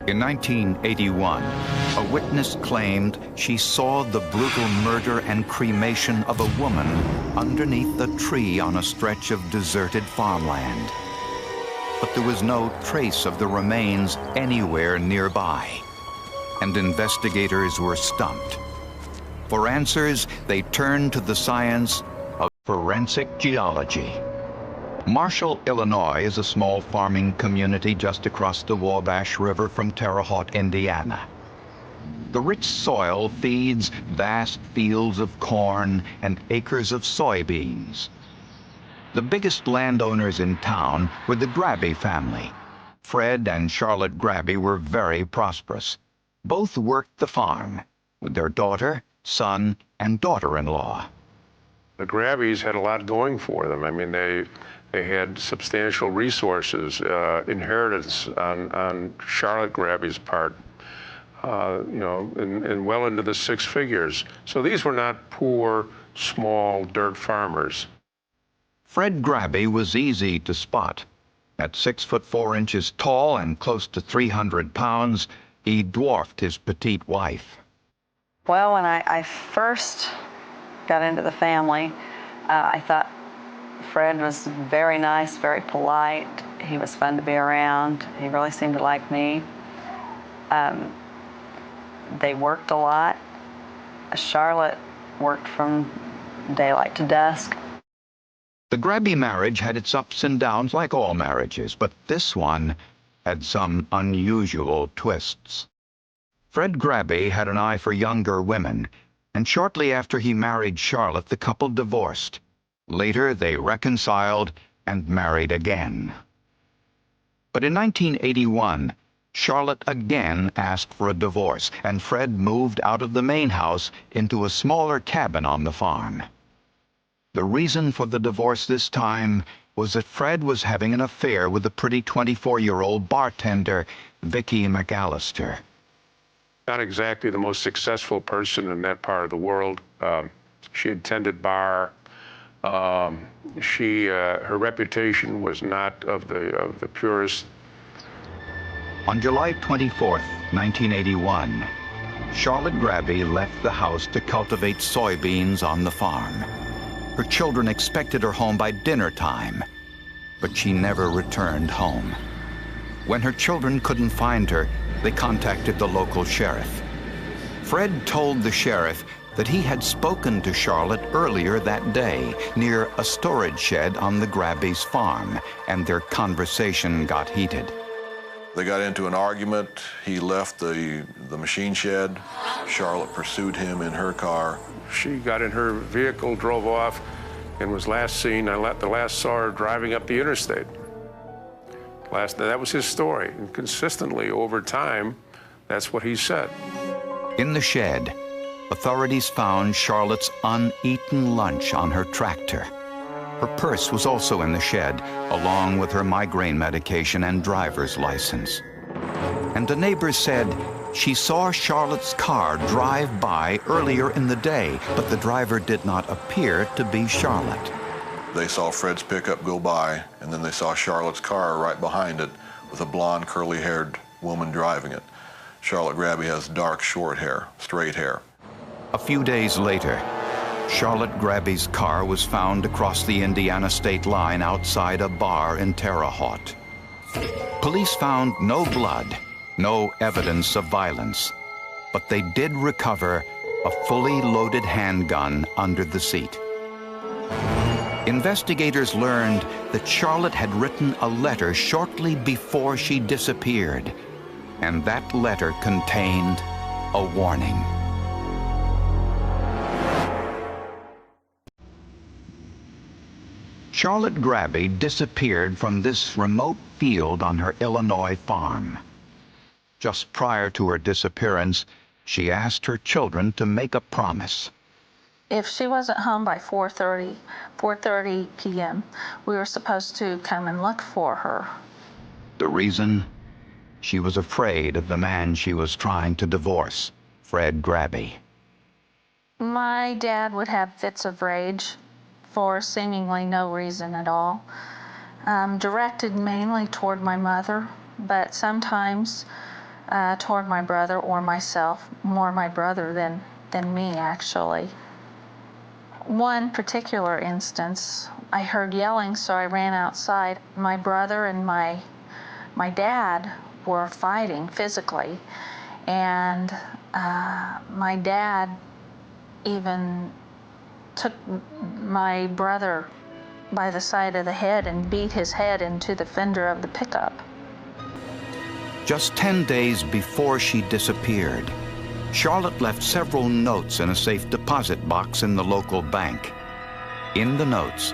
In 1981, a witness claimed she saw the brutal murder and cremation of a woman underneath a tree on a stretch of deserted farmland. But there was no trace of the remains anywhere nearby, and investigators were stumped. For answers, they turned to the science of forensic geology. Marshall, Illinois is a small farming community just across the Wabash River from Terre Haute, Indiana. The rich soil feeds vast fields of corn and acres of soybeans. The biggest landowners in town were the Grabby family. Fred and Charlotte Grabby were very prosperous. Both worked the farm with their daughter, son, and daughter-in-law. The Grabbys had a lot going for them. I mean, they had substantial resources, inheritance on Charlotte Grabby's part, and well into the six figures. So these were not poor, small dirt farmers. Fred Grabby was easy to spot. At 6'4" tall and close to 300 pounds, he dwarfed his petite wife. Well, when I first got into the family, I thought Fred was very nice, very polite. He was fun to be around. He really seemed to like me. They worked a lot. Charlotte worked from daylight to dusk. The Grabby marriage had its ups and downs like all marriages, but this one had some unusual twists. Fred Grabby had an eye for younger women, and shortly after he married Charlotte, the couple divorced. Later, they reconciled and married again. But in 1981, Charlotte again asked for a divorce, and Fred moved out of the main house into a smaller cabin on the farm. The reason for the divorce this time was that Fred was having an affair with the pretty 24-year-old bartender, Vicki McAllister. Not exactly the most successful person in that part of the world. She attended bar. Her reputation was not of the purest. On July 24, 1981, Charlotte Grabby left the house to cultivate soybeans on the farm. Her children expected her home by dinner time, but she never returned home. When her children couldn't find her, they contacted the local sheriff. Fred told the sheriff that he had spoken to Charlotte earlier that day near a storage shed on the Grabby's farm, and their conversation got heated. They got into an argument. He left the machine shed. Charlotte pursued him in her car. She got in her vehicle, drove off, and was last seen. The last saw her driving up the interstate. That was his story, and consistently over time, that's what he said. In the shed, authorities found Charlotte's uneaten lunch on her tractor. Her purse was also in the shed, along with her migraine medication and driver's license. And the neighbors said she saw Charlotte's car drive by earlier in the day, but the driver did not appear to be Charlotte. They saw Fred's pickup go by, and then they saw Charlotte's car right behind it with a blonde, curly-haired woman driving it. Charlotte Grabby has dark, short hair, straight hair. A few days later, Charlotte Grabby's car was found across the Indiana state line outside a bar in Terre Haute. Police found no blood, no evidence of violence, but they did recover a fully loaded handgun under the seat. Investigators learned that Charlotte had written a letter shortly before she disappeared, and that letter contained a warning. Charlotte Grabby disappeared from this remote field on her Illinois farm. Just prior to her disappearance, she asked her children to make a promise. If she wasn't home by 4:30 p.m., we were supposed to come and look for her. The reason? She was afraid of the man she was trying to divorce, Fred Grabby. My dad would have fits of rage for seemingly no reason at all, directed mainly toward my mother, but sometimes toward my brother or myself, more my brother than me, actually. One particular instance, I heard yelling, so I ran outside. My brother and my dad were fighting physically, and my dad even took my brother by the side of the head and beat his head into the fender of the pickup. Just 10 days before she disappeared, Charlotte left several notes in a safe deposit box in the local bank. In the notes,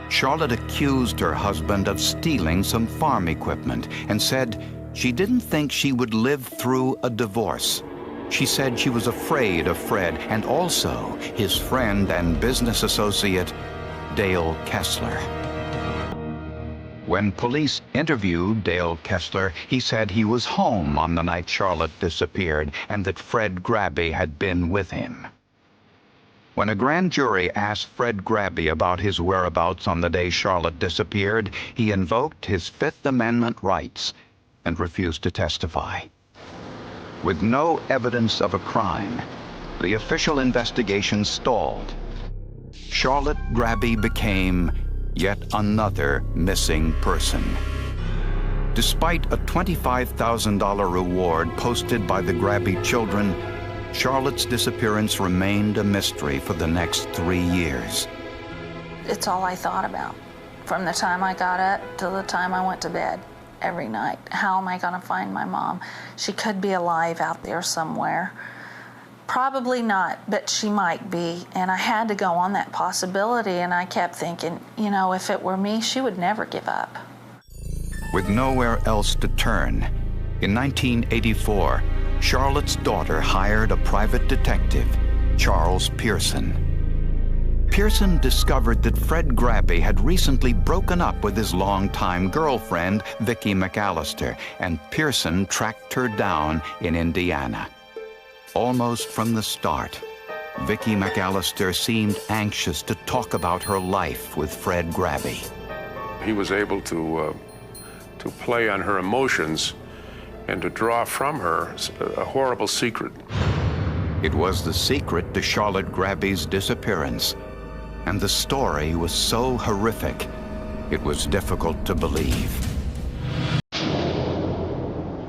Charlotte accused her husband of stealing some farm equipment and said she didn't think she would live through a divorce. She said she was afraid of Fred and also his friend and business associate, Dale Kessler. When police interviewed Dale Kessler, he said he was home on the night Charlotte disappeared and that Fred Grabby had been with him. When a grand jury asked Fred Grabby about his whereabouts on the day Charlotte disappeared, he invoked his Fifth Amendment rights and refused to testify. With no evidence of a crime, the official investigation stalled. Charlotte Grabby became yet another missing person. Despite a $25,000 reward posted by the Grabby children, Charlotte's disappearance remained a mystery for the next 3 years. It's all I thought about from the time I got up till the time I went to bed every night. How am I going to find my mom? She could be alive out there somewhere. Probably not, but she might be. And I had to go on that possibility, and I kept thinking, you know, if it were me, she would never give up. With nowhere else to turn, in 1984, Charlotte's daughter hired a private detective, Charles Pearson. Pearson discovered that Fred Grabby had recently broken up with his longtime girlfriend, Vicki McAllister, and Pearson tracked her down in Indiana. Almost from the start, Vicki McAllister seemed anxious to talk about her life with Fred Grabby. He was able to play on her emotions and to draw from her a horrible secret. It was the secret to Charlotte Grabby's disappearance, and the story was so horrific, it was difficult to believe.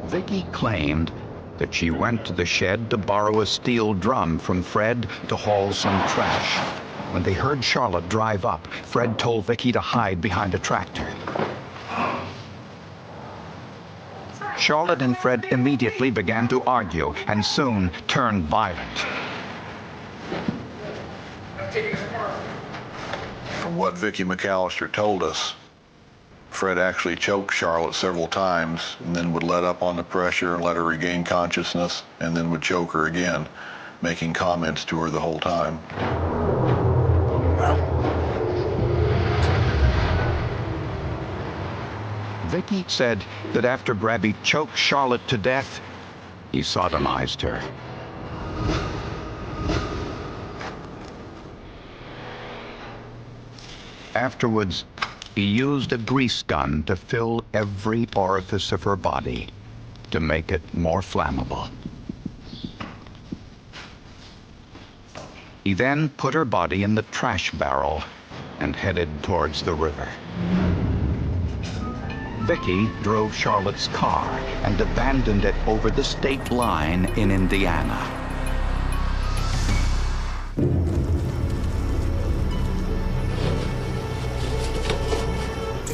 Vicki claimed that she went to the shed to borrow a steel drum from Fred to haul some trash. When they heard Charlotte drive up, Fred told Vicki to hide behind a tractor. Charlotte and Fred immediately began to argue and soon turned violent. From what Vicki McAllister told us, Fred actually choked Charlotte several times and then would let up on the pressure and let her regain consciousness and then would choke her again, making comments to her the whole time. Vicki said that after Grabby choked Charlotte to death, he sodomized her. Afterwards, he used a grease gun to fill every orifice of her body to make it more flammable. He then put her body in the trash barrel and headed towards the river. Vicki drove Charlotte's car and abandoned it over the state line in Indiana.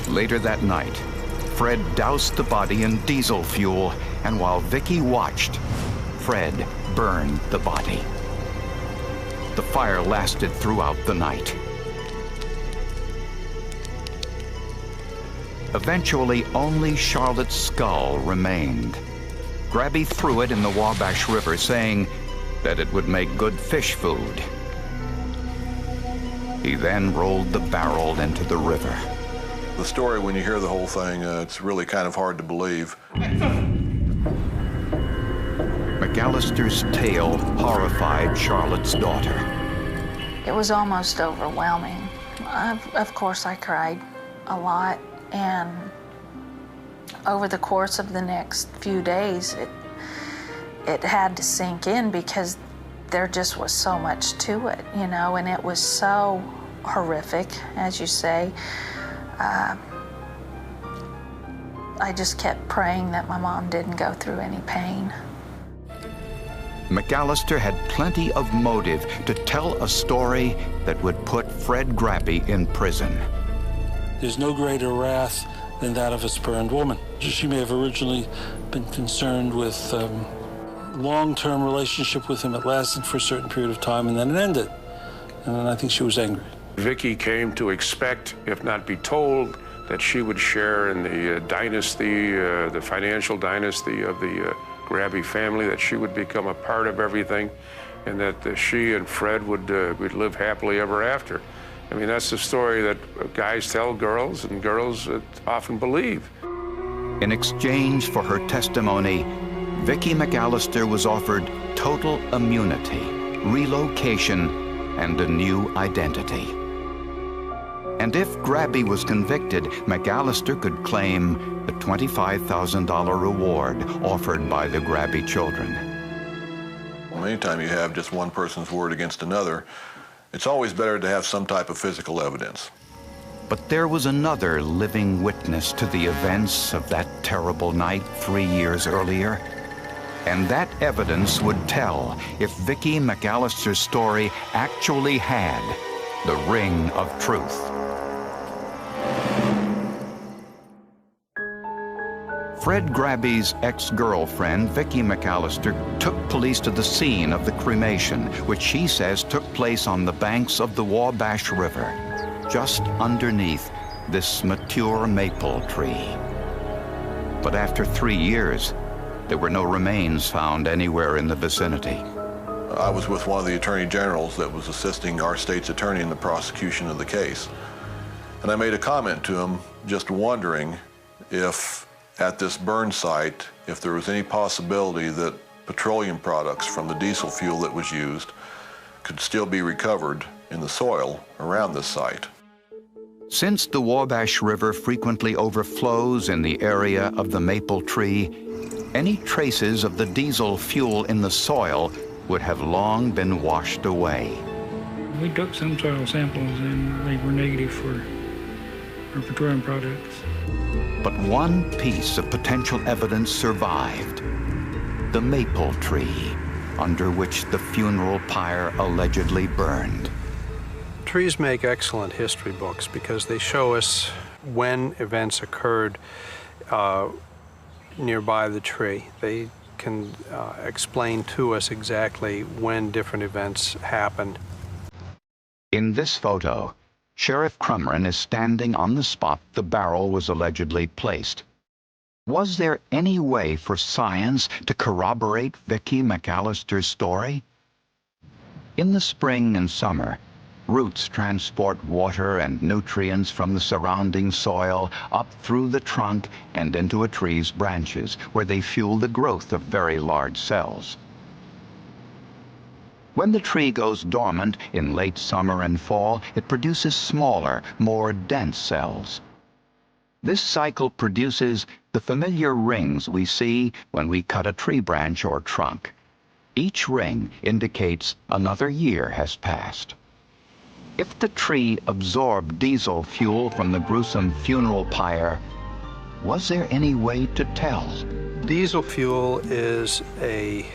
Later that night, Fred doused the body in diesel fuel, and while Vicki watched, Fred burned the body. The fire lasted throughout the night. Eventually, only Charlotte's skull remained. Grabby threw it in the Wabash River, saying that it would make good fish food. He then rolled the barrel into the river. The story, when you hear the whole thing, it's really kind of hard to believe. McAllister's tale horrified Charlotte's daughter. It was almost overwhelming. Of course, I cried a lot. And over the course of the next few days, it had to sink in because there just was so much to it, you know, and it was so horrific, as you say. I just kept praying that my mom didn't go through any pain. McAllister had plenty of motive to tell a story that would put Fred Grabby in prison. There's no greater wrath than that of a spurned woman. She may have originally been concerned with long-term relationship with him. It lasted for a certain period of time, and then it ended. And then I think she was angry. Vicky came to expect, if not be told, that she would share in the dynasty, the financial dynasty of the Grabby family, that she would become a part of everything, and that she and Fred would live happily ever after. I mean, that's the story that guys tell girls, and girls often believe. In exchange for her testimony, Vicky McAllister was offered total immunity, relocation, and a new identity. And if Grabby was convicted, McAllister could claim the $25,000 reward offered by the Grabby children. Well, anytime you have just one person's word against another, it's always better to have some type of physical evidence. But there was another living witness to the events of that terrible night 3 years earlier. And that evidence would tell if Vicky McAllister's story actually had the ring of truth. Fred Grabby's ex-girlfriend, Vicky McAllister, took police to the scene of the cremation, which she says took place on the banks of the Wabash River, just underneath this mature maple tree. But after 3 years, there were no remains found anywhere in the vicinity. I was with one of the attorney generals that was assisting our state's attorney in the prosecution of the case. And I made a comment to him, just wondering if at this burn site, if there was any possibility that petroleum products from the diesel fuel that was used could still be recovered in the soil around this site. Since the Wabash River frequently overflows in the area of the maple tree, any traces of the diesel fuel in the soil would have long been washed away. We took some soil samples and they were negative for petroleum products. But one piece of potential evidence survived: the maple tree under which the funeral pyre allegedly burned. Trees make excellent history books because they show us when events occurred nearby the tree. They can explain to us exactly when different events happened. In this photo, Sheriff Crumrin is standing on the spot the barrel was allegedly placed. Was there any way for science to corroborate Vicky McAllister's story? In the spring and summer, roots transport water and nutrients from the surrounding soil up through the trunk and into a tree's branches, where they fuel the growth of very large cells. When the tree goes dormant in late summer and fall, it produces smaller, more dense cells. This cycle produces the familiar rings we see when we cut a tree branch or trunk. Each ring indicates another year has passed. If the tree absorbed diesel fuel from the gruesome funeral pyre, was there any way to tell? Diesel fuel is a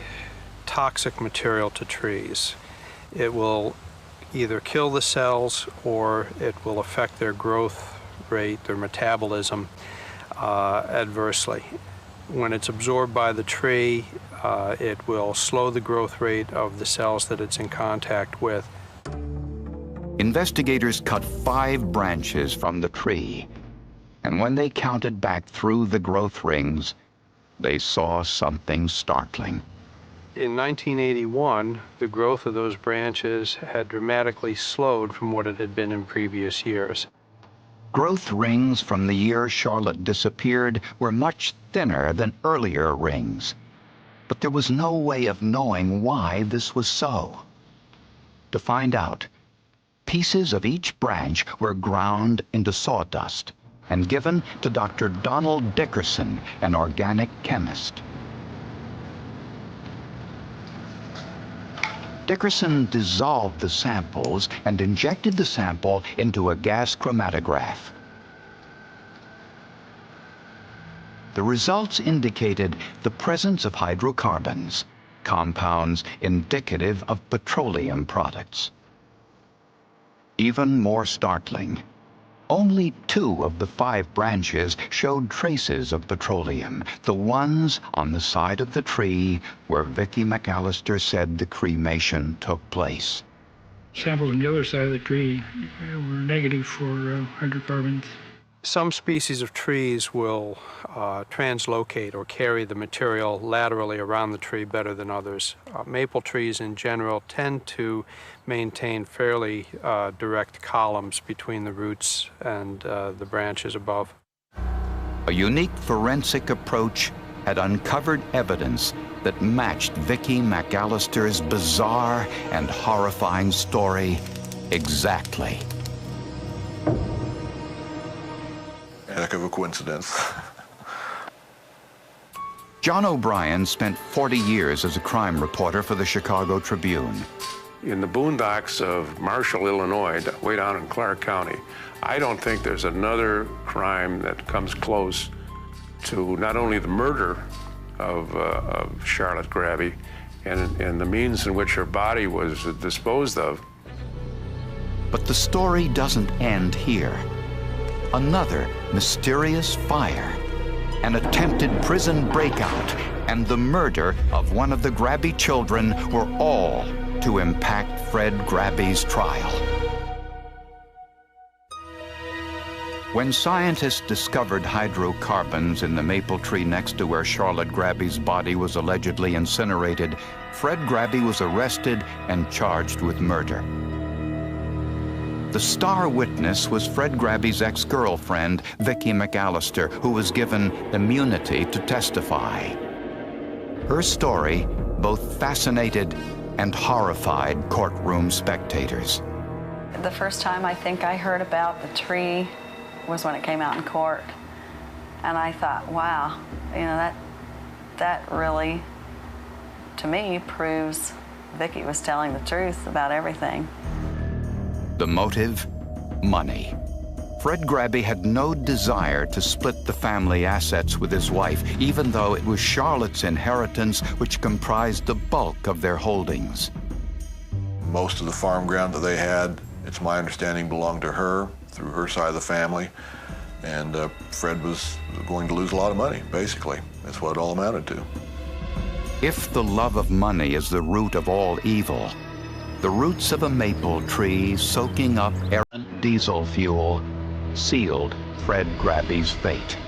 toxic material to trees. It will either kill the cells or it will affect their growth rate, their metabolism adversely. When it's absorbed by the tree, it will slow the growth rate of the cells that it's in contact with. Investigators cut 5 branches from the tree, and when they counted back through the growth rings, they saw something startling. In 1981, the growth of those branches had dramatically slowed from what it had been in previous years. Growth rings from the year Charlotte disappeared were much thinner than earlier rings, but there was no way of knowing why this was so. To find out, pieces of each branch were ground into sawdust and given to Dr. Donald Dickerson, an organic chemist. Dickerson dissolved the samples and injected the sample into a gas chromatograph. The results indicated the presence of hydrocarbons, compounds indicative of petroleum products. Even more startling, only 2 of the 5 branches showed traces of petroleum, the ones on the side of the tree where Vicki McAllister said the cremation took place. Samples on the other side of the tree were negative for hydrocarbons. Some species of trees will translocate or carry the material laterally around the tree better than others. Maple trees in general tend to maintain fairly direct columns between the roots and the branches above. A unique forensic approach had uncovered evidence that matched Vicki McAllister's bizarre and horrifying story exactly. Heck of a coincidence. John O'Brien spent 40 years as a crime reporter for the Chicago Tribune. In the boondocks of Marshall, Illinois, way down in Clark County, I don't think there's another crime that comes close to not only the murder of Charlotte Grabby and the means in which her body was disposed of. But the story doesn't end here. Another mysterious fire, an attempted prison breakout, and the murder of one of the Grabby children were all to impact Fred Grabby's trial. When scientists discovered hydrocarbons in the maple tree next to where Charlotte Grabby's body was allegedly incinerated, Fred Grabby was arrested and charged with murder. The star witness was Fred Grabby's ex-girlfriend, Vicki McAllister, who was given immunity to testify. Her story both fascinated and horrified courtroom spectators. The first time I think I heard about the tree was when it came out in court. And I thought, wow, you know, that really, to me, proves Vicki was telling the truth about everything. The motive? Money. Fred Grabby had no desire to split the family assets with his wife, even though it was Charlotte's inheritance which comprised the bulk of their holdings. Most of the farm ground that they had, it's my understanding, belonged to her through her side of the family. And Fred was going to lose a lot of money, basically. That's what it all amounted to. If the love of money is the root of all evil, the roots of a maple tree soaking up errant diesel fuel sealed Fred Grabby's fate.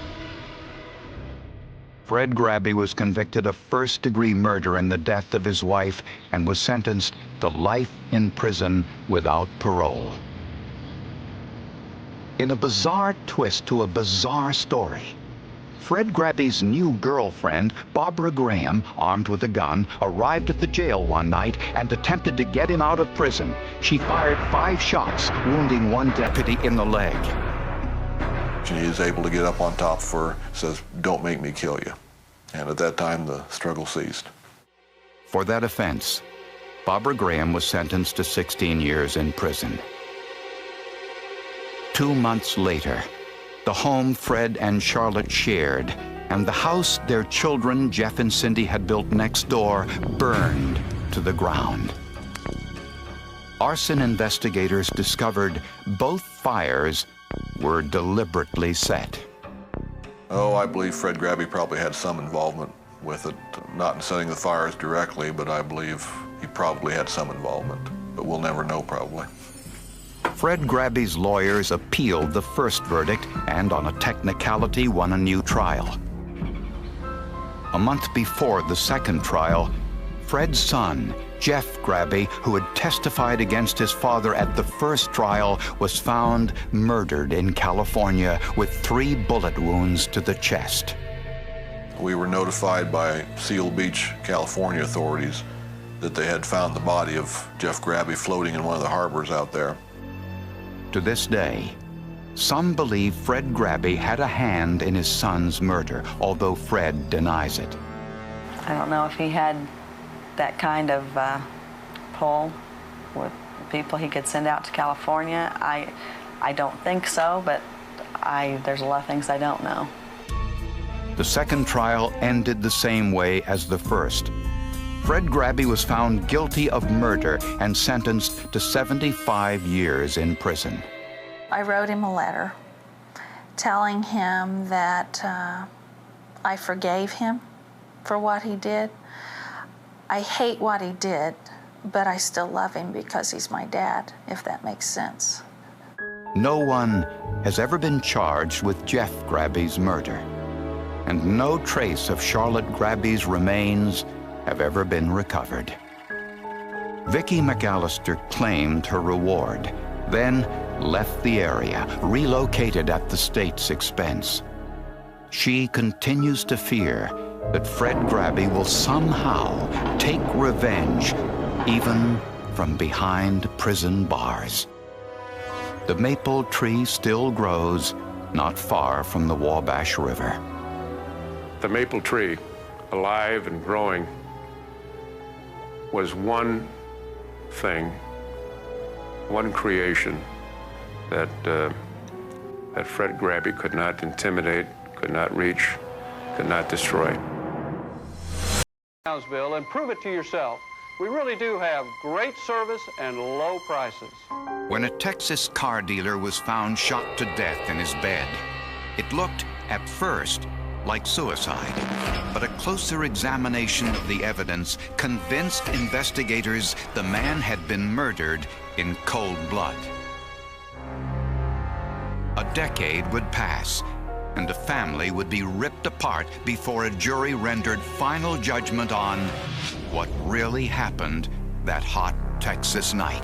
Fred Grabby was convicted of first-degree murder in the death of his wife and was sentenced to life in prison without parole. In a bizarre twist to a bizarre story, Fred Grabby's new girlfriend, Barbara Graham, armed with a gun, arrived at the jail one night and attempted to get him out of prison. She fired 5 shots, wounding one deputy in the leg. She is able to get up on top of her, says, "Don't make me kill you." And at that time, the struggle ceased. For that offense, Barbara Graham was sentenced to 16 years in prison. 2 months later, the home Fred and Charlotte shared and the house their children, Jeff and Cindy, had built next door burned to the ground. Arson investigators discovered both fires were deliberately set. Oh, I believe Fred Grabby probably had some involvement with it. Not in setting the fires directly, but I believe he probably had some involvement. But we'll never know, probably. Fred Grabby's lawyers appealed the first verdict and, on a technicality, won a new trial. A month before the second trial, Fred's son, Jeff Grabby, who had testified against his father at the first trial, was found murdered in California with 3 bullet wounds to the chest. We were notified by Seal Beach, California authorities that they had found the body of Jeff Grabby floating in one of the harbors out there. To this day, some believe Fred Grabby had a hand in his son's murder, although Fred denies it. I don't know if he had that kind of pull with people he could send out to California? I don't think so, but there's a lot of things I don't know. The second trial ended the same way as the first. Fred Grabby was found guilty of murder and sentenced to 75 years in prison. I wrote him a letter telling him that I forgave him for what he did. I hate what he did, but I still love him because he's my dad, if that makes sense. No one has ever been charged with Jeff Grabby's murder, and no trace of Charlotte Grabby's remains have ever been recovered. Vicki McAllister claimed her reward, then left the area, relocated at the state's expense. She continues to fear that Fred Grabby will somehow take revenge, even from behind prison bars. The maple tree still grows not far from the Wabash River. The maple tree, alive and growing, was one thing, one creation that Fred Grabby could not intimidate, could not reach, could not destroy. Brownsville and prove it to yourself. We really do have great service and low prices. When a Texas car dealer was found shot to death in his bed, it looked, at first, like suicide. But a closer examination of the evidence convinced investigators the man had been murdered in cold blood. A decade would pass, and a family would be ripped apart before a jury rendered final judgment on what really happened that hot Texas night.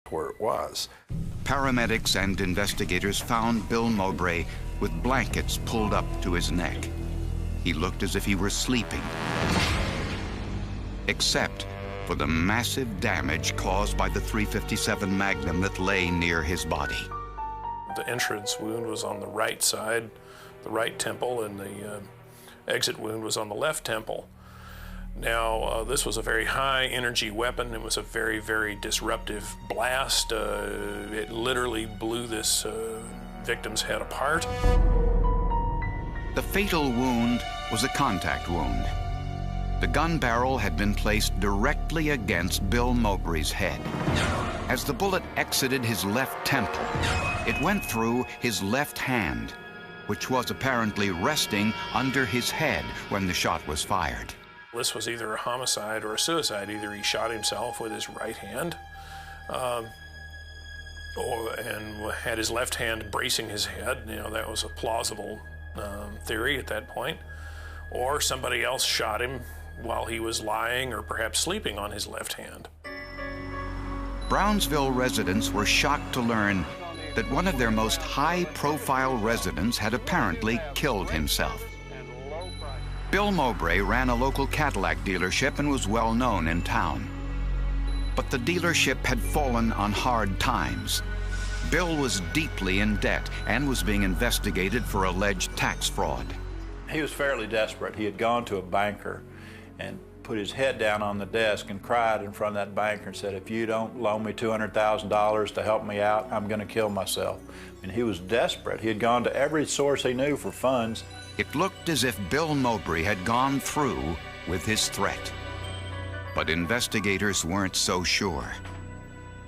Where it was. Paramedics and investigators found Bill Mowbray with blankets pulled up to his neck. He looked as if he were sleeping, except for the massive damage caused by the .357 Magnum that lay near his body. The entrance wound was on the right side, the right temple, and the exit wound was on the left temple. Now, this was a very high-energy weapon. It was a very, very disruptive blast. It literally blew this victim's head apart. The fatal wound was a contact wound. The gun barrel had been placed directly against Bill Mowbray's head. As the bullet exited his left temple, it went through his left hand, which was apparently resting under his head when the shot was fired. This was either a homicide or a suicide. Either he shot himself with his right hand and had his left hand bracing his head. You know, that was a plausible theory at that point. Or somebody else shot him while he was lying or perhaps sleeping on his left hand. Brownsville residents were shocked to learn that one of their most high-profile residents had apparently killed himself. Bill Mowbray ran a local Cadillac dealership and was well known in town. But the dealership had fallen on hard times. Bill was deeply in debt and was being investigated for alleged tax fraud. He was fairly desperate. He had gone to a banker and put his head down on the desk and cried in front of that banker and said, if you don't loan me $200,000 to help me out, I'm going to kill myself. And he was desperate. He had gone to every source he knew for funds. It looked as if Bill Mowbray had gone through with his threat. But investigators weren't so sure.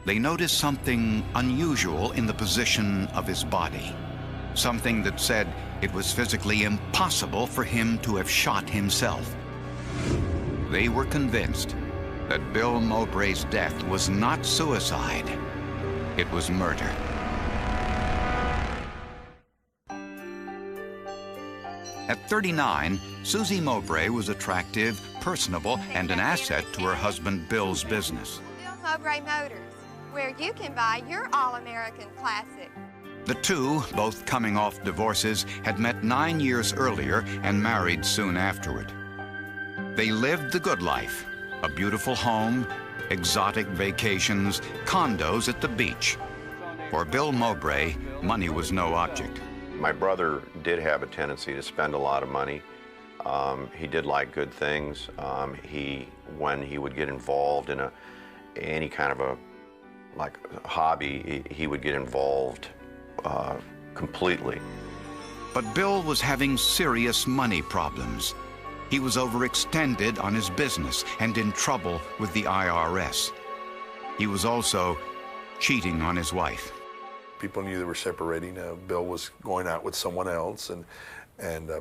They noticed something unusual in the position of his body. Something that said it was physically impossible for him to have shot himself. They were convinced that Bill Mowbray's death was not suicide, it was murder. At 39, Susie Mowbray was attractive, personable, and an asset to her husband Bill's business. Bill Mowbray Motors, where you can buy your all-American classic. The two, both coming off divorces, had met 9 years earlier and married soon afterward. They lived the good life, a beautiful home, exotic vacations, condos at the beach. For Bill Mowbray, money was no object. My brother did have a tendency to spend a lot of money. He did like good things. When he would get involved in any kind of a hobby, he would get involved completely. But Bill was having serious money problems. He was overextended on his business and in trouble with the IRS. He was also cheating on his wife. People knew they were separating. Bill was going out with someone else, and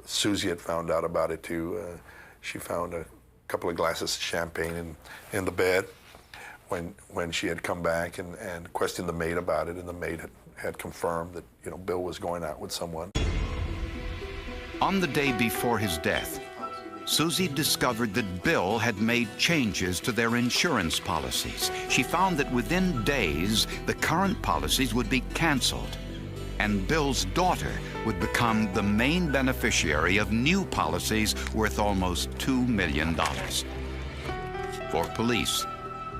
Susie had found out about it too. She found a couple of glasses of champagne in the bed when she had come back and questioned the maid about it, and the maid had confirmed that Bill was going out with someone. On the day before his death, Susie discovered that Bill had made changes to their insurance policies. She found that within days, the current policies would be canceled, and Bill's daughter would become the main beneficiary of new policies worth almost $2 million. For police,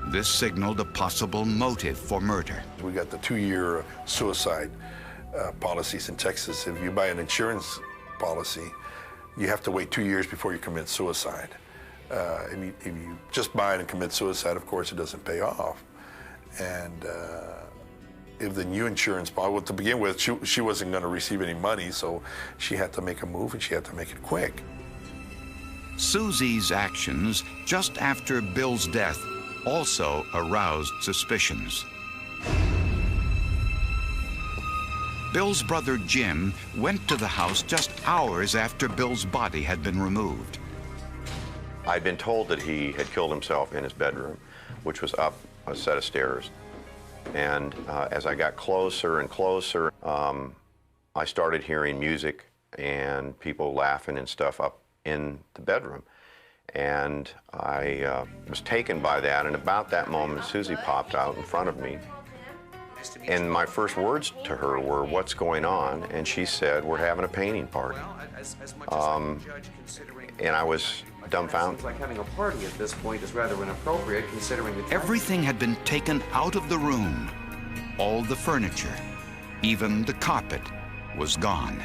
this signaled a possible motive for murder. We got the 2-year suicide policies in Texas. If you buy an insurance policy, you have to wait 2 years before you commit suicide. If you just buy it and commit suicide, of course, it doesn't pay off. And if the new insurance policy, well, to begin with, she wasn't going to receive any money, so she had to make a move, and she had to make it quick. Susie's actions just after Bill's death also aroused suspicions. Bill's brother Jim went to the house just hours after Bill's body had been removed. I'd been told that he had killed himself in his bedroom, which was up a set of stairs. And as I got closer and closer, I started hearing music and people laughing and stuff up in the bedroom. And I was taken by that, and about that moment, Susie popped out in front of me. And my first words to her were, "What's going on?" And she said, "We're having a painting party." And I was dumbfounded. Like having a party at this point is rather inappropriate considering the time. Everything had been taken out of the room. All the furniture, even the carpet, was gone.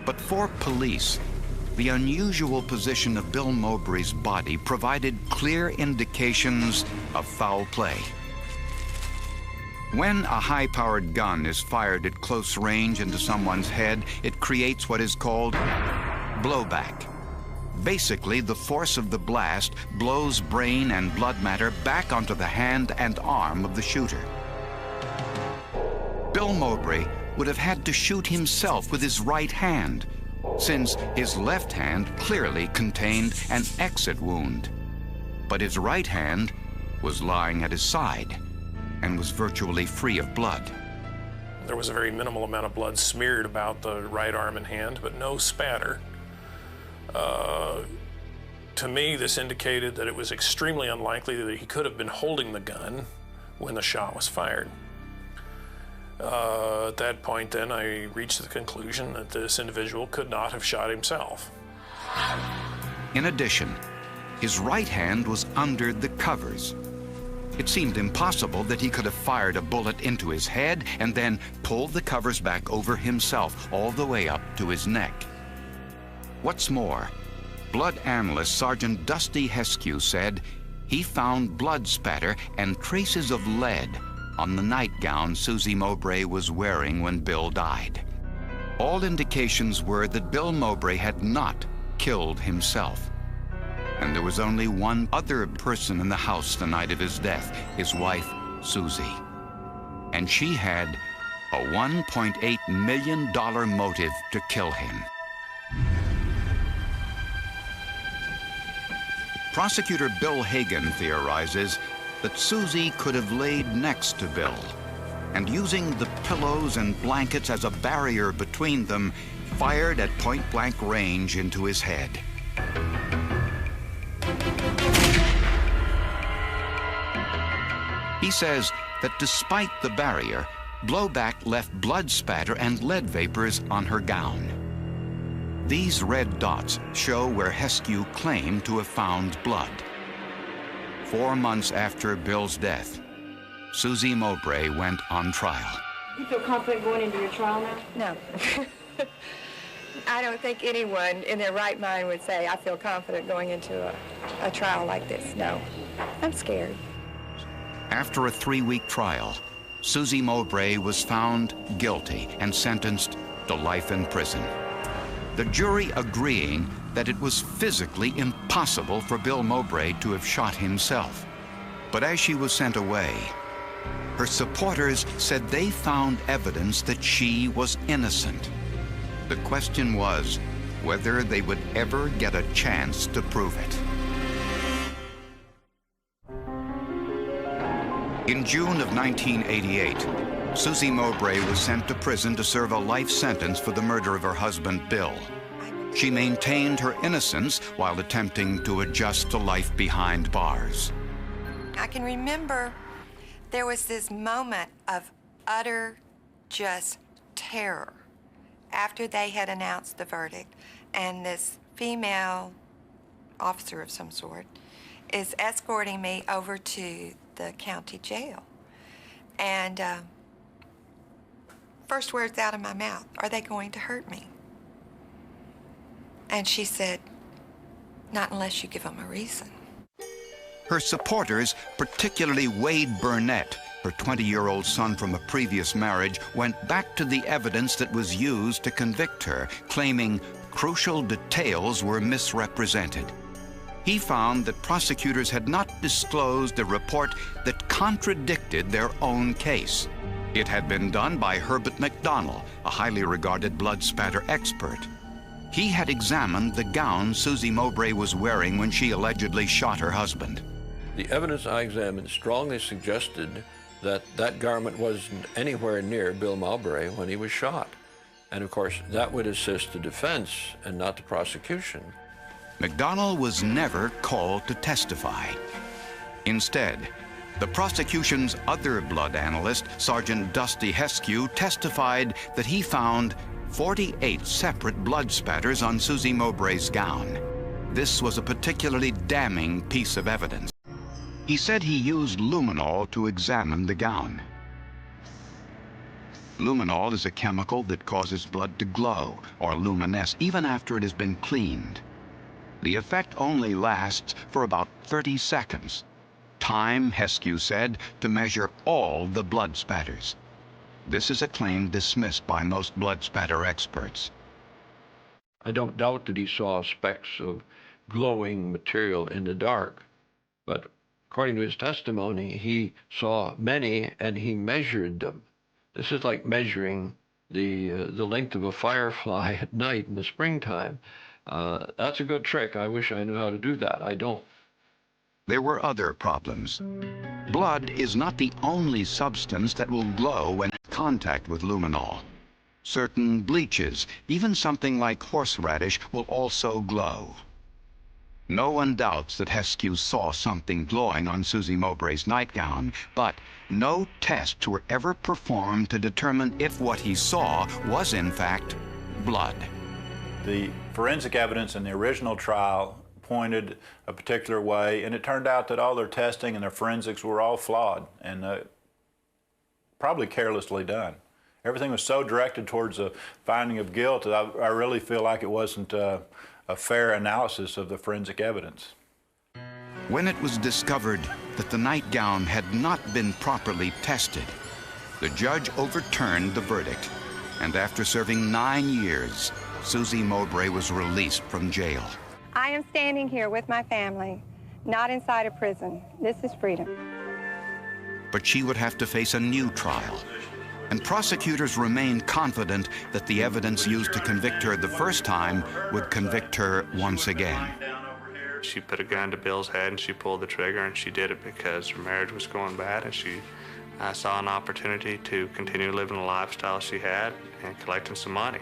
But for police, the unusual position of Bill Mowbray's body provided clear indications of foul play. When a high-powered gun is fired at close range into someone's head, it creates what is called blowback. Basically, the force of the blast blows brain and blood matter back onto the hand and arm of the shooter. Bill Mowbray would have had to shoot himself with his right hand, since his left hand clearly contained an exit wound. But his right hand was lying at his side and was virtually free of blood. There was a very minimal amount of blood smeared about the right arm and hand, but no spatter. To me, this indicated that it was extremely unlikely that he could have been holding the gun when the shot was fired. At that point then, I reached the conclusion that this individual could not have shot himself. In addition, his right hand was under the covers. It seemed impossible that he could have fired a bullet into his head and then pulled the covers back over himself all the way up to his neck. What's more, blood analyst Sergeant Dusty Heskew said he found blood spatter and traces of lead on the nightgown Susie Mowbray was wearing when Bill died. All indications were that Bill Mowbray had not killed himself. And there was only one other person in the house the night of his death, his wife, Susie. And she had a $1.8 million motive to kill him. Prosecutor Bill Hagan theorizes that Susie could have laid next to Bill, and using the pillows and blankets as a barrier between them, fired at point-blank range into his head. He says that despite the barrier, blowback left blood spatter and lead vapors on her gown. These red dots show where Heskew claimed to have found blood. 4 months after Bill's death, Susie Mowbray went on trial. You feel confident going into your trial now? No. I don't think anyone in their right mind would say, I feel confident going into a trial like this. No, I'm scared. After a 3-week trial, Susie Mowbray was found guilty and sentenced to life in prison. The jury agreeing that it was physically impossible for Bill Mowbray to have shot himself. But as she was sent away, her supporters said they found evidence that she was innocent. The question was whether they would ever get a chance to prove it. In June of 1988, Susie Mowbray was sent to prison to serve a life sentence for the murder of her husband, Bill. She maintained her innocence while attempting to adjust to life behind bars. I can remember there was this moment of utter just terror after they had announced the verdict, and this female officer of some sort is escorting me over to the county jail. And first words out of my mouth, are they going to hurt me? And she said, not unless you give them a reason. Her supporters, particularly Wade Burnett, her 20-year-old son from a previous marriage, went back to the evidence that was used to convict her, claiming crucial details were misrepresented. He found that prosecutors had not disclosed a report that contradicted their own case. It had been done by Herbert McDonald, a highly regarded blood spatter expert. He had examined the gown Susie Mowbray was wearing when she allegedly shot her husband. The evidence I examined strongly suggested that that garment wasn't anywhere near Bill Mowbray when he was shot. And of course, that would assist the defense and not the prosecution. McDonald was never called to testify. Instead, the prosecution's other blood analyst, Sergeant Dusty Heskew, testified that he found 48 separate blood spatters on Susie Mowbray's gown. This was a particularly damning piece of evidence. He said he used luminol to examine the gown. Luminol is a chemical that causes blood to glow or luminesce even after it has been cleaned. The effect only lasts for about 30 seconds. Time, Heskew said, to measure all the blood spatters. This is a claim dismissed by most blood spatter experts. I don't doubt that he saw specks of glowing material in the dark, but according to his testimony, he saw many and he measured them. This is like measuring the length of a firefly at night in the springtime. That's a good trick. I wish I knew how to do that. I don't. There were other problems. Blood is not the only substance that will glow when in contact with luminol. Certain bleaches, even something like horseradish, will also glow. No one doubts that Heskew saw something glowing on Susie Mowbray's nightgown, but no tests were ever performed to determine if what he saw was in fact blood. The forensic evidence in the original trial pointed a particular way, and it turned out that all their testing and their forensics were all flawed and probably carelessly done. Everything was so directed towards a finding of guilt that I really feel like it wasn't a fair analysis of the forensic evidence. When it was discovered that the nightgown had not been properly tested, the judge overturned the verdict, and after serving 9 years, Susie Mowbray was released from jail. I am standing here with my family, not inside a prison. This is freedom. But she would have to face a new trial, and prosecutors remained confident that the evidence used to convict her the first time would convict her once again. She put a gun to Bill's head and she pulled the trigger, and she did it because her marriage was going bad, and she saw an opportunity to continue living the lifestyle she had and collecting some money.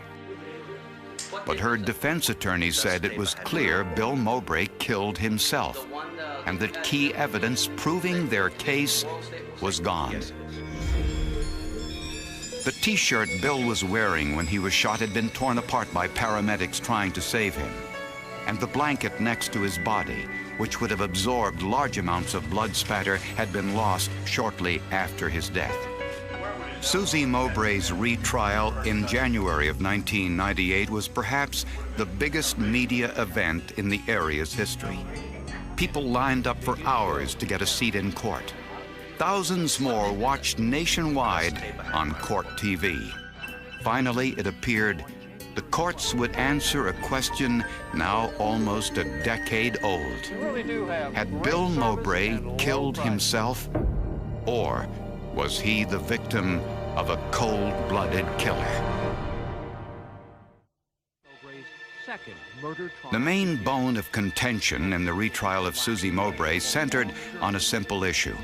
But her defense attorney said it was clear Bill Mowbray killed himself, and that key evidence proving their case was gone. The T-shirt Bill was wearing when he was shot had been torn apart by paramedics trying to save him, and the blanket next to his body, which would have absorbed large amounts of blood spatter, had been lost shortly after his death. Susie Mowbray's retrial in January of 1998 was perhaps the biggest media event in the area's history. People lined up for hours to get a seat in court. Thousands more watched nationwide on Court TV. Finally, it appeared the courts would answer a question now almost a decade old. Had Bill Mowbray killed himself, or was he the victim of a cold-blooded killer? The main bone of contention in the retrial of Susie Mowbray centered on a simple issue.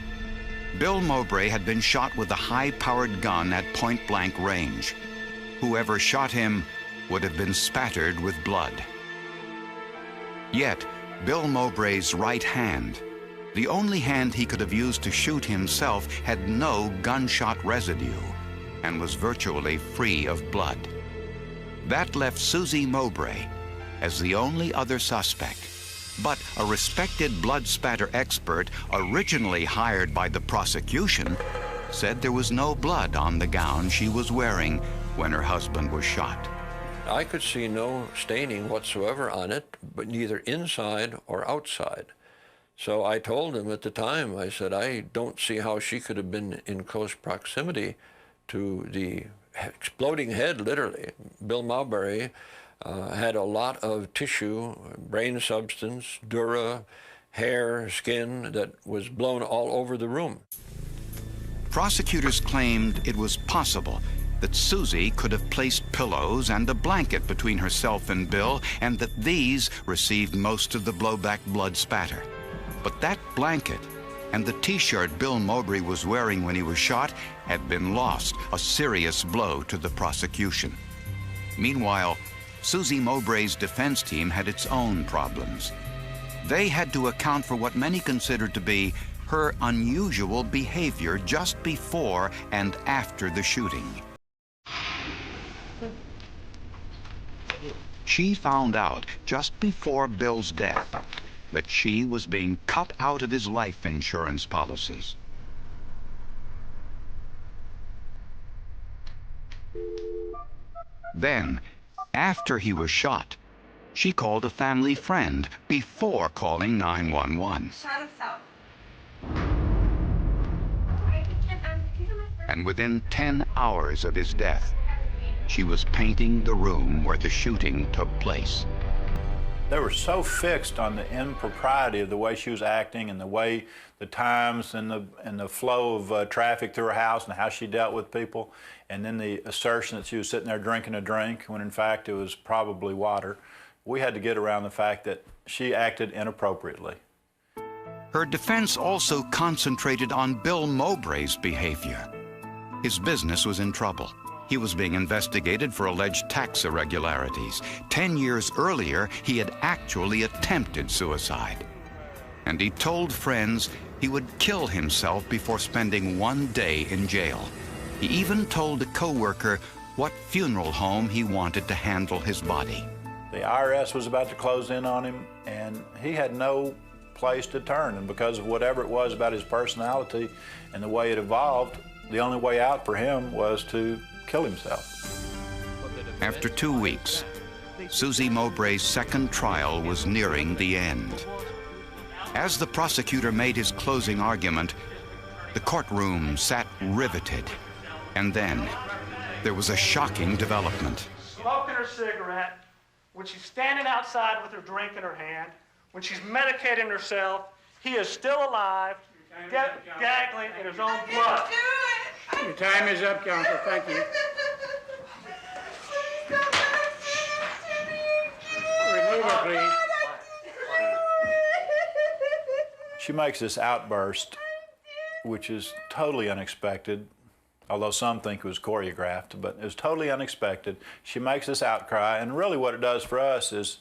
Bill Mowbray had been shot with a high-powered gun at point-blank range. Whoever shot him would have been spattered with blood. Yet, Bill Mowbray's right hand, the only hand he could have used to shoot himself, had no gunshot residue and was virtually free of blood. That left Susie Mowbray as the only other suspect. But a respected blood spatter expert, originally hired by the prosecution, said there was no blood on the gown she was wearing when her husband was shot. I could see no staining whatsoever on it, but neither inside or outside. So I told him at the time, I said, I don't see how she could have been in close proximity to the exploding head, literally. Bill Mowbray had a lot of tissue, brain substance, dura, hair, skin that was blown all over the room. Prosecutors claimed it was possible that Susie could have placed pillows and a blanket between herself and Bill, and that these received most of the blowback blood spatter. But that blanket and the T-shirt Bill Mowbray was wearing when he was shot had been lost, a serious blow to the prosecution. Meanwhile, Susie Mowbray's defense team had its own problems. They had to account for what many considered to be her unusual behavior just before and after the shooting. She found out just before Bill's death that she was being cut out of his life insurance policies. Then, after he was shot, she called a family friend before calling 911. And within 10 hours of his death, she was painting the room where the shooting took place. They were so fixed on the impropriety of the way she was acting and the way, the times and the flow of traffic through her house and how she dealt with people, and then the assertion that she was sitting there drinking a drink when in fact it was probably water. We had to get around the fact that she acted inappropriately. Her defense also concentrated on Bill Mowbray's behavior. His business was in trouble. He was being investigated for alleged tax irregularities. 10 years earlier, he had actually attempted suicide. And he told friends he would kill himself before spending one day in jail. He even told a coworker what funeral home he wanted to handle his body. The IRS was about to close in on him, and he had no place to turn. And because of whatever it was about his personality and the way it evolved, the only way out for him was to kill himself. After 2 weeks, Susie Mowbray's second trial was nearing the end. As the prosecutor made his closing argument, the courtroom sat riveted. And then there was a shocking development. Smoking her cigarette, when she's standing outside with her drink in her hand, when she's medicating herself, he is still alive, gaggling in his own blood. Your time is up, counsel. Thank you. Remove her, please. She makes this outburst, which is totally unexpected, although some think it was choreographed, but it was totally unexpected. She makes this outcry, and really what it does for us is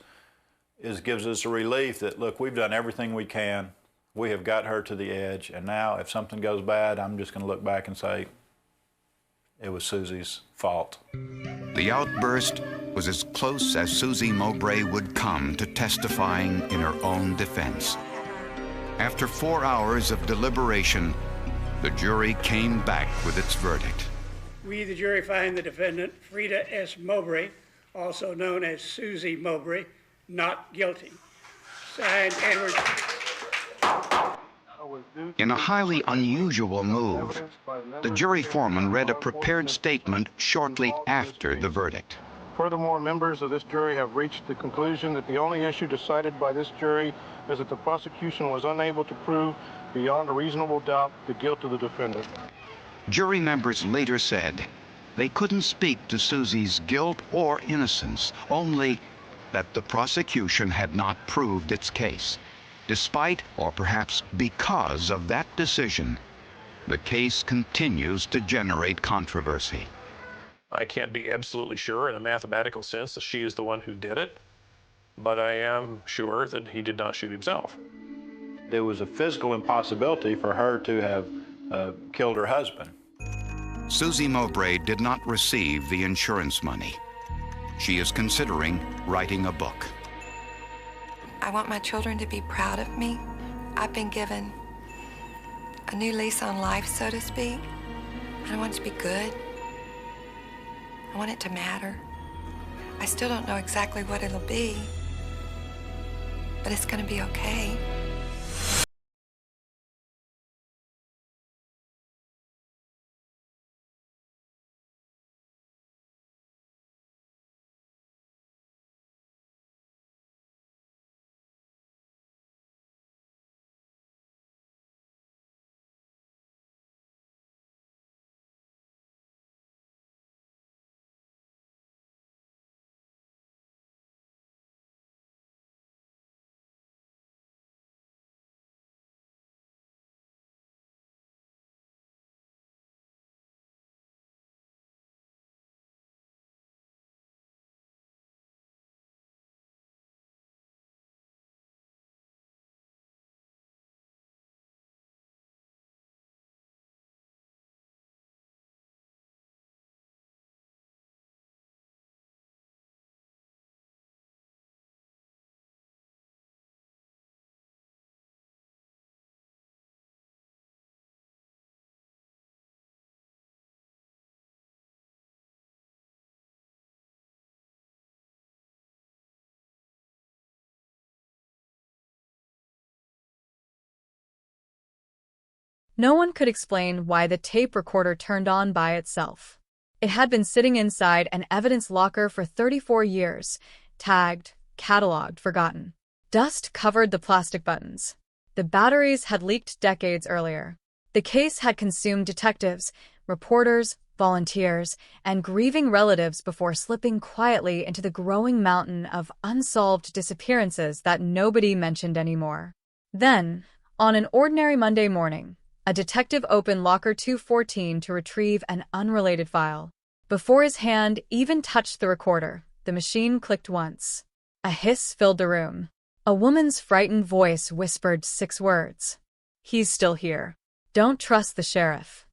gives us a relief that, look, we've done everything we can. We have got her to the edge, and now if something goes bad, I'm just going to look back and say, it was Susie's fault. The outburst was as close as Susie Mowbray would come to testifying in her own defense. After 4 hours of deliberation, the jury came back with its verdict. We, the jury, find the defendant, Frida S. Mowbray, also known as Susie Mowbray, not guilty. Signed, Edward. In a highly unusual move, the jury foreman read a prepared statement shortly after the verdict. Furthermore, members of this jury have reached the conclusion that the only issue decided by this jury is that the prosecution was unable to prove beyond a reasonable doubt the guilt of the defendant. Jury members later said they couldn't speak to Susie's guilt or innocence, only that the prosecution had not proved its case. Despite, or perhaps because of that decision, the case continues to generate controversy. I can't be absolutely sure in a mathematical sense that she is the one who did it, but I am sure that he did not shoot himself. There was a physical impossibility for her to have killed her husband. Susie Mowbray did not receive the insurance money. She is considering writing a book. I want my children to be proud of me. I've been given a new lease on life, so to speak. I want it to be good. I want it to matter. I still don't know exactly what it'll be, but it's going to be okay. No one could explain why the tape recorder turned on by itself. It had been sitting inside an evidence locker for 34 years, tagged, cataloged, forgotten. Dust covered the plastic buttons. The batteries had leaked decades earlier. The case had consumed detectives, reporters, volunteers, and grieving relatives before slipping quietly into the growing mountain of unsolved disappearances that nobody mentioned anymore. Then, on an ordinary Monday morning, a detective opened locker 214 to retrieve an unrelated file. Before his hand even touched the recorder, the machine clicked once. A hiss filled the room. A woman's frightened voice whispered 6 words. "He's still here. Don't trust the sheriff."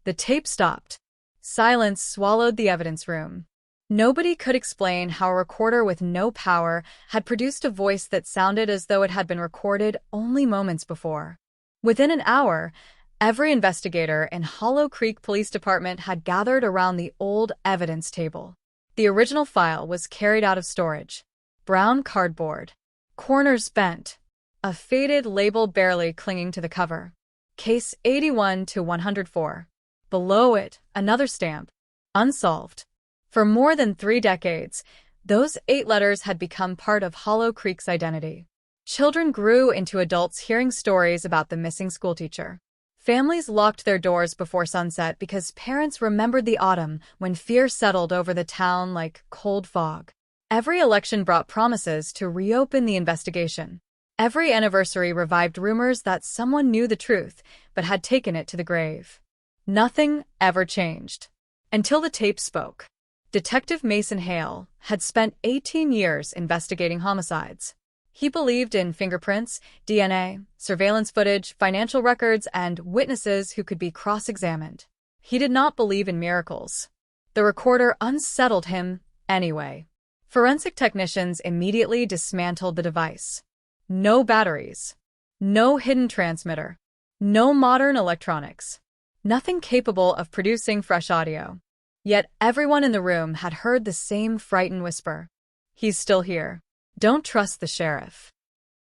The tape stopped. Silence swallowed the evidence room. Nobody could explain how a recorder with no power had produced a voice that sounded as though it had been recorded only moments before. Within an hour, every investigator in Hollow Creek Police Department had gathered around the old evidence table. The original file was carried out of storage. Brown cardboard. Corners bent. A faded label barely clinging to the cover. Case 81 to 104. Below it, another stamp. Unsolved. For more than 3 decades, those 8 letters had become part of Hollow Creek's identity. Children grew into adults hearing stories about the missing schoolteacher. Families locked their doors before sunset because parents remembered the autumn when fear settled over the town like cold fog. Every election brought promises to reopen the investigation. Every anniversary revived rumors that someone knew the truth but had taken it to the grave. Nothing ever changed. Until the tape spoke. Detective Mason Hale had spent 18 years investigating homicides. He believed in fingerprints, DNA, surveillance footage, financial records, and witnesses who could be cross-examined. He did not believe in miracles. The recorder unsettled him anyway. Forensic technicians immediately dismantled the device. No batteries. No hidden transmitter. No modern electronics. Nothing capable of producing fresh audio. Yet everyone in the room had heard the same frightened whisper. "He's still here. Don't trust the sheriff."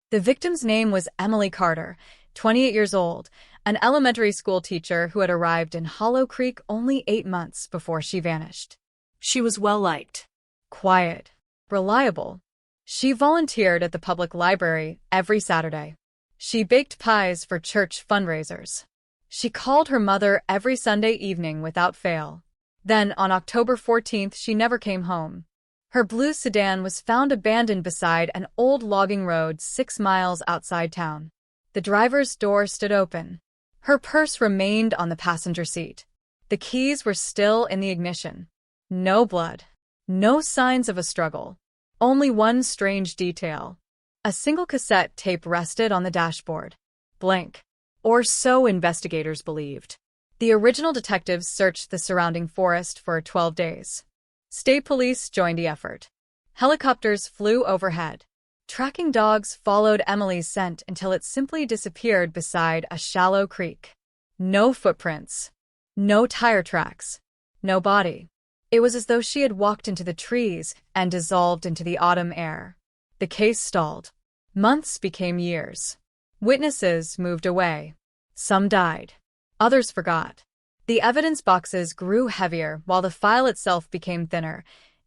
The victim's name was Emily Carter, 28 years old, an elementary school teacher who had arrived in Hollow Creek only 8 months before she vanished. She was well-liked, quiet, reliable. She volunteered at the public library every Saturday. She baked pies for church fundraisers. She called her mother every Sunday evening without fail. Then, on October 14th, she never came home. Her blue sedan was found abandoned beside an old logging road 6 miles outside town. The driver's door stood open. Her purse remained on the passenger seat. The keys were still in the ignition. No blood. No signs of a struggle. Only one strange detail. A single cassette tape rested on the dashboard. Blank. Or so investigators believed. The original detectives searched the surrounding forest for 12 days. State police joined the effort. Helicopters flew overhead. Tracking dogs followed Emily's scent until it simply disappeared beside a shallow creek. No footprints. No tire tracks. No body. It was as though she had walked into the trees and dissolved into the autumn air. The case stalled. Months became years. Witnesses moved away. Some died. Others forgot. The evidence boxes grew heavier while the file itself became thinner,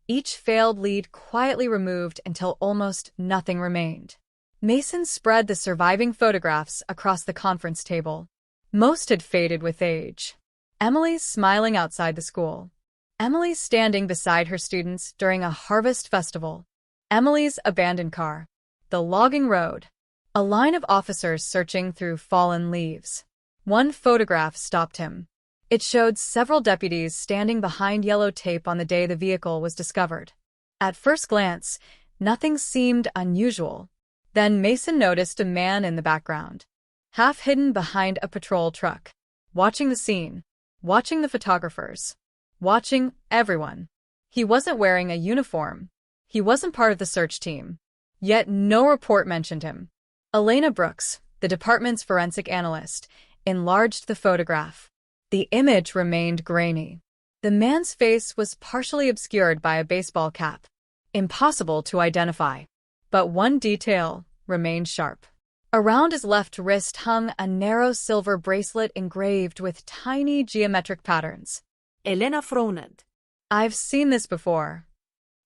each failed lead quietly removed until almost nothing remained. Mason spread the surviving photographs across the conference table. Most had faded with age. Emily's smiling outside the school. Emily's standing beside her students during a harvest festival. Emily's abandoned car. The logging road. A line of officers searching through fallen leaves. One photograph stopped him. It showed several deputies standing behind yellow tape on the day the vehicle was discovered. At first glance, nothing seemed unusual. Then Mason noticed a man in the background, half hidden behind a patrol truck, watching the scene, watching the photographers, watching everyone. He wasn't wearing a uniform. He wasn't part of the search team. Yet no report mentioned him. Elena Brooks, the department's forensic analyst, enlarged the photograph. The image remained grainy. The man's face was partially obscured by a baseball cap. Impossible to identify. But one detail remained sharp. Around his left wrist hung a narrow silver bracelet engraved with tiny geometric patterns. Elena frowned. "I've seen this before."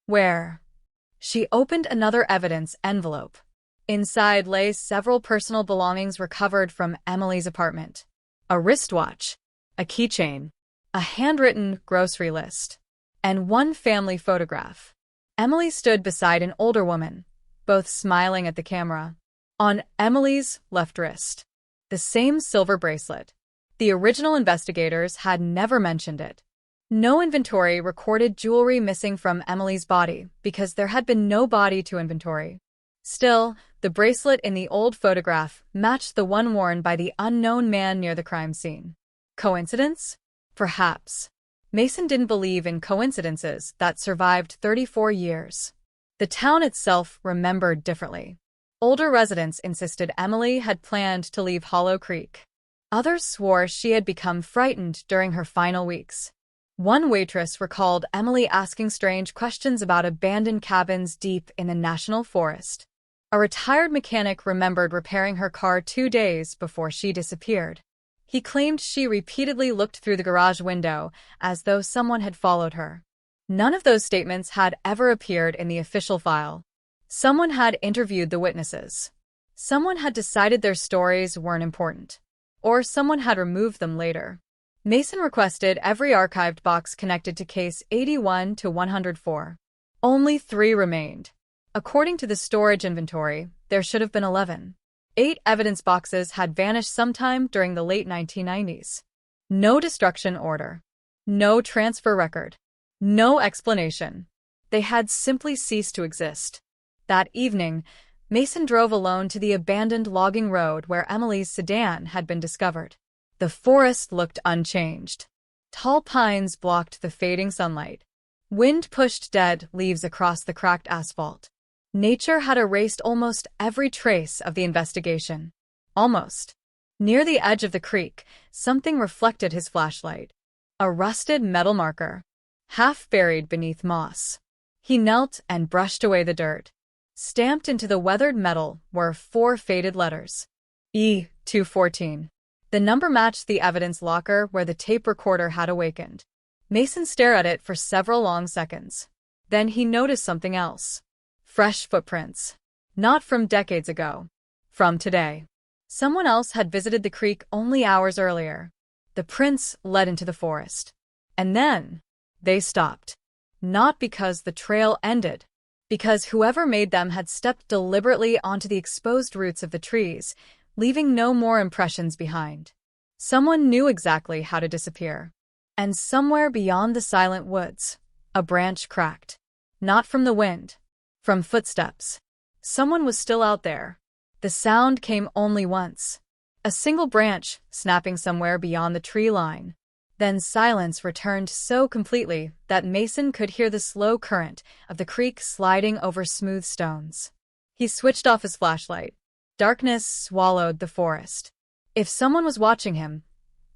"Where?" She opened another evidence envelope. Inside lay several personal belongings recovered from Emily's apartment. A wristwatch, a keychain, a handwritten grocery list, and one family photograph. Emily stood beside an older woman, both smiling at the camera. On Emily's left wrist, the same silver bracelet. The original investigators had never mentioned it. No inventory recorded jewelry missing from Emily's body because there had been no body to inventory. Still, the bracelet in the old photograph matched the one worn by the unknown man near the crime scene. Coincidence? Perhaps. Mason didn't believe in coincidences that survived 34 years. The town itself remembered differently. Older residents insisted Emily had planned to leave Hollow Creek. Others swore she had become frightened during her final weeks. One waitress recalled Emily asking strange questions about abandoned cabins deep in the national forest. A retired mechanic remembered repairing her car 2 days before she disappeared. He claimed she repeatedly looked through the garage window as though someone had followed her. None of those statements had ever appeared in the official file. Someone had interviewed the witnesses. Someone had decided their stories weren't important. Or someone had removed them later. Mason requested every archived box connected to case 81 to 104. Only 3 remained. According to the storage inventory, there should have been 11. 8 evidence boxes had vanished sometime during the late 1990s. No destruction order. No transfer record. No explanation. They had simply ceased to exist. That evening, Mason drove alone to the abandoned logging road where Emily's sedan had been discovered. The forest looked unchanged. Tall pines blocked the fading sunlight. Wind pushed dead leaves across the cracked asphalt. Nature had erased almost every trace of the investigation. Almost. Near the edge of the creek, something reflected his flashlight. A rusted metal marker, half buried beneath moss. He knelt and brushed away the dirt. Stamped into the weathered metal were 4 faded letters. E214. The number matched the evidence locker where the tape recorder had awakened. Mason stared at it for several long seconds. Then he noticed something else. Fresh footprints. Not from decades ago. From today. Someone else had visited the creek only hours earlier. The prints led into the forest. And then, they stopped. Not because the trail ended. Because whoever made them had stepped deliberately onto the exposed roots of the trees, leaving no more impressions behind. Someone knew exactly how to disappear. And somewhere beyond the silent woods, a branch cracked. Not from the wind. From footsteps. Someone was still out there. The sound came only once. A single branch snapping somewhere beyond the tree line. Then silence returned so completely that Mason could hear the slow current of the creek sliding over smooth stones. He switched off his flashlight. Darkness swallowed the forest. If someone was watching him,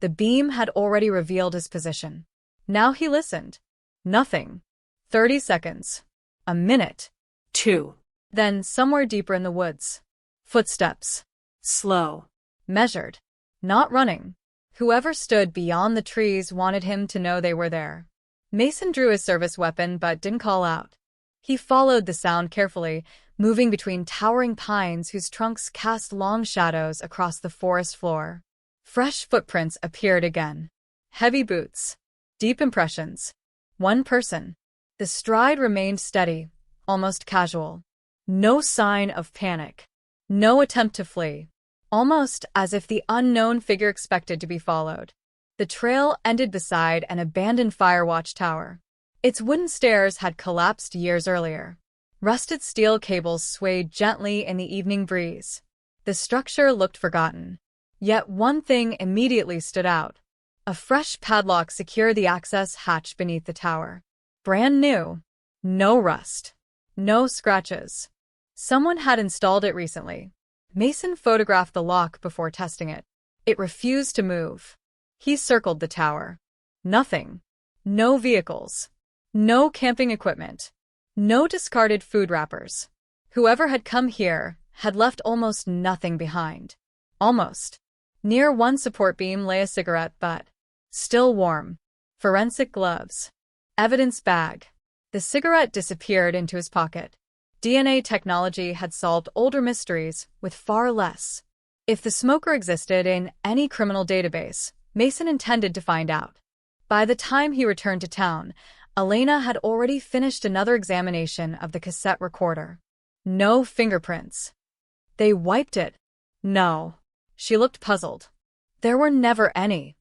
the beam had already revealed his position. Now he listened. Nothing. 30 seconds. A minute. 2. Then, somewhere deeper in the woods. Footsteps. Slow. Measured. Not running. Whoever stood beyond the trees wanted him to know they were there. Mason drew his service weapon but didn't call out. He followed the sound carefully, moving between towering pines whose trunks cast long shadows across the forest floor. Fresh footprints appeared again. Heavy boots. Deep impressions. One person. The stride remained steady, almost casual. No sign of panic. No attempt to flee. Almost as if the unknown figure expected to be followed. The trail ended beside an abandoned fire watch tower. Its wooden stairs had collapsed years earlier. Rusted steel cables swayed gently in the evening breeze. The structure looked forgotten. Yet one thing immediately stood out. A fresh padlock secured the access hatch beneath the tower. Brand new. No rust. No scratches. Someone had installed it recently. Mason photographed the lock before testing it. It refused to move. He circled the tower. Nothing. No vehicles. No camping equipment. No discarded food wrappers. Whoever had come here had left almost nothing behind. Almost. Near one support beam lay a cigarette butt. Still warm. Forensic gloves. Evidence bag. The cigarette disappeared into his pocket. DNA technology had solved older mysteries with far less. If the smoker existed in any criminal database, Mason intended to find out. By the time he returned to town, Elena had already finished another examination of the cassette recorder. No fingerprints. They wiped it. No. She looked puzzled. There were never any.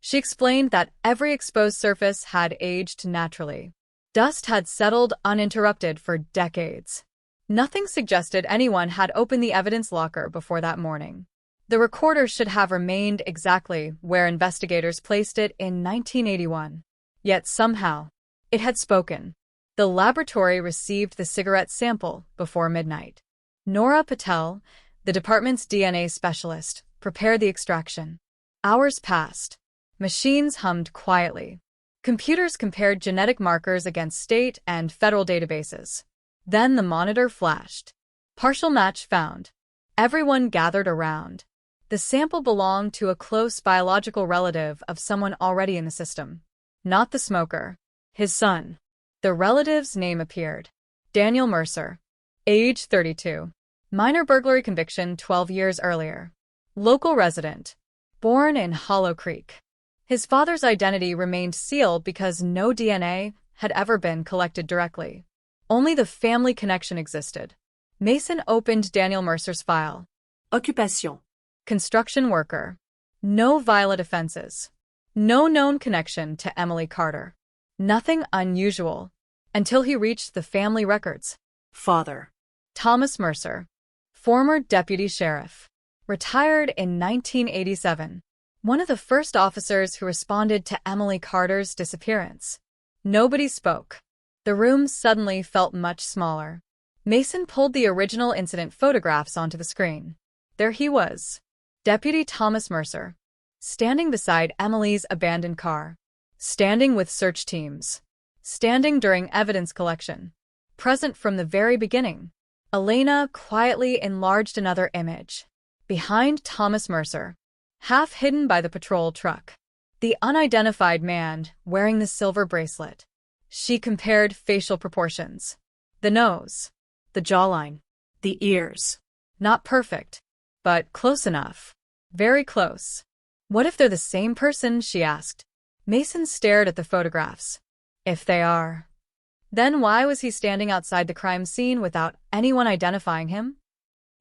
She explained that every exposed surface had aged naturally. Dust had settled uninterrupted for decades. Nothing suggested anyone had opened the evidence locker before that morning. The recorder should have remained exactly where investigators placed it in 1981. Yet somehow, it had spoken. The laboratory received the cigarette sample before midnight. Nora Patel, the department's DNA specialist, prepared the extraction. Hours passed. Machines hummed quietly. Computers compared genetic markers against state and federal databases. Then the monitor flashed. Partial match found. Everyone gathered around. The sample belonged to a close biological relative of someone already in the system. Not the smoker. His son. The relative's name appeared. Daniel Mercer. Age 32. Minor burglary conviction 12 years earlier. Local resident. Born in Hollow Creek. His father's identity remained sealed because no DNA had ever been collected directly. Only the family connection existed. Mason opened Daniel Mercer's file. Occupation. Construction worker. No violent offenses. No known connection to Emily Carter. Nothing unusual. Until he reached the family records. Father. Thomas Mercer. Former deputy sheriff. Retired in 1987. One of the first officers who responded to Emily Carter's disappearance. Nobody spoke. The room suddenly felt much smaller. Mason pulled the original incident photographs onto the screen. There he was. Deputy Thomas Mercer. Standing beside Emily's abandoned car. Standing with search teams. Standing during evidence collection. Present from the very beginning. Elena quietly enlarged another image. Behind Thomas Mercer. Half hidden by the patrol truck. The unidentified man wearing the silver bracelet. She compared facial proportions. The nose. The jawline. The ears. Not perfect, but close enough. Very close. What if they're the same person, she asked. Mason stared at the photographs. If they are. Then why was he standing outside the crime scene without anyone identifying him?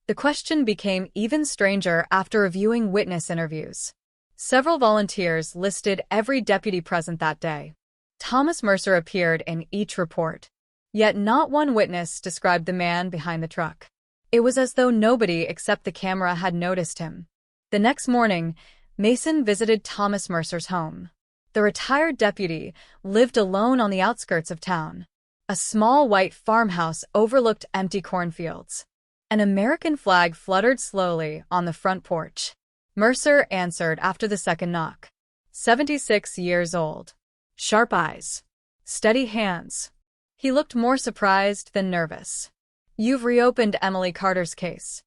The question became even stranger after reviewing witness interviews. Several volunteers listed every deputy present that day. Thomas Mercer appeared in each report. Yet not one witness described the man behind the truck. It was as though nobody except the camera had noticed him. The next morning, Mason visited Thomas Mercer's home. The retired deputy lived alone on the outskirts of town. A small white farmhouse overlooked empty cornfields. An American flag fluttered slowly on the front porch. Mercer answered after the second knock. 76 years old. Sharp eyes. Steady hands. He looked more surprised than nervous. You've reopened Emily Carter's case.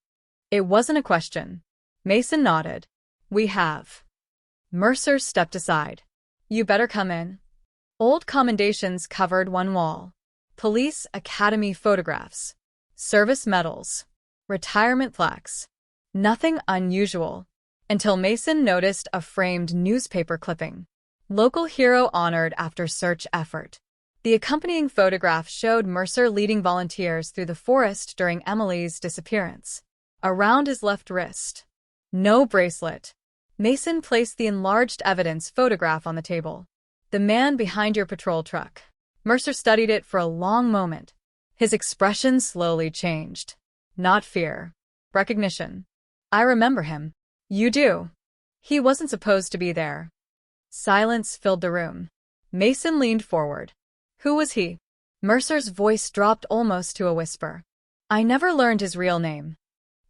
It wasn't a question. Mason nodded. We have. Mercer stepped aside. You better come in. Old commendations covered one wall. Police Academy photographs. Service medals. Retirement plaques. Nothing unusual. Until Mason noticed a framed newspaper clipping. Local hero honored after search effort. The accompanying photograph showed Mercer leading volunteers through the forest during Emily's disappearance. Around his left wrist. No bracelet. Mason placed the enlarged evidence photograph on the table. The man behind your patrol truck. Mercer studied it for a long moment. His expression slowly changed. Not fear. Recognition. I remember him. You do. He wasn't supposed to be there. Silence filled the room. Mason leaned forward. Who was he? Mercer's voice dropped almost to a whisper. I never learned his real name.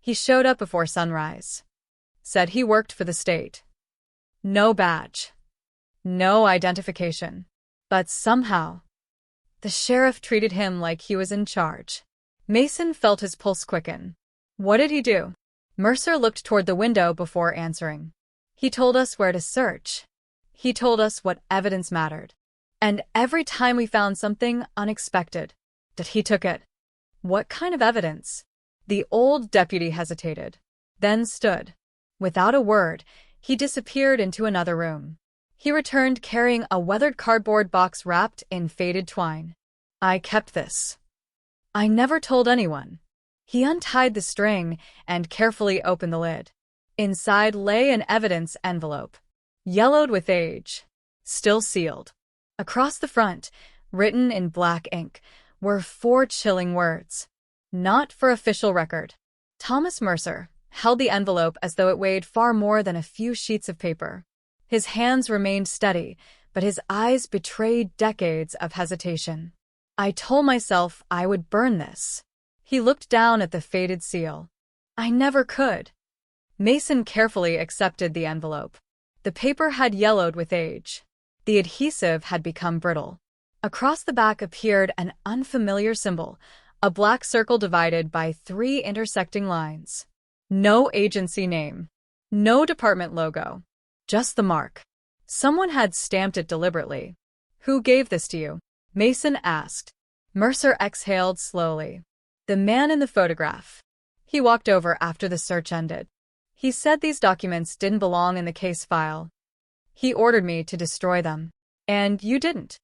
He showed up before sunrise. Said he worked for the state. No badge. No identification. But somehow, the sheriff treated him like he was in charge. Mason felt his pulse quicken. What did he do? Mercer looked toward the window before answering. He told us where to search. He told us what evidence mattered. And every time we found something unexpected, that he took it. What kind of evidence? The old deputy hesitated, then stood. Without a word, he disappeared into another room. He returned carrying a weathered cardboard box wrapped in faded twine. I kept this. I never told anyone. He untied the string and carefully opened the lid. Inside lay an evidence envelope. yellowed with age, still sealed. Across the front, written in black ink, were 4 chilling words. Not for official record. Thomas Mercer held the envelope as though it weighed far more than a few sheets of paper. His hands remained steady, but his eyes betrayed decades of hesitation. I told myself I would burn this. He looked down at the faded seal. I never could. Mason carefully accepted the envelope. The paper had yellowed with age. The adhesive had become brittle. Across the back appeared an unfamiliar symbol, a black circle divided by 3 intersecting lines. No agency name. No department logo. Just the mark. Someone had stamped it deliberately. Who gave this to you? Mason asked. Mercer exhaled slowly. The man in the photograph. He walked over after the search ended. He said these documents didn't belong in the case file. He ordered me to destroy them. And you didn't.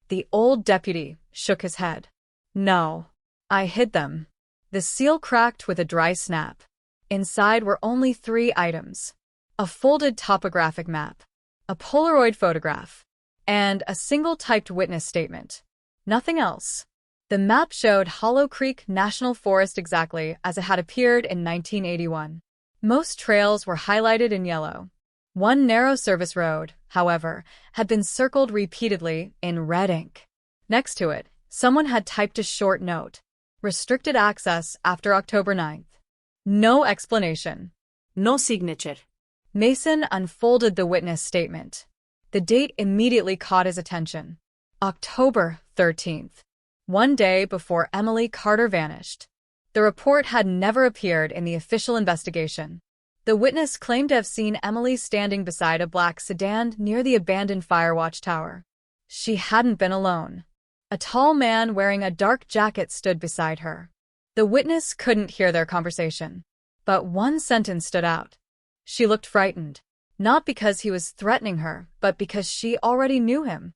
The old deputy shook his head. No. I hid them. The seal cracked with a dry snap. Inside were only 3 items. A folded topographic map, a Polaroid photograph, and a single typed witness statement. Nothing else. The map showed Hollow Creek National Forest exactly as it had appeared in 1981. Most trails were highlighted in yellow. One narrow service road, however, had been circled repeatedly in red ink. Next to it, someone had typed a short note. Restricted access after October 9th. No explanation. No signature. Mason unfolded the witness statement. The date immediately caught his attention. October 13th. One day before Emily Carter vanished. The report had never appeared in the official investigation. The witness claimed to have seen Emily standing beside a black sedan near the abandoned fire watch tower. She hadn't been alone. A tall man wearing a dark jacket stood beside her. The witness couldn't hear their conversation. But one sentence stood out. She looked frightened. Not because he was threatening her, but because she already knew him.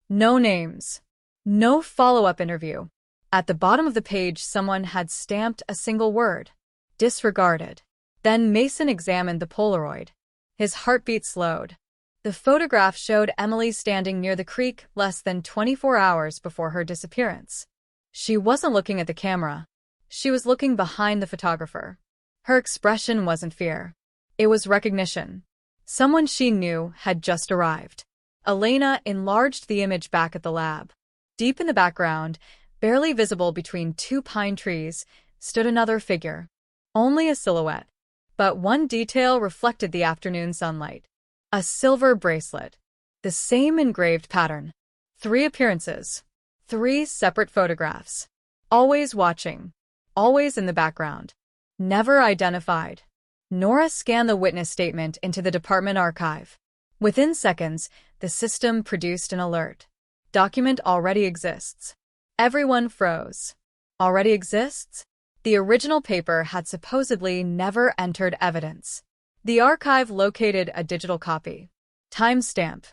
No names. No follow-up interview. At the bottom of the page, someone had stamped a single word. Disregarded. Then Mason examined the Polaroid. His heartbeat slowed. The photograph showed Emily standing near the creek less than 24 hours before her disappearance. She wasn't looking at the camera. She was looking behind the photographer. Her expression wasn't fear. It was recognition. Someone she knew had just arrived. Elena enlarged the image back at the lab. Deep in the background, barely visible between 2 pine trees, stood another figure. Only a silhouette. But one detail reflected the afternoon sunlight. A silver bracelet. The same engraved pattern. 3 appearances. 3 separate photographs. Always watching. Always in the background. Never identified. Nora scanned the witness statement into the department archive. Within seconds, the system produced an alert. Document already exists. Everyone froze. Already exists? The original paper had supposedly never entered evidence. The archive located a digital copy. Timestamp.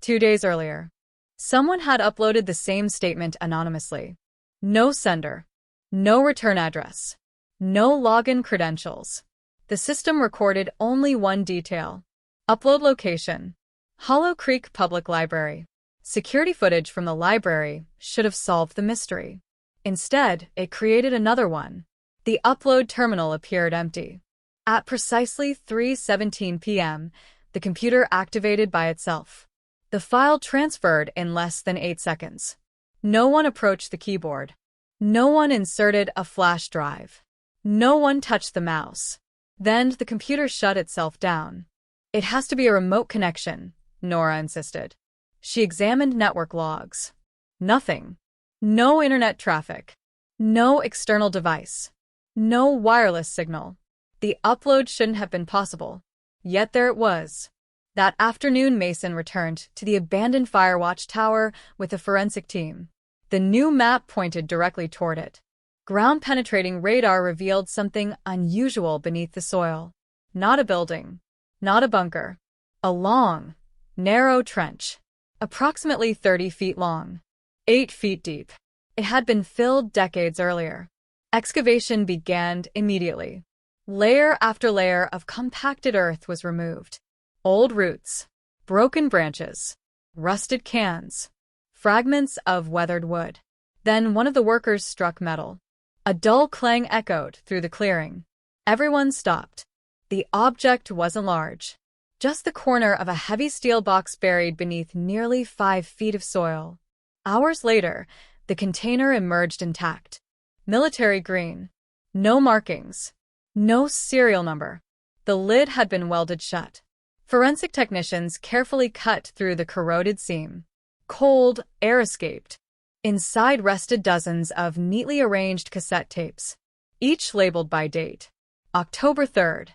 2 days earlier. Someone had uploaded the same statement anonymously. No sender. No return address. No login credentials. The system recorded only one detail. Upload location. Hollow Creek Public Library. Security footage from the library should have solved the mystery. Instead, it created another one. The upload terminal appeared empty. At precisely 3:17 p.m., the computer activated by itself. The file transferred in less than 8 seconds. No one approached the keyboard. No one inserted a flash drive. No one touched the mouse. Then the computer shut itself down. It has to be a remote connection, Nora insisted. She examined network logs. Nothing. No internet traffic. No external device. No wireless signal. The upload shouldn't have been possible. Yet there it was. That afternoon, Mason returned to the abandoned Firewatch Tower with a forensic team. The new map pointed directly toward it. Ground-penetrating radar revealed something unusual beneath the soil. Not a building. Not a bunker. A long, narrow trench. Approximately 30 feet long. 8 feet deep. It had been filled decades earlier. Excavation began immediately. Layer after layer of compacted earth was removed. Old roots. broken branches, rusted cans, fragments of weathered wood. Then one of the workers struck metal. A dull clang echoed through the clearing. Everyone stopped. The object wasn't large, just the corner of a heavy steel box buried beneath nearly 5 feet of soil. Hours later, the container emerged intact. Military green. No markings. No serial number. The lid had been welded shut. Forensic technicians carefully cut through the corroded seam. Cold air escaped. Inside rested dozens of neatly arranged cassette tapes, each labeled by date. October 3rd,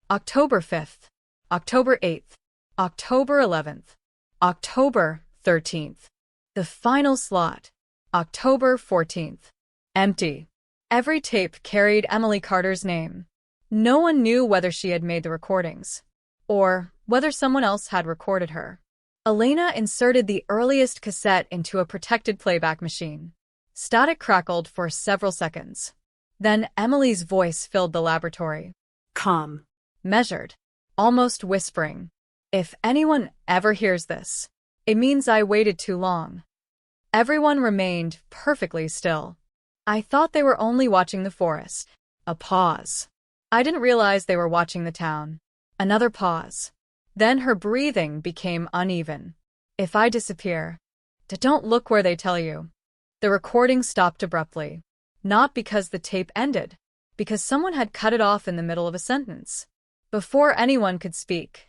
October 5th, October 8th, October 11th, October 13th. The final slot, October 14th. Empty. Every tape carried Emily Carter's name. No one knew whether she had made the recordings, or whether someone else had recorded her. Elena inserted the earliest cassette into a protected playback machine. Static crackled for several seconds. Then Emily's voice filled the laboratory. Calm. Measured. Almost whispering. If anyone ever hears this, it means I waited too long. Everyone remained perfectly still. I thought they were only watching the forest. A pause. I didn't realize they were watching the town. Another pause. Then her breathing became uneven. If I disappear, don't look where they tell you. The recording stopped abruptly. Not because the tape ended, because someone had cut it off in the middle of a sentence. Before anyone could speak,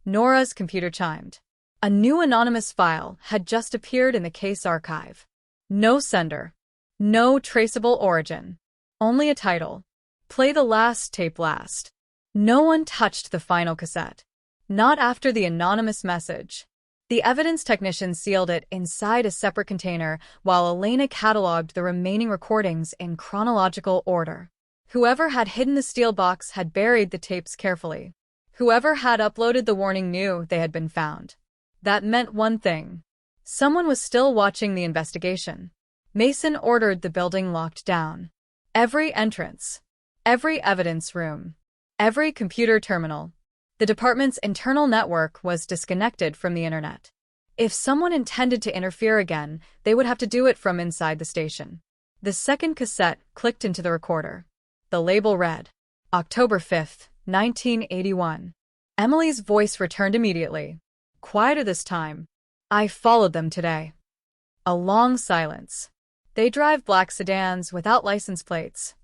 Nora's computer chimed. A new anonymous file had just appeared in the case archive. No sender. No traceable origin. Only a title. Play the last tape last. No one touched the final cassette. Not after the anonymous message. The evidence technician sealed it inside a separate container while Elena cataloged the remaining recordings in chronological order. Whoever had hidden the steel box had buried the tapes carefully. Whoever had uploaded the warning knew they had been found. That meant one thing. Someone was still watching the investigation. Mason ordered the building locked down. Every entrance. Every evidence room. Every computer terminal. The department's internal network was disconnected from the internet. If someone intended to interfere again, they would have to do it from inside the station. The second cassette clicked into the recorder. The label read, October 5th, 1981. Emily's voice returned immediately. Quieter this time. I followed them today. A long silence. They drive black sedans without license plates.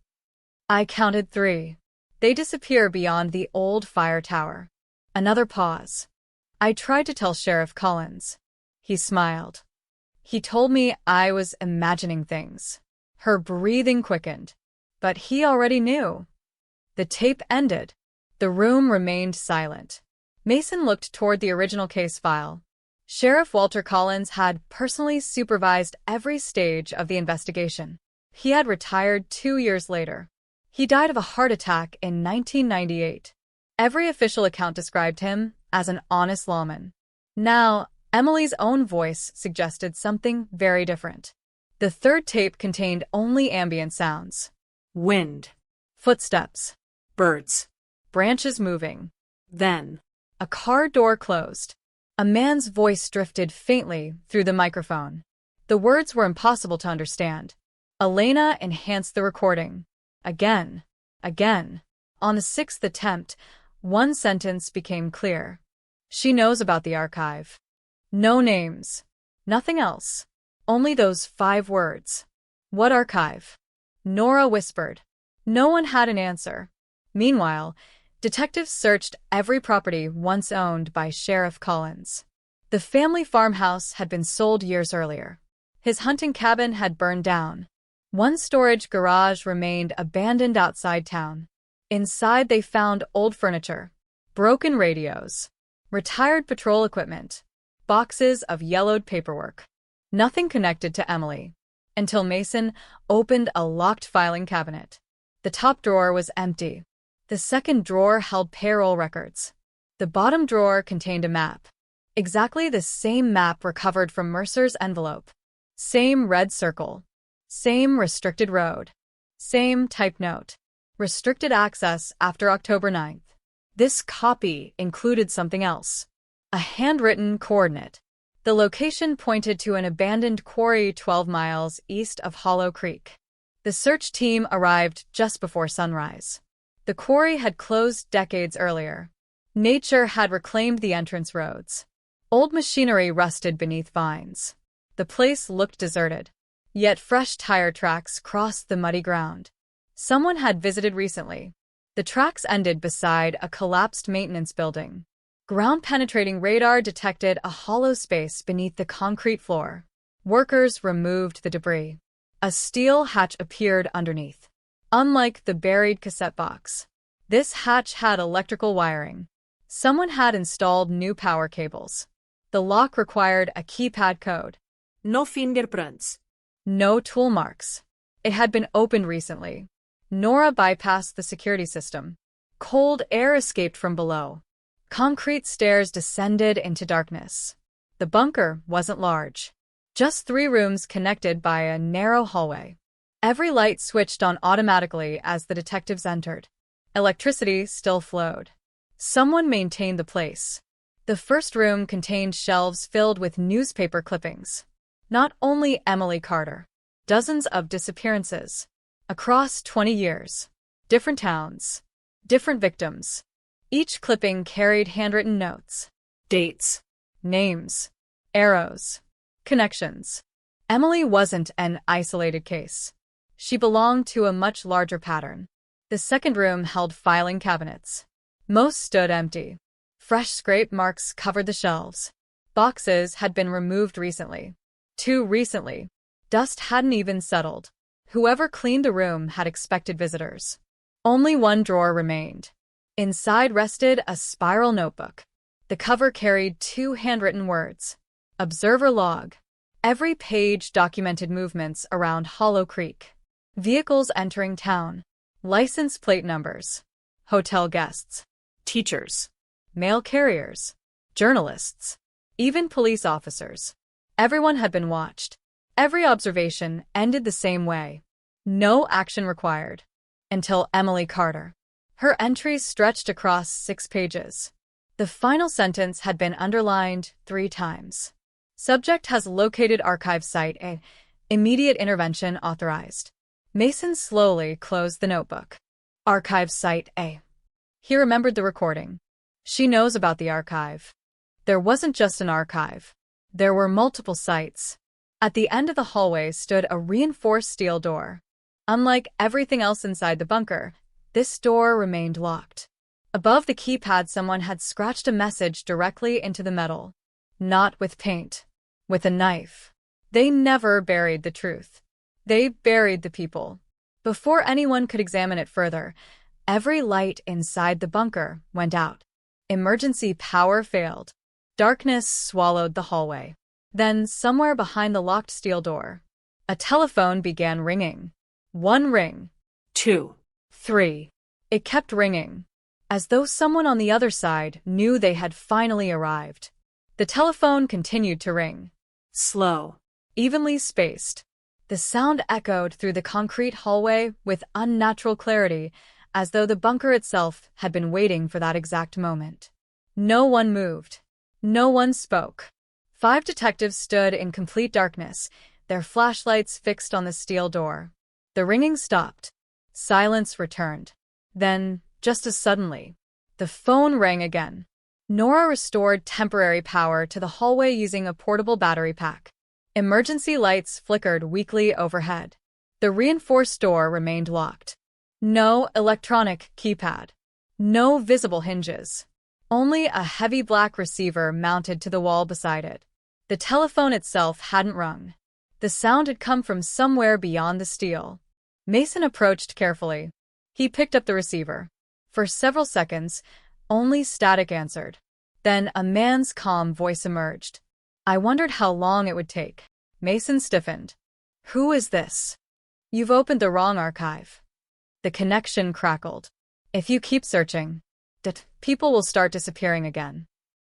I counted 3. They disappear beyond the old fire tower. Another pause. I tried to tell Sheriff Collins. He smiled. He told me I was imagining things. Her breathing quickened. But he already knew. The tape ended. The room remained silent. Mason looked toward the original case file. Sheriff Walter Collins had personally supervised every stage of the investigation. He had retired 2 years later. He died of a heart attack in 1998. Every official account described him as an honest lawman. Now, Emily's own voice suggested something very different. The third tape contained only ambient sounds. Wind. Footsteps. Birds. Branches moving. Then. A car door closed. A man's voice drifted faintly through the microphone. The words were impossible to understand. Elena enhanced the recording. Again. Again. On the 6th attempt, one sentence became clear. She knows about the archive. No names. Nothing else. Only those 5 words. What archive? Nora whispered. No one had an answer. Meanwhile, detectives searched every property once owned by Sheriff Collins. The family farmhouse had been sold years earlier. His hunting cabin had burned down. One storage garage remained abandoned outside town. Inside they found old furniture, broken radios, retired patrol equipment, boxes of yellowed paperwork. Nothing connected to Emily, until Mason opened a locked filing cabinet. The top drawer was empty. The second drawer held payroll records. The bottom drawer contained a map. Exactly the same map recovered from Mercer's envelope. Same red circle. Same restricted road. Same type note. Restricted access after October 9th. This copy included something else. A handwritten coordinate. The location pointed to an abandoned quarry 12 miles east of Hollow Creek. The search team arrived just before sunrise. The quarry had closed decades earlier. Nature had reclaimed the entrance roads. Old machinery rusted beneath vines. The place looked deserted. Yet fresh tire tracks crossed the muddy ground. Someone had visited recently. The tracks ended beside a collapsed maintenance building. Ground-penetrating radar detected a hollow space beneath the concrete floor. Workers removed the debris. A steel hatch appeared underneath. Unlike the buried cassette box, this hatch had electrical wiring. Someone had installed new power cables. The lock required a keypad code. No fingerprints. No tool marks. It had been opened recently. Nora bypassed the security system. Cold air escaped from below. Concrete stairs descended into darkness. The bunker wasn't large. Just 3 rooms connected by a narrow hallway. Every light switched on automatically as the detectives entered. Electricity still flowed. Someone maintained the place. The first room contained shelves filled with newspaper clippings. Not only Emily Carter. Dozens of disappearances. Across 20 years. Different towns. Different victims. Each clipping carried handwritten notes. Dates. Names. Arrows. Connections. Emily wasn't an isolated case. She belonged to a much larger pattern. The second room held filing cabinets. Most stood empty. Fresh scrape marks covered the shelves. Boxes had been removed recently. Too recently. Dust hadn't even settled. Whoever cleaned the room had expected visitors. Only one drawer remained. Inside rested a spiral notebook. The cover carried 2 handwritten words. Observer log. Every page documented movements around Hollow Creek. Vehicles entering town. License plate numbers. Hotel guests. Teachers. Mail carriers. Journalists. Even police officers. Everyone had been watched. Every observation ended the same way. No action required. Until Emily Carter. Her entries stretched across 6 pages. The final sentence had been underlined 3 times. Subject has located archive site A. Immediate intervention authorized. Mason slowly closed the notebook. Archive site A. He remembered the recording. She knows about the archive. There wasn't just an archive. There were multiple sites. At the end of the hallway stood a reinforced steel door. Unlike everything else inside the bunker, this door remained locked. Above the keypad, someone had scratched a message directly into the metal. Not with paint. With a knife. They never buried the truth. They buried the people. Before anyone could examine it further, every light inside the bunker went out. Emergency power failed. Darkness swallowed the hallway. Then, somewhere behind the locked steel door, a telephone began ringing. 1 ring. 2. 3. It kept ringing, as though someone on the other side knew they had finally arrived. The telephone continued to ring. Slow. Evenly spaced. The sound echoed through the concrete hallway with unnatural clarity, as though the bunker itself had been waiting for that exact moment. No one moved. No one spoke. 5 detectives stood in complete darkness, their flashlights fixed on the steel door. The ringing stopped. Silence returned. Then, just as suddenly, the phone rang again. Nora restored temporary power to the hallway using a portable battery pack. Emergency lights flickered weakly overhead. The reinforced door remained locked. No electronic keypad. No visible hinges. Only a heavy black receiver mounted to the wall beside it. The telephone itself hadn't rung. The sound had come from somewhere beyond the steel. Mason approached carefully. He picked up the receiver. For several seconds, only static answered. Then a man's calm voice emerged. I wondered how long it would take. Mason stiffened. Who is this? You've opened the wrong archive. The connection crackled. If you keep searching, people will start disappearing again.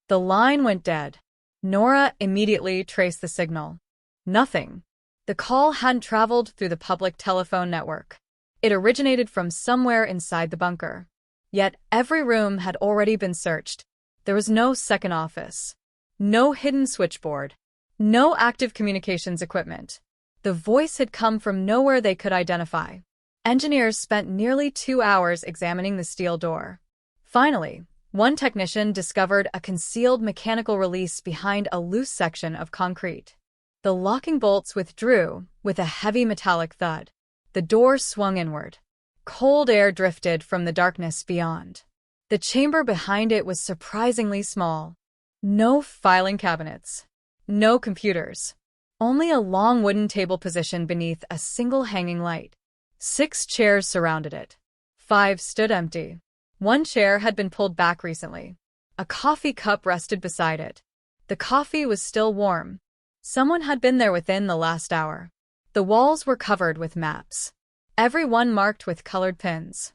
The line went dead. Nora immediately traced the signal. Nothing. The call hadn't traveled through the public telephone network. It originated from somewhere inside the bunker. Yet every room had already been searched. There was no second office, no hidden switchboard, no active communications equipment. The voice had come from nowhere they could identify. Engineers spent nearly 2 hours examining the steel door. Finally, one technician discovered a concealed mechanical release behind a loose section of concrete. The locking bolts withdrew with a heavy metallic thud. The door swung inward. Cold air drifted from the darkness beyond. The chamber behind it was surprisingly small. No filing cabinets. No computers. Only a long wooden table positioned beneath a single hanging light. 6 chairs surrounded it. 5 stood empty. One chair had been pulled back recently. A coffee cup rested beside it. The coffee was still warm. Someone had been there within the last hour. The walls were covered with maps. Every one marked with colored pins.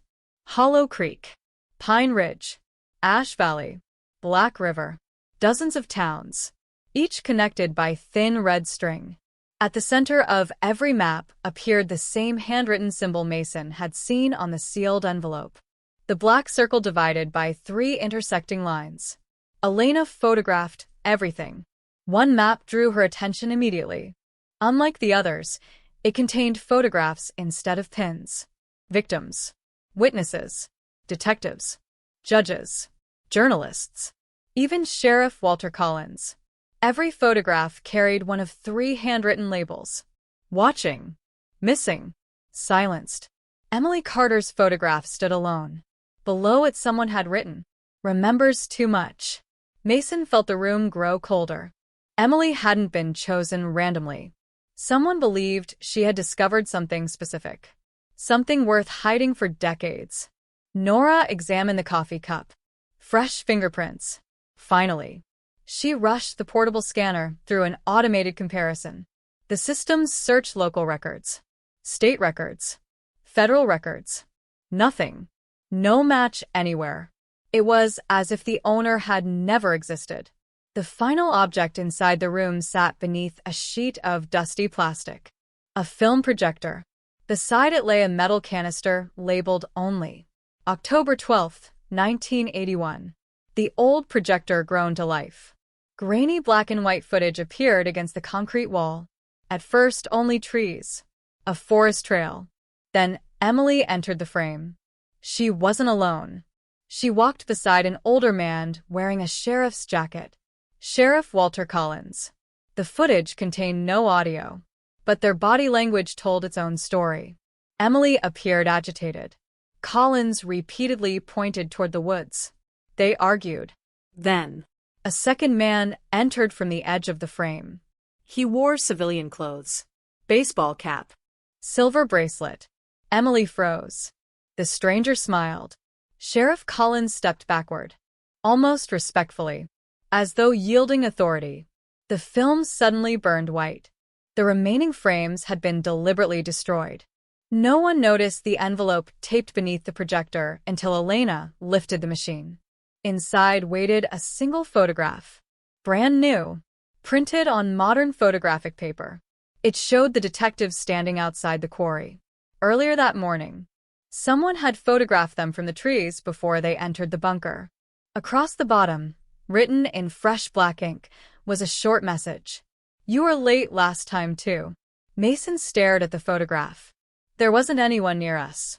Hollow Creek, Pine Ridge, Ash Valley, Black River. Dozens of towns, each connected by thin red string. At the center of every map appeared the same handwritten symbol Mason had seen on the sealed envelope. The black circle divided by 3 intersecting lines. Elena photographed everything. One map drew her attention immediately. Unlike the others, it contained photographs instead of pins. Victims, witnesses, detectives, judges, journalists, even Sheriff Walter Collins. Every photograph carried one of 3 handwritten labels. Watching, missing, silenced. Emily Carter's photograph stood alone. Below it someone had written, "Remembers too much." Mason felt the room grow colder. Emily hadn't been chosen randomly. Someone believed she had discovered something specific. Something worth hiding for decades. Nora examined the coffee cup. Fresh fingerprints. Finally. She rushed the portable scanner through an automated comparison. The system searched local records, state records, federal records. Nothing. No match anywhere. It was as if the owner had never existed. The final object inside the room sat beneath a sheet of dusty plastic. A film projector. Beside it lay a metal canister labeled "Only." October 12, 1981. The old projector grown to life. Grainy black and white footage appeared against the concrete wall. At first, only trees. A forest trail. Then Emily entered the frame. She wasn't alone. She walked beside an older man wearing a sheriff's jacket. Sheriff Walter Collins. The footage contained no audio, but their body language told its own story. Emily appeared agitated. Collins repeatedly pointed toward the woods. They argued. Then, a second man entered from the edge of the frame. He wore civilian clothes, baseball cap, silver bracelet. Emily froze. The stranger smiled. Sheriff Collins stepped backward, almost respectfully, as though yielding authority. The film suddenly burned white. The remaining frames had been deliberately destroyed. No one noticed the envelope taped beneath the projector until Elena lifted the machine. Inside waited a single photograph, brand new, printed on modern photographic paper. It showed the detectives standing outside the quarry. Earlier that morning, someone had photographed them from the trees before they entered the bunker. Across the bottom, written in fresh black ink, was a short message. "You were late last time too." Mason stared at the photograph. There wasn't anyone near us.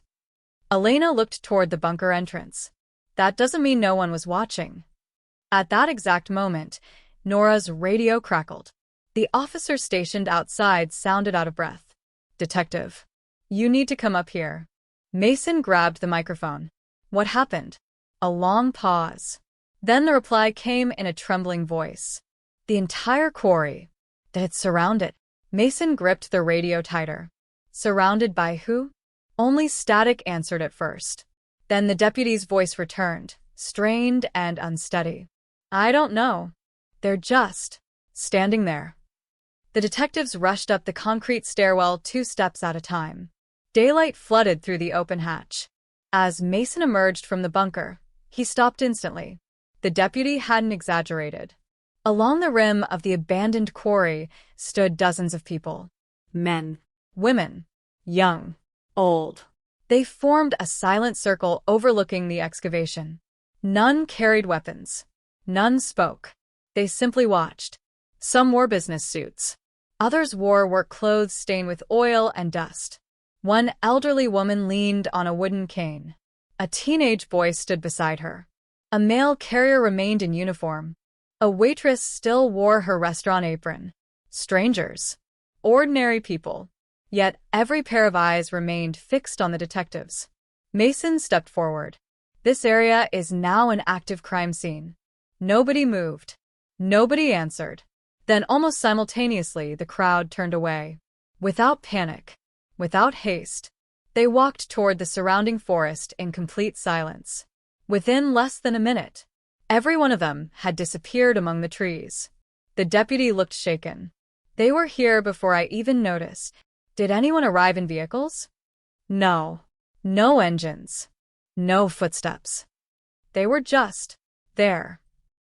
Elena looked toward the bunker entrance. That doesn't mean no one was watching. At that exact moment, Nora's radio crackled. The officer stationed outside sounded out of breath. "Detective, you need to come up here." Mason grabbed the microphone. What happened? A long pause. Then the reply came in a trembling voice. The entire quarry. It's surrounded. Mason gripped the radio tighter. Surrounded by who? Only static answered at first. Then the deputy's voice returned, strained and unsteady. "I don't know. They're just standing there." The detectives rushed up the concrete stairwell 2 steps at a time. Daylight flooded through the open hatch. As Mason emerged from the bunker, he stopped instantly. The deputy hadn't exaggerated. Along the rim of the abandoned quarry stood dozens of people. Men, women, young, old. They formed a silent circle overlooking the excavation. None carried weapons. None spoke. They simply watched. Some wore business suits. Others wore work clothes stained with oil and dust. One elderly woman leaned on a wooden cane. A teenage boy stood beside her. A mail carrier remained in uniform. A waitress still wore her restaurant apron. Strangers. Ordinary people. Yet every pair of eyes remained fixed on the detectives. Mason stepped forward. This area is now an active crime scene. Nobody moved. Nobody answered. Then almost simultaneously, the crowd turned away. Without panic, without haste, they walked toward the surrounding forest in complete silence. Within less than a minute, every one of them had disappeared among the trees. The deputy looked shaken. They were here before I even noticed. Did anyone arrive in vehicles? No. No engines. No footsteps. They were just there.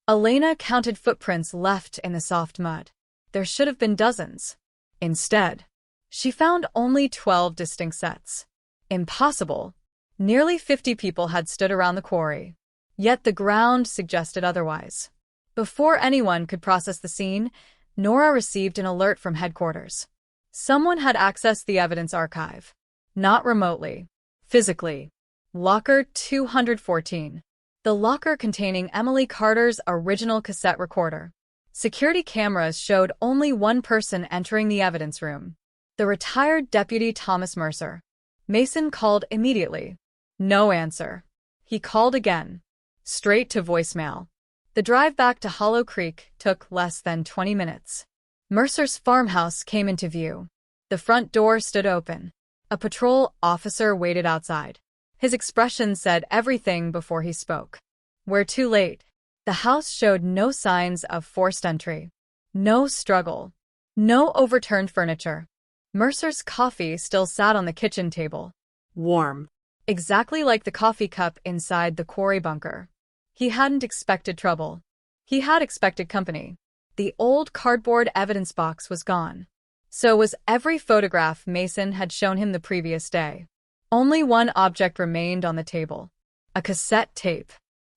Elena counted footprints left in the soft mud. There should have been dozens. Instead, she found only 12 distinct sets. Impossible. Nearly 50 people had stood around the quarry. Yet the ground suggested otherwise. Before anyone could process the scene, Nora received an alert from headquarters. Someone had accessed the evidence archive. Not remotely. Physically. Locker 214. The locker containing Emily Carter's original cassette recorder. Security cameras showed only one person entering the evidence room. The retired Deputy Thomas Mercer. Mason called immediately. No answer. He called again. Straight to voicemail. The drive back to Hollow Creek took less than 20 minutes. Mercer's farmhouse came into view. The front door stood open. A patrol officer waited outside. His expression said everything before he spoke. We're too late. The house showed no signs of forced entry. No struggle. No overturned furniture. Mercer's coffee still sat on the kitchen table. Warm. Exactly like the coffee cup inside the quarry bunker. He hadn't expected trouble. He had expected company. The old cardboard evidence box was gone. So was every photograph Mason had shown him the previous day. Only one object remained on the table. A cassette tape.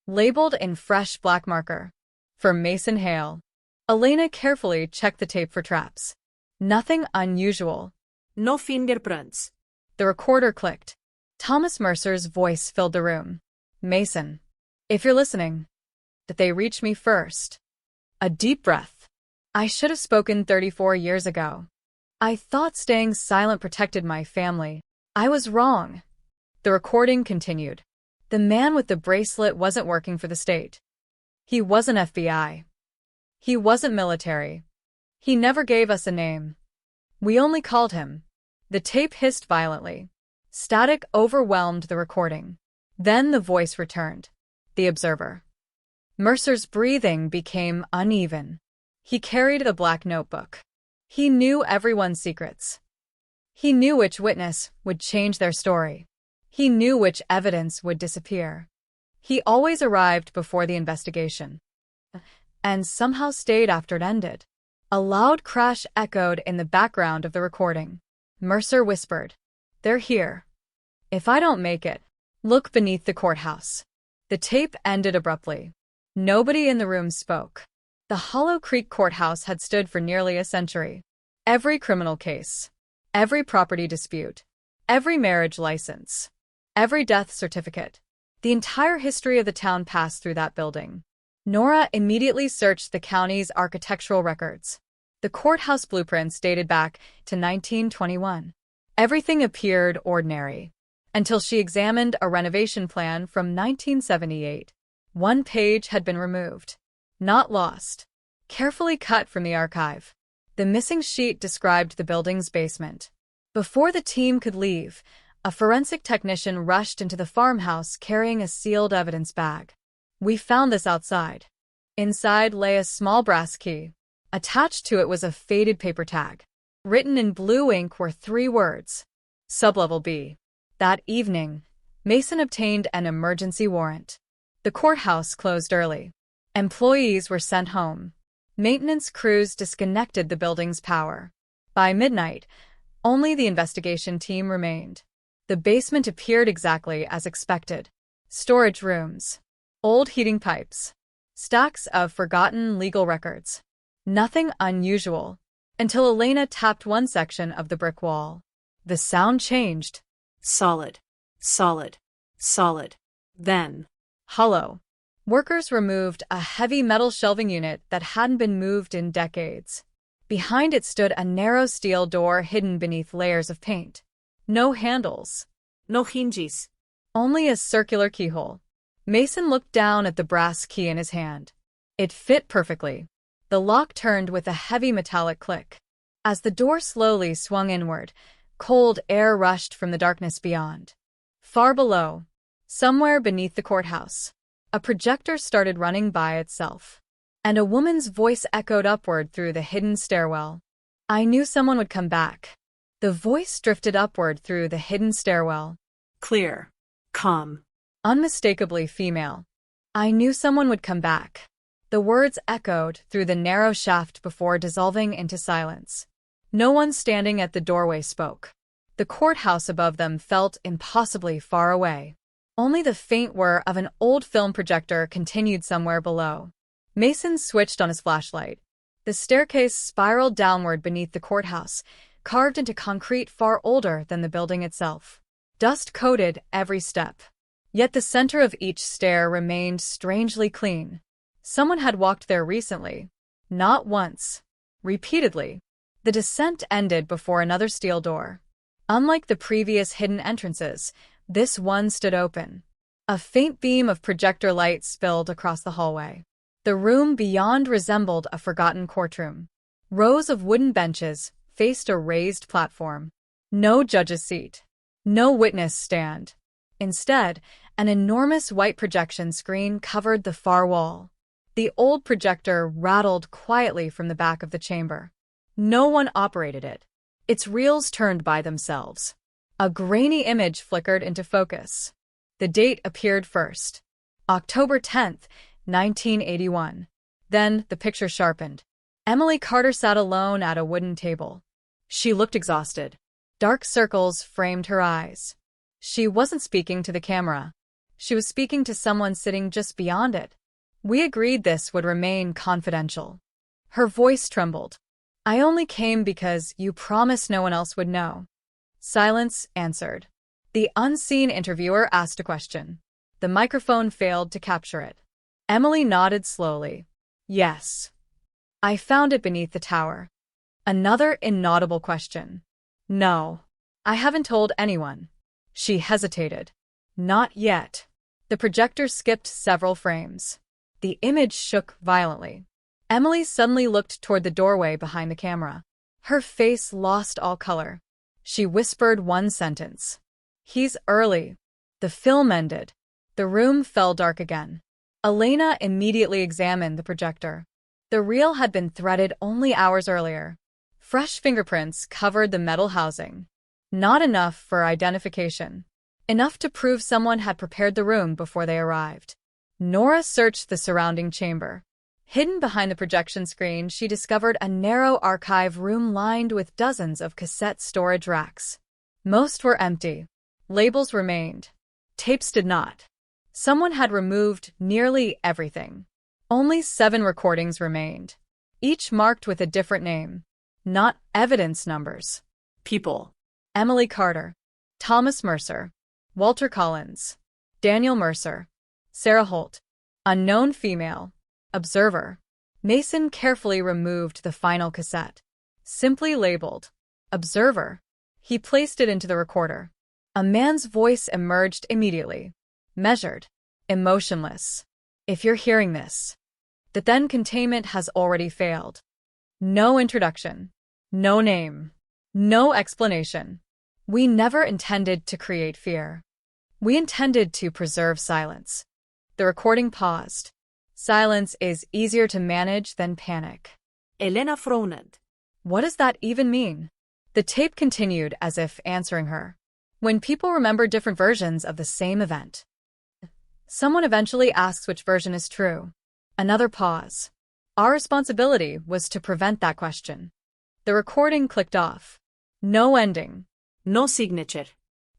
Labeled in fresh black marker. For Mason Hale. Elena carefully checked the tape for traps. Nothing unusual. No fingerprints. The recorder clicked. Thomas Mercer's voice filled the room. Mason. If you're listening. Did they reach me first? A deep breath. I should have spoken 34 years ago. I thought staying silent protected my family. I was wrong. The recording continued. The man with the bracelet wasn't working for the state. He wasn't FBI. He wasn't military. He never gave us a name. We only called him. The tape hissed violently. Static overwhelmed the recording. Then the voice returned. The observer. Mercer's breathing became uneven. He carried a black notebook. He knew everyone's secrets. He knew which witness would change their story. He knew which evidence would disappear. He always arrived before the investigation. And somehow stayed after it ended. A loud crash echoed in the background of the recording. Mercer whispered, "They're here. If I don't make it, look beneath the courthouse." The tape ended abruptly. Nobody in the room spoke. The Hollow Creek courthouse had stood for nearly a century. Every criminal case. Every property dispute, every marriage license, every death certificate. The entire history of the town passed through that building. Nora immediately searched the county's architectural records. The courthouse blueprints dated back to 1921. Everything appeared ordinary, until she examined a renovation plan from 1978. One page had been removed. Not lost. Carefully cut from the archive. The missing sheet described the building's basement. Before the team could leave, a forensic technician rushed into the farmhouse carrying a sealed evidence bag. We found this outside. Inside lay a small brass key. Attached to it was a faded paper tag. Written in blue ink were 3 words. Sublevel B. That evening, Mason obtained an emergency warrant. The courthouse closed early. Employees were sent home. Maintenance crews disconnected the building's power. By midnight, only the investigation team remained. The basement appeared exactly as expected. Storage rooms. Old heating pipes. Stacks of forgotten legal records. Nothing unusual. Until Elena tapped one section of the brick wall. The sound changed. Solid. Solid. Solid. Then. Hollow. Workers removed a heavy metal shelving unit that hadn't been moved in decades. Behind it stood a narrow steel door hidden beneath layers of paint. No handles. No hinges. Only a circular keyhole. Mason looked down at the brass key in his hand. It fit perfectly. The lock turned with a heavy metallic click. As the door slowly swung inward, cold air rushed from the darkness beyond. Far below, somewhere beneath the courthouse, a projector started running by itself, and a woman's voice echoed upward through the hidden stairwell. I knew someone would come back. The voice drifted upward through the hidden stairwell. Clear. Calm. Unmistakably female. I knew someone would come back. The words echoed through the narrow shaft before dissolving into silence. No one standing at the doorway spoke. The courthouse above them felt impossibly far away. Only the faint whir of an old film projector continued somewhere below. Mason switched on his flashlight. The staircase spiraled downward beneath the courthouse, carved into concrete far older than the building itself. Dust coated every step. Yet the center of each stair remained strangely clean. Someone had walked there recently. Not once. Repeatedly. The descent ended before another steel door. Unlike the previous hidden entrances, this one stood open. A faint beam of projector light spilled across the hallway. The room beyond resembled a forgotten courtroom. Rows of wooden benches faced a raised platform. No judge's seat. No witness stand. Instead, an enormous white projection screen covered the far wall. The old projector rattled quietly from the back of the chamber. No one operated it. Its reels turned by themselves. A grainy image flickered into focus. The date appeared first. October 10th, 1981. Then the picture sharpened. Emily Carter sat alone at a wooden table. She looked exhausted. Dark circles framed her eyes. She wasn't speaking to the camera. She was speaking to someone sitting just beyond it. We agreed this would remain confidential. Her voice trembled. I only came because you promised no one else would know. Silence answered. The unseen interviewer asked a question. The microphone failed to capture it. Emily nodded slowly. Yes. I found it beneath the tower. Another inaudible question. No. I haven't told anyone. She hesitated. Not yet. The projector skipped several frames. The image shook violently. Emily suddenly looked toward the doorway behind the camera. Her face lost all color. She whispered one sentence. He's early. The film ended. The room fell dark again. Elena immediately examined the projector. The reel had been threaded only hours earlier. Fresh fingerprints covered the metal housing. Not enough for identification. Enough to prove someone had prepared the room before they arrived. Nora searched the surrounding chamber. Hidden behind the projection screen, she discovered a narrow archive room lined with dozens of cassette storage racks. Most were empty. Labels remained. Tapes did not. Someone had removed nearly everything. Only 7 recordings remained, each marked with a different name. Not evidence numbers. People. Emily Carter. Thomas Mercer. Walter Collins. Daniel Mercer. Sarah Holt. Unknown female. Observer. Mason carefully removed the final cassette. Simply labeled Observer. He placed it into the recorder. A man's voice emerged immediately. Measured. Emotionless. If you're hearing this, the then containment has already failed. No introduction. No name. No explanation. We never intended to create fear. We intended to preserve silence. The recording paused. Silence is easier to manage than panic. Elena frowned. What does that even mean? The tape continued as if answering her. When people remember different versions of the same event, someone eventually asks which version is true. Another pause. Our responsibility was to prevent that question. The recording clicked off. No ending. No signature.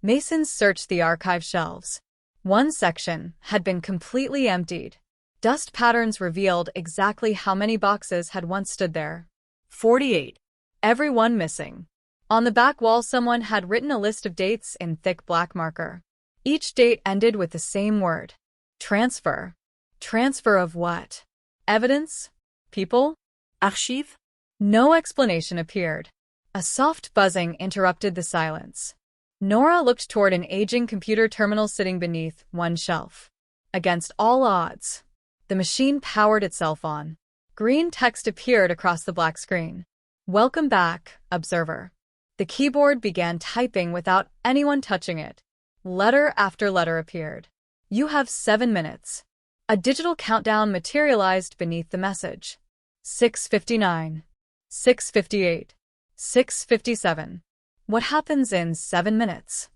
Mason searched the archive shelves. One section had been completely emptied. Dust patterns revealed exactly how many boxes had once stood there. 48. Every one missing. On the back wall, someone had written a list of dates in thick black marker. Each date ended with the same word. Transfer. Transfer of what? Evidence? People? Archive? No explanation appeared. A soft buzzing interrupted the silence. Nora looked toward an aging computer terminal sitting beneath one shelf. Against all odds, the machine powered itself on. Green text appeared across the black screen. Welcome back, observer. The keyboard began typing without anyone touching it. Letter after letter appeared. You have 7 minutes. A digital countdown materialized beneath the message. 6:59. 6:58. 6:57. What happens in 7 minutes?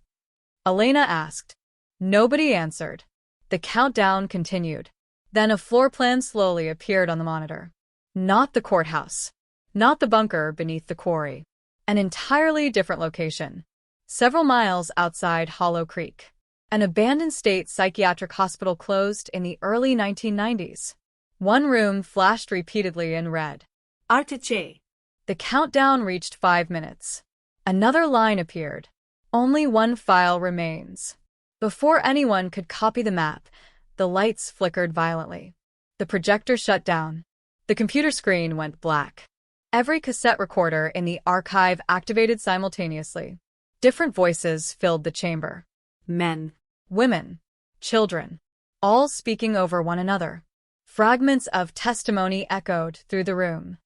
Elena asked. Nobody answered. The countdown continued. Then a floor plan slowly appeared on the monitor. Not the courthouse. Not the bunker beneath the quarry. An entirely different location. Several miles outside Hollow Creek. An abandoned state psychiatric hospital closed in the early 1990s. One room flashed repeatedly in red. Artiche. The countdown reached 5 minutes. Another line appeared. Only one file remains. Before anyone could copy the map, the lights flickered violently. The projector shut down. The computer screen went black. Every cassette recorder in the archive activated simultaneously. Different voices filled the chamber. Men, women, children, all speaking over one another. Fragments of testimony echoed through the room.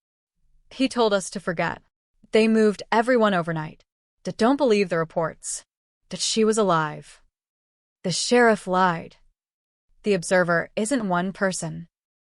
He told us to forget. They moved everyone overnight. Don't believe the reports. That she was alive. The sheriff lied. The observer isn't one person.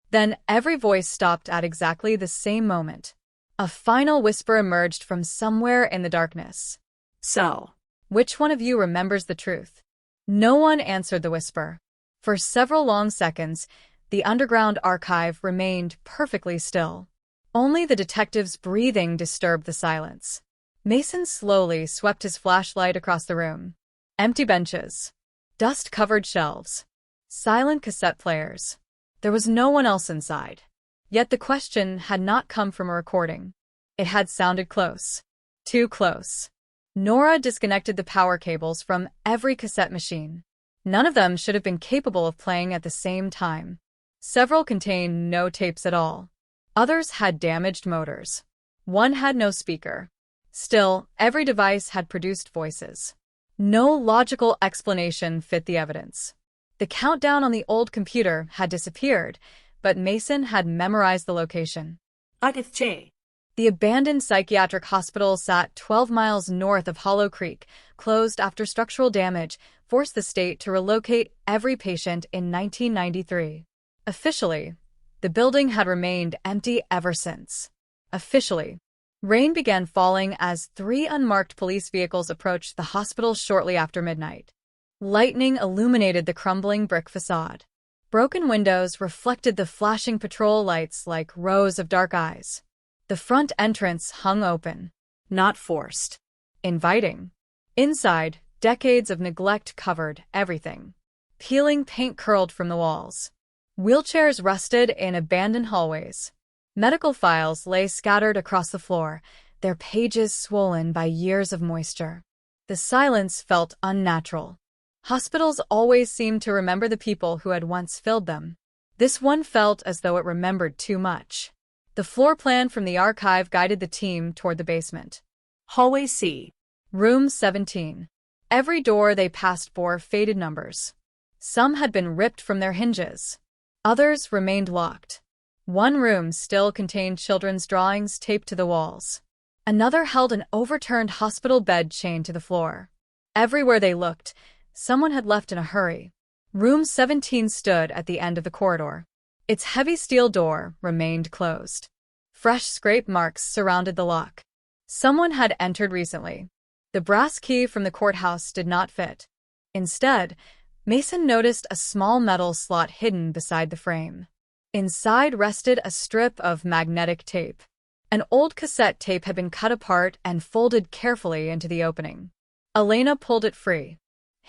Then every voice stopped at exactly the same moment. A final whisper emerged from somewhere in the darkness. So, which one of you remembers the truth? No one answered the whisper. For several long seconds, the underground archive remained perfectly still. Only the detective's breathing disturbed the silence. Mason slowly swept his flashlight across the room. Empty benches. Dust-covered shelves. Silent cassette players. There was no one else inside. Yet the question had not come from a recording. It had sounded close. Too close. Nora disconnected the power cables from every cassette machine. None of them should have been capable of playing at the same time. Several contained no tapes at all. Others had damaged motors. One had no speaker. Still, every device had produced voices. No logical explanation fit the evidence. The countdown on the old computer had disappeared, but Mason had memorized the location. Artiche. The abandoned psychiatric hospital sat 12 miles north of Hollow Creek, closed after structural damage forced the state to relocate every patient in 1993. Officially, the building had remained empty ever since. Officially, rain began falling as 3 unmarked police vehicles approached the hospital shortly after midnight. Lightning illuminated the crumbling brick facade. Broken windows reflected the flashing patrol lights like rows of dark eyes. The front entrance hung open, not forced. Inviting. Inside, decades of neglect covered everything. Peeling paint curled from the walls. Wheelchairs rusted in abandoned hallways. Medical files lay scattered across the floor, their pages swollen by years of moisture. The silence felt unnatural. Hospitals always seemed to remember the people who had once filled them. This one felt as though it remembered too much. The floor plan from the archive guided the team toward the basement. Hallway C. Room 17. Every door they passed bore faded numbers. Some had been ripped from their hinges. Others remained locked. One room still contained children's drawings taped to the walls. Another held an overturned hospital bed chained to the floor. Everywhere they looked, someone had left in a hurry. Room 17 stood at the end of the corridor. Its heavy steel door remained closed. Fresh scrape marks surrounded the lock. Someone had entered recently. The brass key from the courthouse did not fit. Instead, Mason noticed a small metal slot hidden beside the frame. Inside rested a strip of magnetic tape. An old cassette tape had been cut apart and folded carefully into the opening. Elena pulled it free.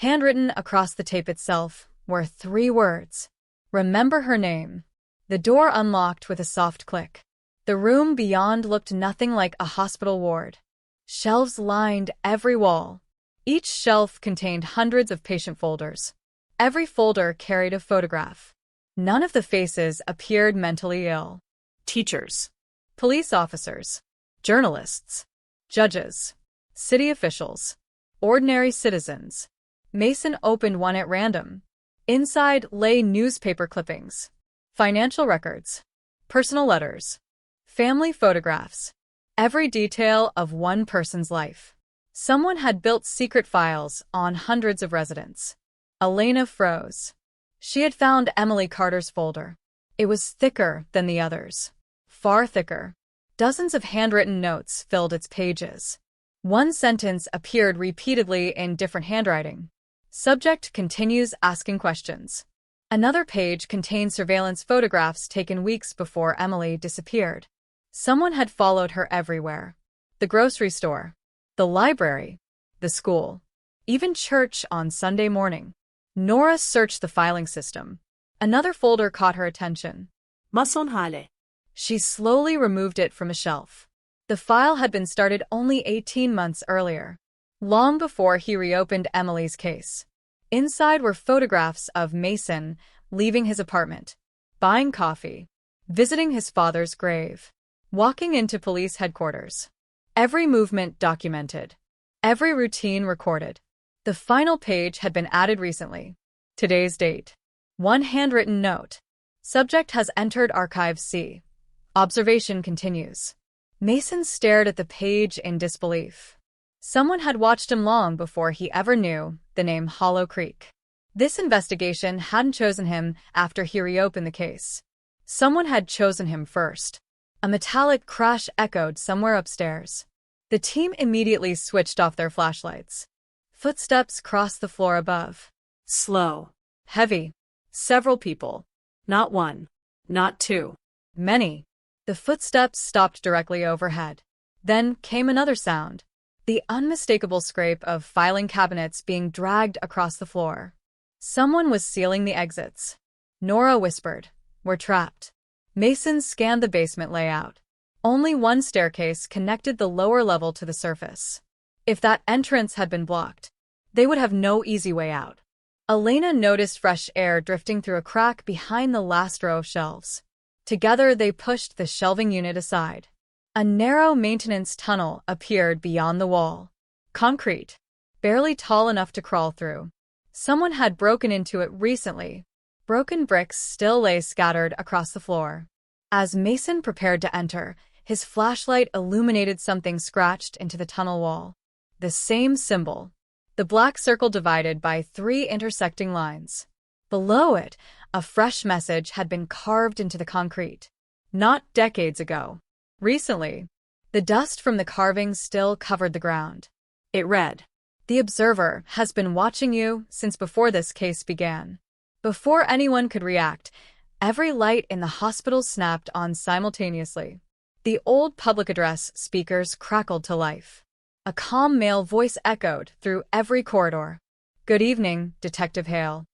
Handwritten across the tape itself were 3 words. Remember her name. The door unlocked with a soft click. The room beyond looked nothing like a hospital ward. Shelves lined every wall. Each shelf contained hundreds of patient folders. Every folder carried a photograph. None of the faces appeared mentally ill. Teachers, police officers, journalists, judges, city officials, ordinary citizens. Mason opened one at random. Inside lay newspaper clippings, financial records, personal letters, family photographs, every detail of one person's life. Someone had built secret files on hundreds of residents. Elena froze. She had found Emily Carter's folder. It was thicker than the others. Far thicker. Dozens of handwritten notes filled its pages. One sentence appeared repeatedly in different handwriting. Subject continues asking questions. Another page contained surveillance photographs taken weeks before Emily disappeared. Someone had followed her everywhere. The grocery store, the library, the school, even church on Sunday morning. Nora searched the filing system. Another folder caught her attention. Mason Hale. She slowly removed it from a shelf. The file had been started only 18 months earlier, long before he reopened Emily's case. Inside were photographs of Mason leaving his apartment, buying coffee, visiting his father's grave, walking into police headquarters. Every movement documented, every routine recorded. The final page had been added recently. Today's date. One handwritten note. Subject has entered Archive C. Observation continues. Mason stared at the page in disbelief. Someone had watched him long before he ever knew the name Hollow Creek. This investigation hadn't chosen him after he reopened the case. Someone had chosen him first. A metallic crash echoed somewhere upstairs. The team immediately switched off their flashlights. Footsteps crossed the floor above. Slow. Heavy. Several people. Not one. Not two. Many. The footsteps stopped directly overhead. Then came another sound. The unmistakable scrape of filing cabinets being dragged across the floor. Someone was sealing the exits. Nora whispered, "We're trapped." Mason scanned the basement layout. Only one staircase connected the lower level to the surface. If that entrance had been blocked, they would have no easy way out. Elena noticed fresh air drifting through a crack behind the last row of shelves. Together they pushed the shelving unit aside. A narrow maintenance tunnel appeared beyond the wall. Concrete, barely tall enough to crawl through. Someone had broken into it recently. Broken bricks still lay scattered across the floor. As Mason prepared to enter, his flashlight illuminated something scratched into the tunnel wall. The same symbol. The black circle divided by 3 intersecting lines. Below it, a fresh message had been carved into the concrete. Not decades ago. Recently. The dust from the carving still covered the ground. It read, "The Observer has been watching you since before this case began." Before anyone could react, every light in the hospital snapped on simultaneously. The old public address speakers crackled to life. A calm male voice echoed through every corridor. "Good evening, Detective Hale.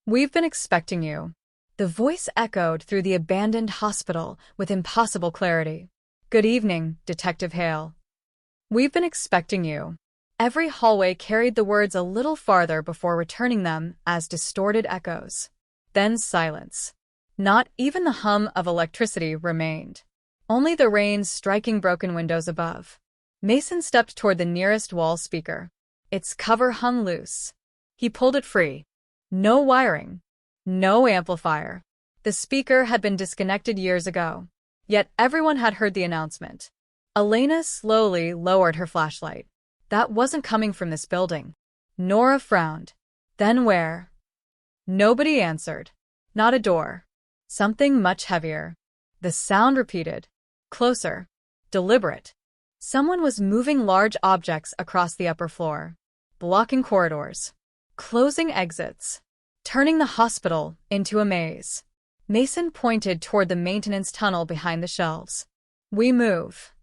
We've been expecting you." The voice echoed through the abandoned hospital with impossible clarity. "Good evening, Detective Hale. We've been expecting you." Every hallway carried the words a little farther before returning them as distorted echoes. Then silence. Not even the hum of electricity remained. Only the rain striking broken windows above. Mason stepped toward the nearest wall speaker. Its cover hung loose. He pulled it free. No wiring. No amplifier. The speaker had been disconnected years ago. Yet everyone had heard the announcement. Elena slowly lowered her flashlight. That wasn't coming from this building. Nora frowned. Then where? Nobody answered. Not a door. Something much heavier. The sound repeated. Closer. Deliberate. Someone was moving large objects across the upper floor. Blocking corridors. Closing exits. Turning the hospital into a maze. Mason pointed toward the maintenance tunnel behind the shelves. "We move."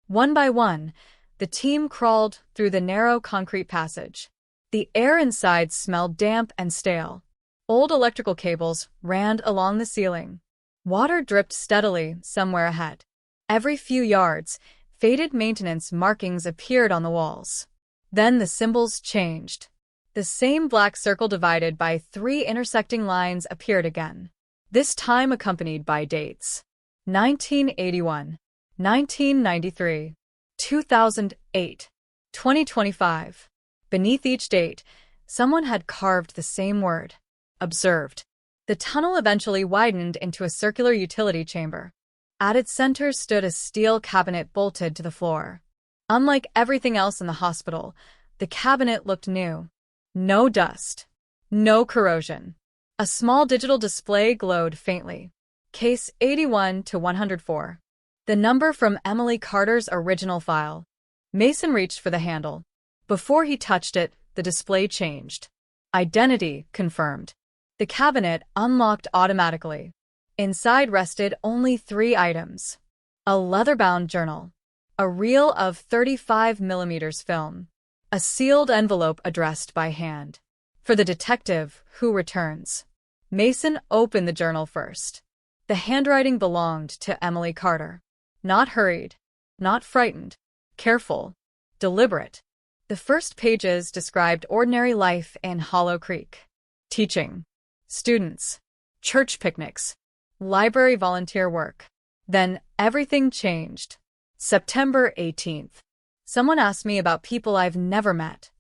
One by one, the team crawled through the narrow concrete passage. The air inside smelled damp and stale. Old electrical cables ran along the ceiling. Water dripped steadily somewhere ahead. Every few yards, faded maintenance markings appeared on the walls. Then the symbols changed. The same black circle divided by 3 intersecting lines appeared again, this time accompanied by dates. 1981, 1993, 2008, 2025. Beneath each date, someone had carved the same word, observed. The tunnel eventually widened into a circular utility chamber. At its center stood a steel cabinet bolted to the floor. Unlike everything else in the hospital, the cabinet looked new. No dust. No corrosion. A small digital display glowed faintly. Case 81 to 104. The number from Emily Carter's original file. Mason reached for the handle. Before he touched it, the display changed. Identity confirmed. The cabinet unlocked automatically. Inside rested only 3 items. A leather-bound journal. A reel of 35mm film. A sealed envelope addressed by hand. For the detective who returns. Mason opened the journal first. The handwriting belonged to Emily Carter. Not hurried. Not frightened. Careful. Deliberate. The first pages described ordinary life in Hollow Creek. Teaching. Students. Church picnics. Library volunteer work. Then everything changed. September 18th. Someone asked me about people I've never met.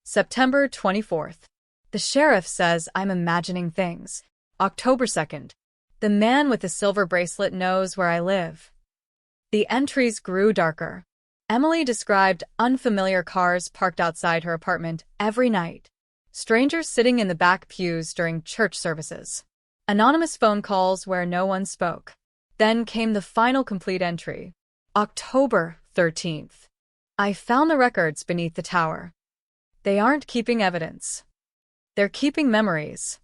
September 24th. The sheriff says I'm imagining things. October 2nd. The man with the silver bracelet knows where I live. The entries grew darker. Emily described unfamiliar cars parked outside her apartment every night. Strangers sitting in the back pews during church services. Anonymous phone calls where no one spoke. Then came the final complete entry. October 13th. I found the records beneath the tower. They aren't keeping evidence. They're keeping memories.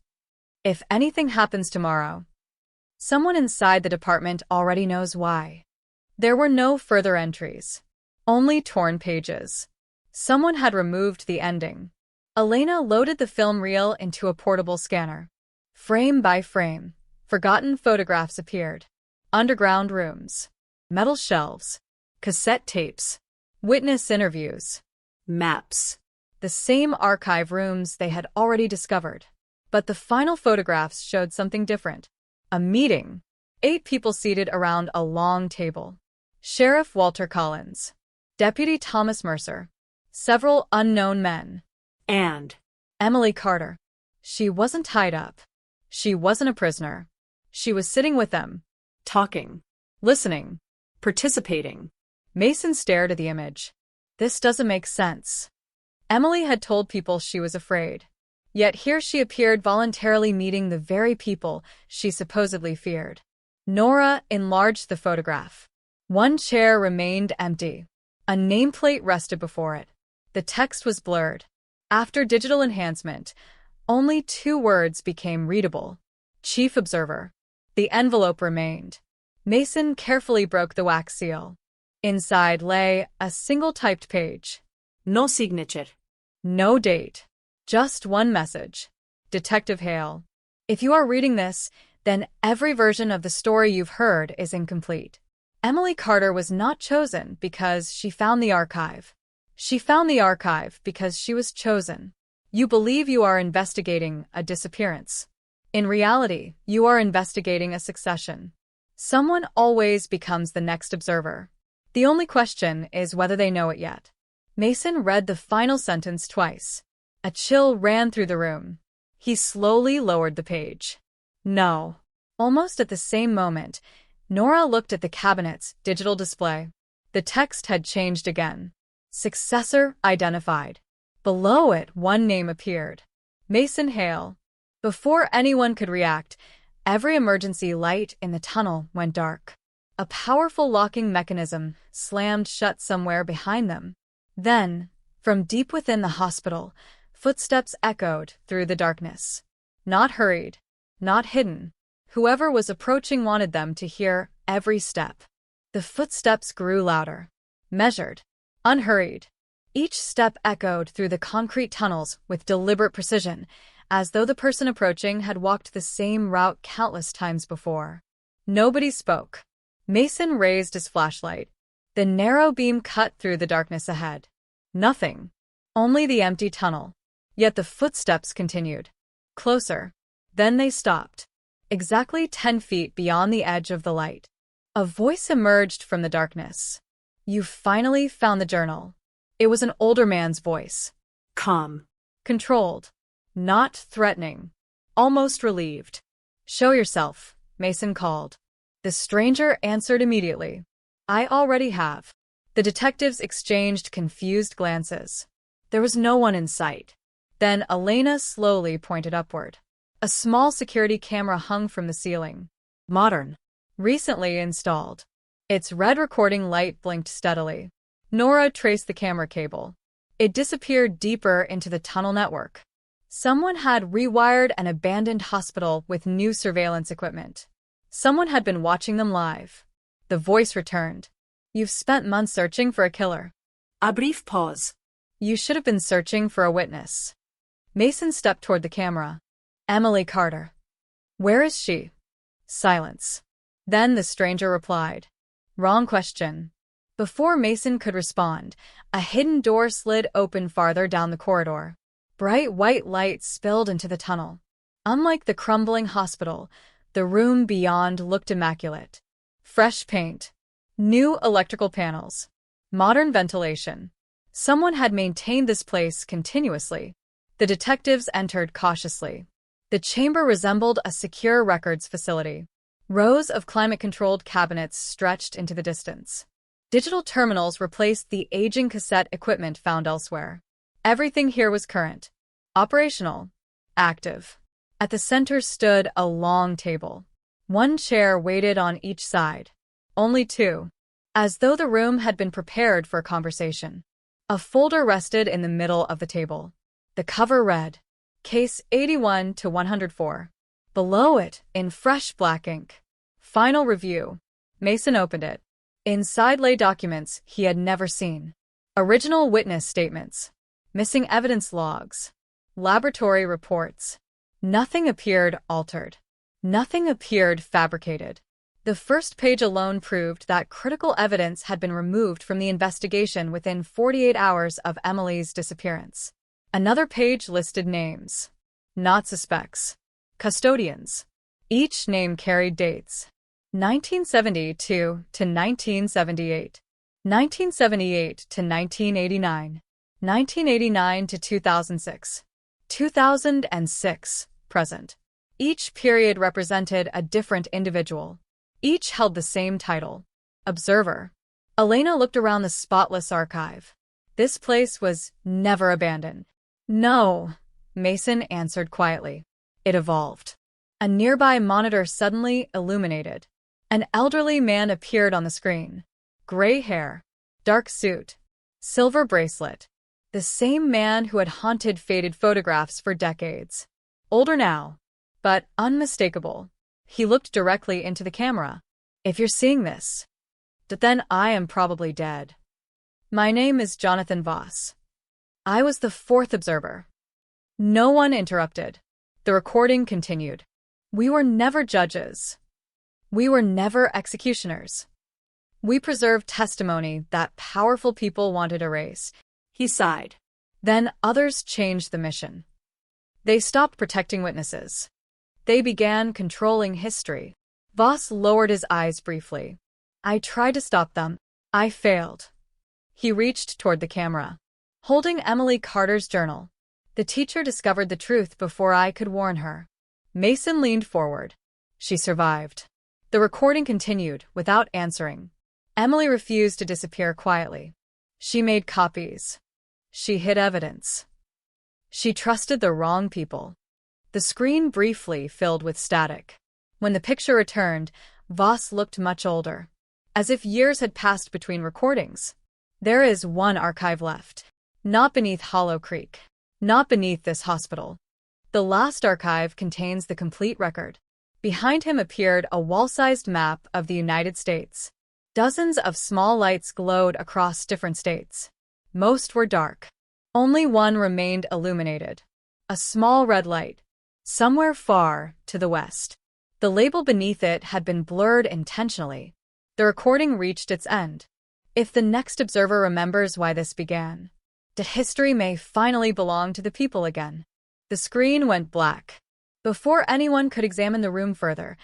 If anything happens tomorrow, someone inside the department already knows why. There were no further entries. Only torn pages. Someone had removed the ending. Elena loaded the film reel into a portable scanner. Frame by frame, forgotten photographs appeared. Underground rooms. Metal shelves. Cassette tapes. Witness interviews. Maps. The same archive rooms they had already discovered. But the final photographs showed something different. A meeting. 8 people seated around a long table. Sheriff Walter Collins. Deputy Thomas Mercer. Several unknown men. And Emily Carter. She wasn't tied up. She wasn't a prisoner. She was sitting with them. Talking. Listening. Participating. Mason stared at the image. This doesn't make sense. Emily had told people she was afraid. Yet here she appeared voluntarily meeting the very people she supposedly feared. Nora enlarged the photograph. One chair remained empty. A nameplate rested before it. The text was blurred. After digital enhancement, only 2 words became readable. Chief Observer. The envelope remained. Mason carefully broke the wax seal. Inside lay a single typed page. No signature. No date. Just one message. Detective Hale. If you are reading this, then every version of the story you've heard is incomplete. Emily Carter was not chosen because she found the archive. She found the archive because she was chosen. You believe you are investigating a disappearance. In reality, you are investigating a succession. Someone always becomes the next observer. The only question is whether they know it yet. Mason read the final sentence twice. A chill ran through the room. He slowly lowered the page. No. Almost at the same moment, Nora looked at the cabinet's digital display. The text had changed again. Successor identified. Below it, one name appeared. Mason Hale. Before anyone could react, every emergency light in the tunnel went dark. A powerful locking mechanism slammed shut somewhere behind them. Then, from deep within the hospital, footsteps echoed through the darkness. Not hurried, not hidden. Whoever was approaching wanted them to hear every step. The footsteps grew louder, measured, unhurried. Each step echoed through the concrete tunnels with deliberate precision, as though the person approaching had walked the same route countless times before. Nobody spoke. Mason raised his flashlight. The narrow beam cut through the darkness ahead. Nothing. Only the empty tunnel. Yet the footsteps continued. Closer. Then they stopped. Exactly 10 feet beyond the edge of the light. A voice emerged from the darkness. You finally found the journal. It was an older man's voice. Calm. Controlled. Not threatening. Almost relieved. Show yourself, Mason called. The stranger answered immediately. I already have. The detectives exchanged confused glances. There was no one in sight. Then Elena slowly pointed upward. A small security camera hung from the ceiling. Modern. Recently installed. Its red recording light blinked steadily. Nora traced the camera cable. It disappeared deeper into the tunnel network. Someone had rewired an abandoned hospital with new surveillance equipment. Someone had been watching them live. The voice returned. You've spent months searching for a killer. A brief pause. You should have been searching for a witness. Mason stepped toward the camera. Emily Carter. Where is she? Silence. Then the stranger replied. Wrong question. Before Mason could respond, a hidden door slid open farther down the corridor. Bright white light spilled into the tunnel. Unlike the crumbling hospital, the room beyond looked immaculate. Fresh paint. New electrical panels. Modern ventilation. Someone had maintained this place continuously. The detectives entered cautiously. The chamber resembled a secure records facility. Rows of climate-controlled cabinets stretched into the distance. Digital terminals replaced the aging cassette equipment found elsewhere. Everything here was current, operational, active. At the center stood a long table. One chair waited on each side. Only two. As though the room had been prepared for a conversation. A folder rested in the middle of the table. The cover read, Case 81 to 104. Below it, in fresh black ink, Final Review. Mason opened it. Inside lay documents he had never seen. Original witness statements. Missing evidence logs. Laboratory reports. Nothing appeared altered. Nothing appeared fabricated. The first page alone proved that critical evidence had been removed from the investigation within 48 hours of Emily's disappearance. Another page listed names. Not suspects. Custodians. Each name carried dates. 1972 to 1978. 1978 to 1989. 1989 to 2006. 2006, present. Each period represented a different individual. Each held the same title. Observer. Elena looked around the spotless archive. This place was never abandoned. No, Mason answered quietly. It evolved. A nearby monitor suddenly illuminated. An elderly man appeared on the screen. Gray hair, dark suit, silver bracelet. The same man who had haunted faded photographs for decades. Older now, but unmistakable. He looked directly into the camera. If you're seeing this, then I am probably dead. My name is Jonathan Voss. I was the fourth observer. No one interrupted. The recording continued. We were never judges. We were never executioners. We preserved testimony that powerful people wanted erased. He sighed. Then others changed the mission. They stopped protecting witnesses. They began controlling history. Voss lowered his eyes briefly. I tried to stop them. I failed. He reached toward the camera. Holding Emily Carter's journal. The teacher discovered the truth before I could warn her. Mason leaned forward. She survived. The recording continued, without answering. Emily refused to disappear quietly. She made copies. She hid evidence. She trusted the wrong people. The screen briefly filled with static. When the picture returned, Voss looked much older, as if years had passed between recordings. There is one archive left. Not beneath Hollow Creek. Not beneath this hospital. The last archive contains the complete record. Behind him appeared a wall-sized map of the United States. Dozens of small lights glowed across different states. Most were dark. Only one remained illuminated. A small red light. Somewhere far to the west. The label beneath it had been blurred intentionally. The recording reached its end. If the next observer remembers why this began, that history may finally belong to the people again. The screen went black. Before anyone could examine the room further,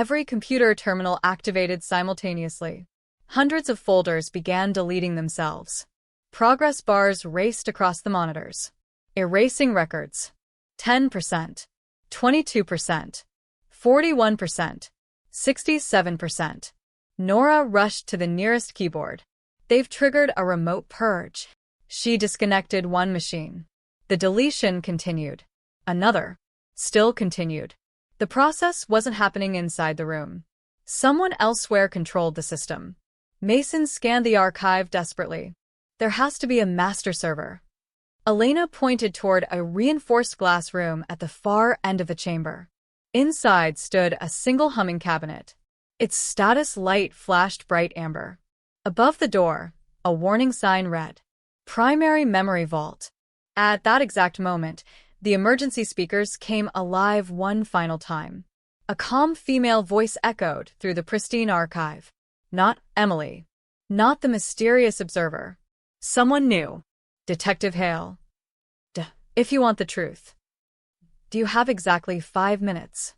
every computer terminal activated simultaneously. Hundreds of folders began deleting themselves. Progress bars raced across the monitors. Erasing records. 10%, 22%, 41%, 67%. Nora rushed to the nearest keyboard. They've triggered a remote purge. She disconnected one machine. The deletion continued. Another. Still continued. The process wasn't happening inside the room. Someone elsewhere controlled the system. Mason scanned the archive desperately. There has to be a master server. Elena pointed toward a reinforced glass room at the far end of the chamber. Inside stood a single humming cabinet. Its status light flashed bright amber. Above the door, a warning sign read, "Primary Memory Vault." At that exact moment, the emergency speakers came alive one final time. A calm female voice echoed through the pristine archive. Not Emily. Not the mysterious observer. Someone new. Detective Hale. If you want the truth. Do you have exactly 5 minutes?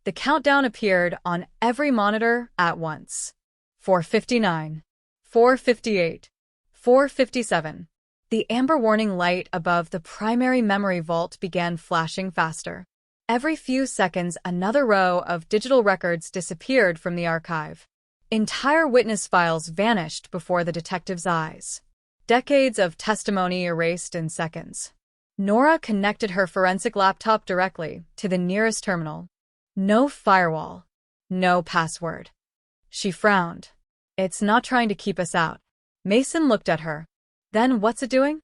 The countdown appeared on every monitor at once. 4:59. 4:58. 4:57. The amber warning light above the primary memory vault began flashing faster. Every few seconds, another row of digital records disappeared from the archive. Entire witness files vanished before the detective's eyes. Decades of testimony erased in seconds. Nora connected her forensic laptop directly to the nearest terminal. No firewall. No password. She frowned. It's not trying to keep us out. Mason looked at her. Then what's it doing?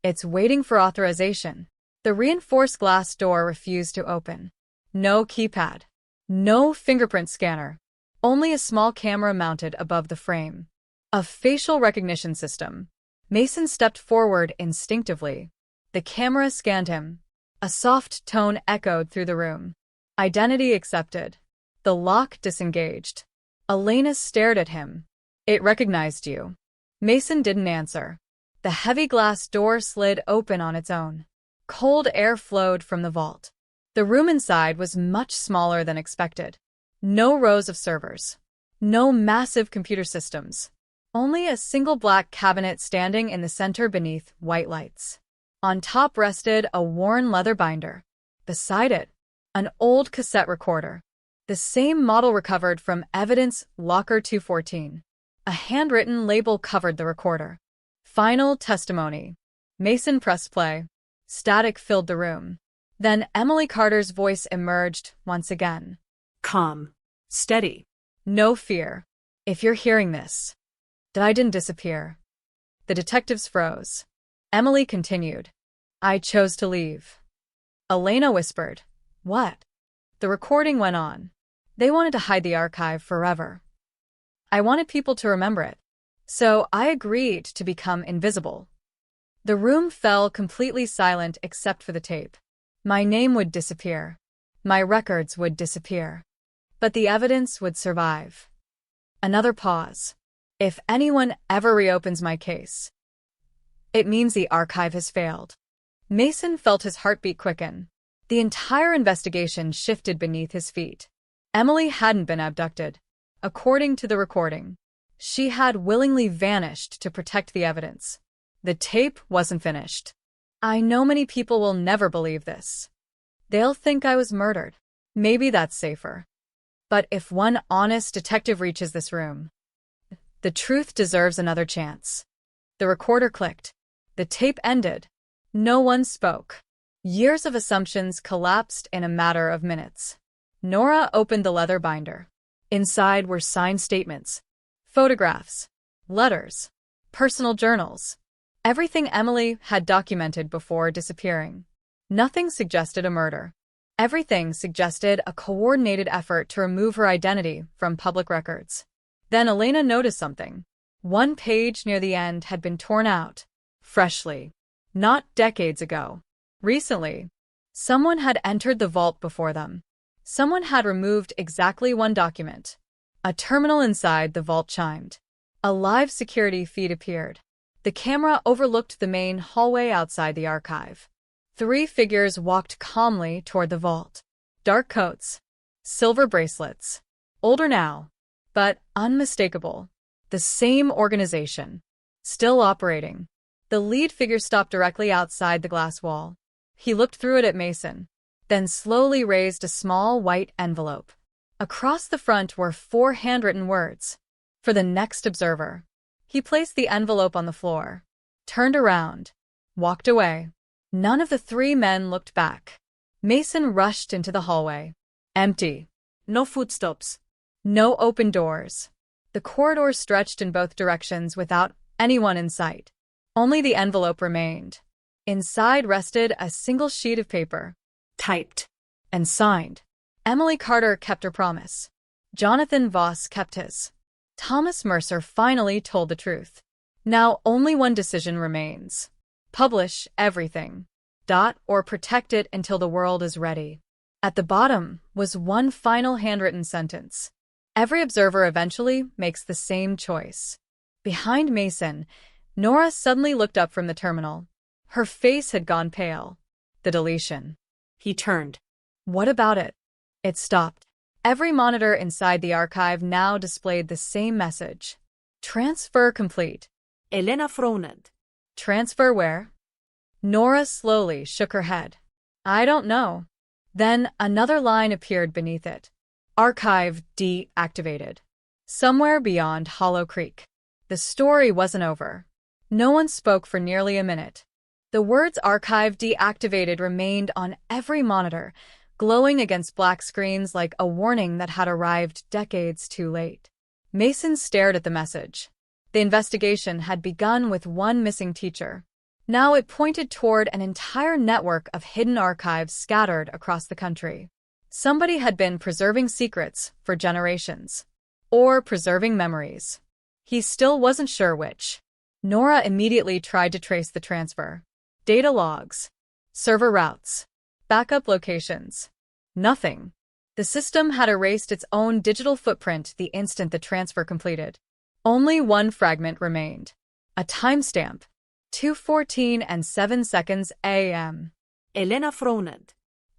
It's waiting for authorization. The reinforced glass door refused to open. No keypad. No fingerprint scanner. Only a small camera mounted above the frame. A facial recognition system. Mason stepped forward instinctively. The camera scanned him. A soft tone echoed through the room. Identity accepted. The lock disengaged. Elena stared at him. It recognized you. Mason didn't answer. The heavy glass door slid open on its own. Cold air flowed from the vault. The room inside was much smaller than expected. No rows of servers. No massive computer systems. Only a single black cabinet standing in the center beneath white lights. On top rested a worn leather binder. Beside it, an old cassette recorder. The same model recovered from evidence locker 214. A handwritten label covered the recorder. Final testimony. Mason pressed play. Static filled the room. Then Emily Carter's voice emerged once again. Calm. Steady. No fear. If you're hearing this, that I didn't disappear. The detectives froze. Emily continued. I chose to leave. Elena whispered. What? The recording went on. They wanted to hide the archive forever. I wanted people to remember it. So I agreed to become invisible. The room fell completely silent except for the tape. My name would disappear. My records would disappear. But the evidence would survive. Another pause. If anyone ever reopens my case, it means the archive has failed. Mason felt his heartbeat quicken. The entire investigation shifted beneath his feet. Emily hadn't been abducted. According to the recording, she had willingly vanished to protect the evidence. The tape wasn't finished. I know many people will never believe this. They'll think I was murdered. Maybe that's safer. But if one honest detective reaches this room, the truth deserves another chance. The recorder clicked. The tape ended. No one spoke. Years of assumptions collapsed in a matter of minutes. Nora opened the leather binder. Inside were signed statements, photographs, letters, personal journals. Everything Emily had documented before disappearing. Nothing suggested a murder. Everything suggested a coordinated effort to remove her identity from public records. Then Elena noticed something. One page near the end had been torn out. Freshly. Not decades ago. Recently. Someone had entered the vault before them. Someone had removed exactly one document. A terminal inside the vault chimed. A live security feed appeared. The camera overlooked the main hallway outside the archive. 3 figures walked calmly toward the vault. Dark coats, silver bracelets. Older now, but unmistakable. The same organization. Still operating. The lead figure stopped directly outside the glass wall. He looked through it at Mason, then slowly raised a small white envelope. Across the front were 4 handwritten words. For the next observer. He placed the envelope on the floor, turned around, walked away. None of the 3 men looked back. Mason rushed into the hallway. Empty. No footsteps. No open doors. The corridor stretched in both directions without anyone in sight. Only the envelope remained. Inside rested a single sheet of paper, typed and signed. Emily Carter kept her promise. Jonathan Voss kept his. Thomas Mercer finally told the truth. Now only one decision remains. Publish everything. Or protect it until the world is ready. At the bottom was one final handwritten sentence. Every observer eventually makes the same choice. Behind Mason, Nora suddenly looked up from the terminal. Her face had gone pale. The deletion. He turned. What about it? It stopped. Every monitor inside the archive now displayed the same message. Transfer complete. Elena Fronand. Transfer where? Nora slowly shook her head. I don't know. Then another line appeared beneath it. Archive deactivated. Somewhere beyond Hollow Creek. The story wasn't over. No one spoke for nearly a minute. The words archive deactivated remained on every monitor, glowing against black screens like a warning that had arrived decades too late. Mason stared at the message. The investigation had begun with one missing teacher. Now it pointed toward an entire network of hidden archives scattered across the country. Somebody had been preserving secrets for generations. Or preserving memories. He still wasn't sure which. Nora immediately tried to trace the transfer. Data logs. Server routes. Backup locations. Nothing. The system had erased its own digital footprint the instant the transfer completed. Only one fragment remained. A timestamp. 2:14 and 7 seconds a.m. Elena Fronand.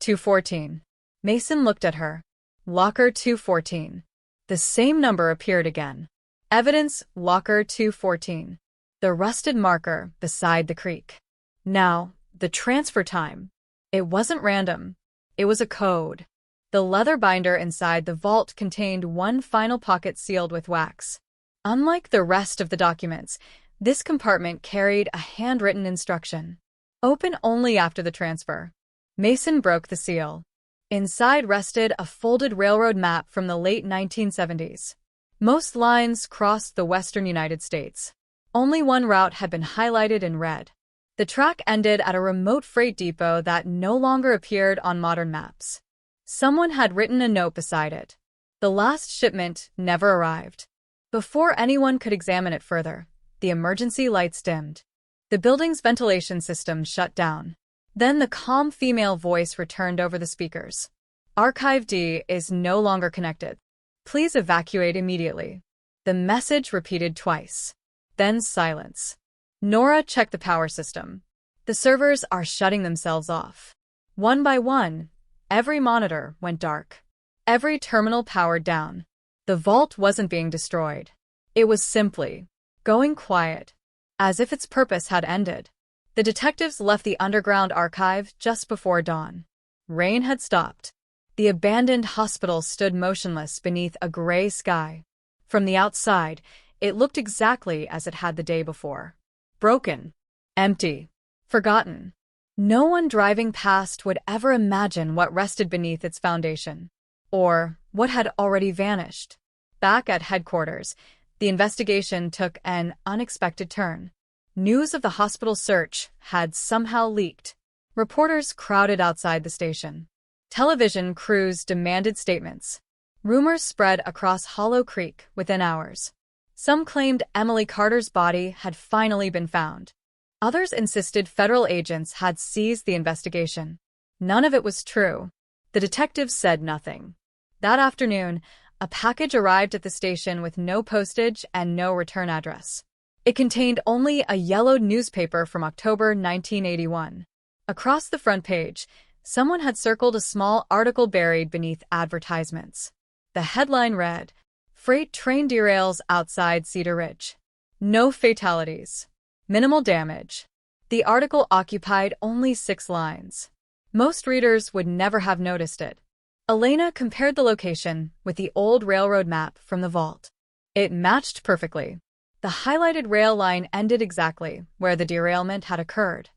2:14. Mason looked at her. Locker 214. The same number appeared again. Evidence, Locker 214. The rusted marker beside the creek. Now, the transfer time. It wasn't random. It was a code. The leather binder inside the vault contained one final pocket sealed with wax. Unlike the rest of the documents, this compartment carried a handwritten instruction. Open only after the transfer. Mason broke the seal. Inside rested a folded railroad map from the late 1970s. Most lines crossed the western United States. Only one route had been highlighted in red. The track ended at a remote freight depot that no longer appeared on modern maps. Someone had written a note beside it. The last shipment never arrived. Before anyone could examine it further, the emergency lights dimmed. The building's ventilation system shut down. Then the calm female voice returned over the speakers. Archive D is no longer connected. Please evacuate immediately. The message repeated twice. Then silence. Nora checked the power system. The servers are shutting themselves off. One by one, every monitor went dark. Every terminal powered down. The vault wasn't being destroyed. It was simply going quiet, as if its purpose had ended. The detectives left the underground archive just before dawn. Rain had stopped. The abandoned hospital stood motionless beneath a gray sky. From the outside, it looked exactly as it had the day before. Broken. Empty. Forgotten. No one driving past would ever imagine what rested beneath its foundation. Or what had already vanished. Back at headquarters, the investigation took an unexpected turn. News of the hospital search had somehow leaked. Reporters crowded outside the station. Television crews demanded statements. Rumors spread across Hollow Creek within hours. Some claimed Emily Carter's body had finally been found. Others insisted federal agents had seized the investigation. None of it was true. The detectives said nothing. That afternoon, a package arrived at the station with no postage and no return address. It contained only a yellowed newspaper from October 1981. Across the front page, someone had circled a small article buried beneath advertisements. The headline read, "Freight train derails outside Cedar Ridge. No fatalities. Minimal damage." The article occupied only 6 lines. Most readers would never have noticed it. Elena compared the location with the old railroad map from the vault. It matched perfectly. The highlighted rail line ended exactly where the derailment had occurred.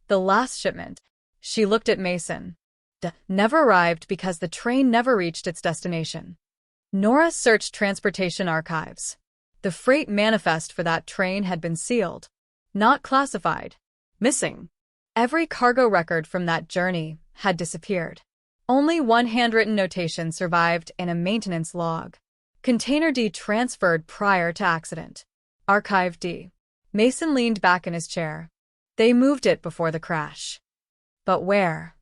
The last shipment, she looked at Mason, never arrived because the train never reached its destination. Nora searched transportation archives. The freight manifest for that train had been sealed, not classified, missing. Every cargo record from that journey had disappeared. Only one handwritten notation survived in a maintenance log. Container D transferred prior to accident. Archive D. Mason leaned back in his chair. They moved it before the crash. But where?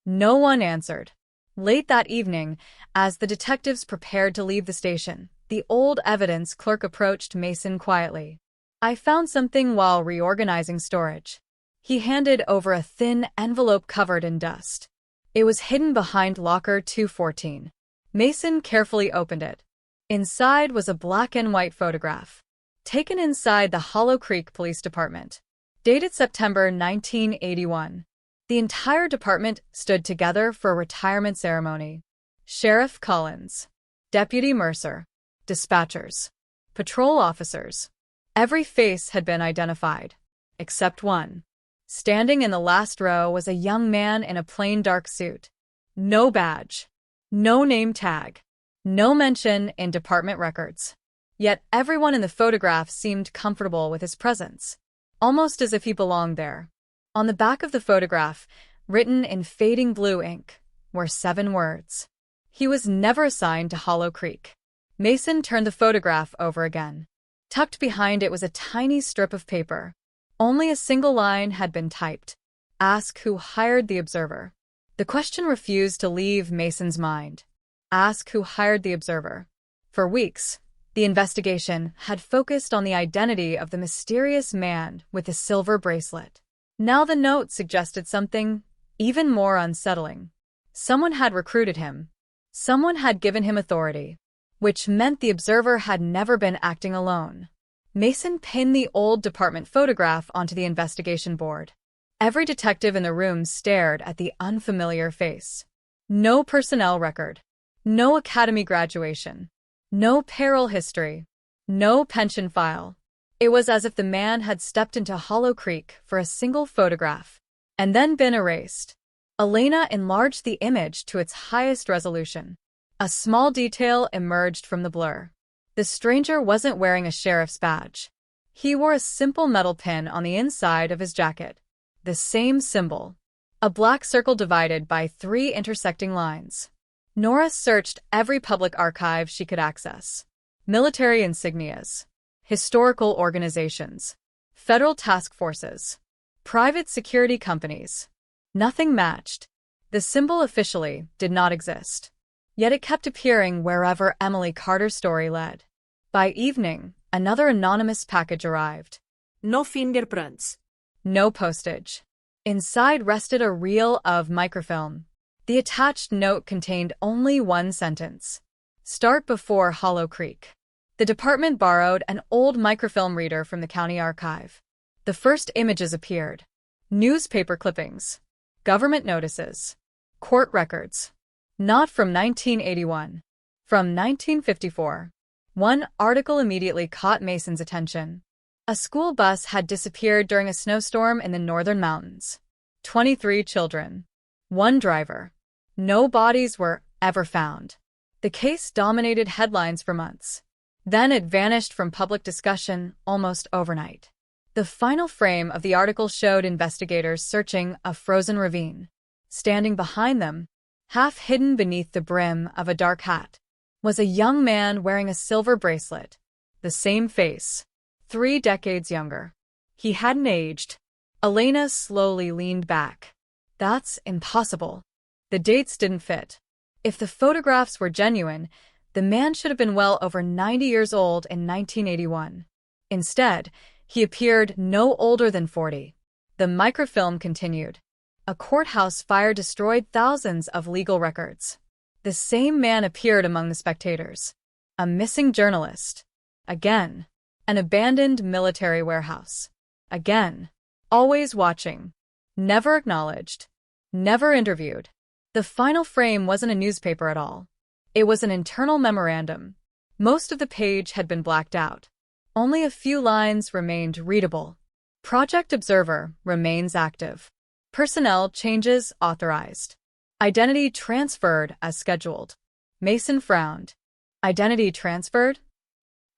No one answered. Late that evening, as the detectives prepared to leave the station, the old evidence clerk approached Mason quietly. "I found something while reorganizing storage." He handed over a thin envelope covered in dust. It was hidden behind locker 214. Mason carefully opened it. Inside was a black and white photograph, taken inside the Hollow Creek Police Department. Dated September 1981. The entire department stood together for a retirement ceremony. Sheriff Collins, Deputy Mercer, dispatchers, patrol officers. Every face had been identified, except one. Standing in the last row was a young man in a plain dark suit. No badge, no name tag, no mention in department records. Yet everyone in the photograph seemed comfortable with his presence, almost as if he belonged there. On the back of the photograph, written in fading blue ink, were 7 words. He was never assigned to Hollow Creek. Mason turned the photograph over again. Tucked behind it was a tiny strip of paper. Only a single line had been typed. Ask who hired the observer. The question refused to leave Mason's mind. Ask who hired the observer. For weeks, the investigation had focused on the identity of the mysterious man with the silver bracelet. Now the note suggested something even more unsettling. Someone had recruited him. Someone had given him authority, which meant the observer had never been acting alone. Mason pinned the old department photograph onto the investigation board. Every detective in the room stared at the unfamiliar face. No personnel record. No academy graduation. No payroll history. No pension file. It was as if the man had stepped into Hollow Creek for a single photograph and then been erased. Elena enlarged the image to its highest resolution. A small detail emerged from the blur. The stranger wasn't wearing a sheriff's badge. He wore a simple metal pin on the inside of his jacket. The same symbol. A black circle divided by 3 intersecting lines. Nora searched every public archive she could access. Military insignias. Historical organizations. Federal task forces. Private security companies. Nothing matched. The symbol officially did not exist. Yet it kept appearing wherever Emily Carter's story led. By evening, another anonymous package arrived. No fingerprints. No postage. Inside rested a reel of microfilm. The attached note contained only one sentence. Start before Hollow Creek. The department borrowed an old microfilm reader from the county archive. The first images appeared. Newspaper clippings. Government notices. Court records. Not from 1981. From 1954. One article immediately caught Mason's attention. A school bus had disappeared during a snowstorm in the northern mountains. 23 children. 1 driver. No bodies were ever found. The case dominated headlines for months. Then it vanished from public discussion almost overnight. The final frame of the article showed investigators searching a frozen ravine. Standing behind them, half hidden beneath the brim of a dark hat, was a young man wearing a silver bracelet. The same face, 3 decades younger. He hadn't aged. Elena slowly leaned back. "That's impossible," she whispered. "He couldn't be. He was 3 decades younger." "That's impossible," The dates didn't fit. If the photographs were genuine, the man should have been well over 90 years old in 1981. Instead, he appeared no older than 40. The microfilm continued. A courthouse fire destroyed thousands of legal records. The same man appeared among the spectators. A missing journalist. Again. An abandoned military warehouse. Again. Always watching. Never acknowledged. Never interviewed. The final frame wasn't a newspaper at all. It was an internal memorandum. Most of the page had been blacked out. Only a few lines remained readable. Project Observer remains active. Personnel changes authorized. Identity transferred as scheduled. Mason frowned. Identity transferred?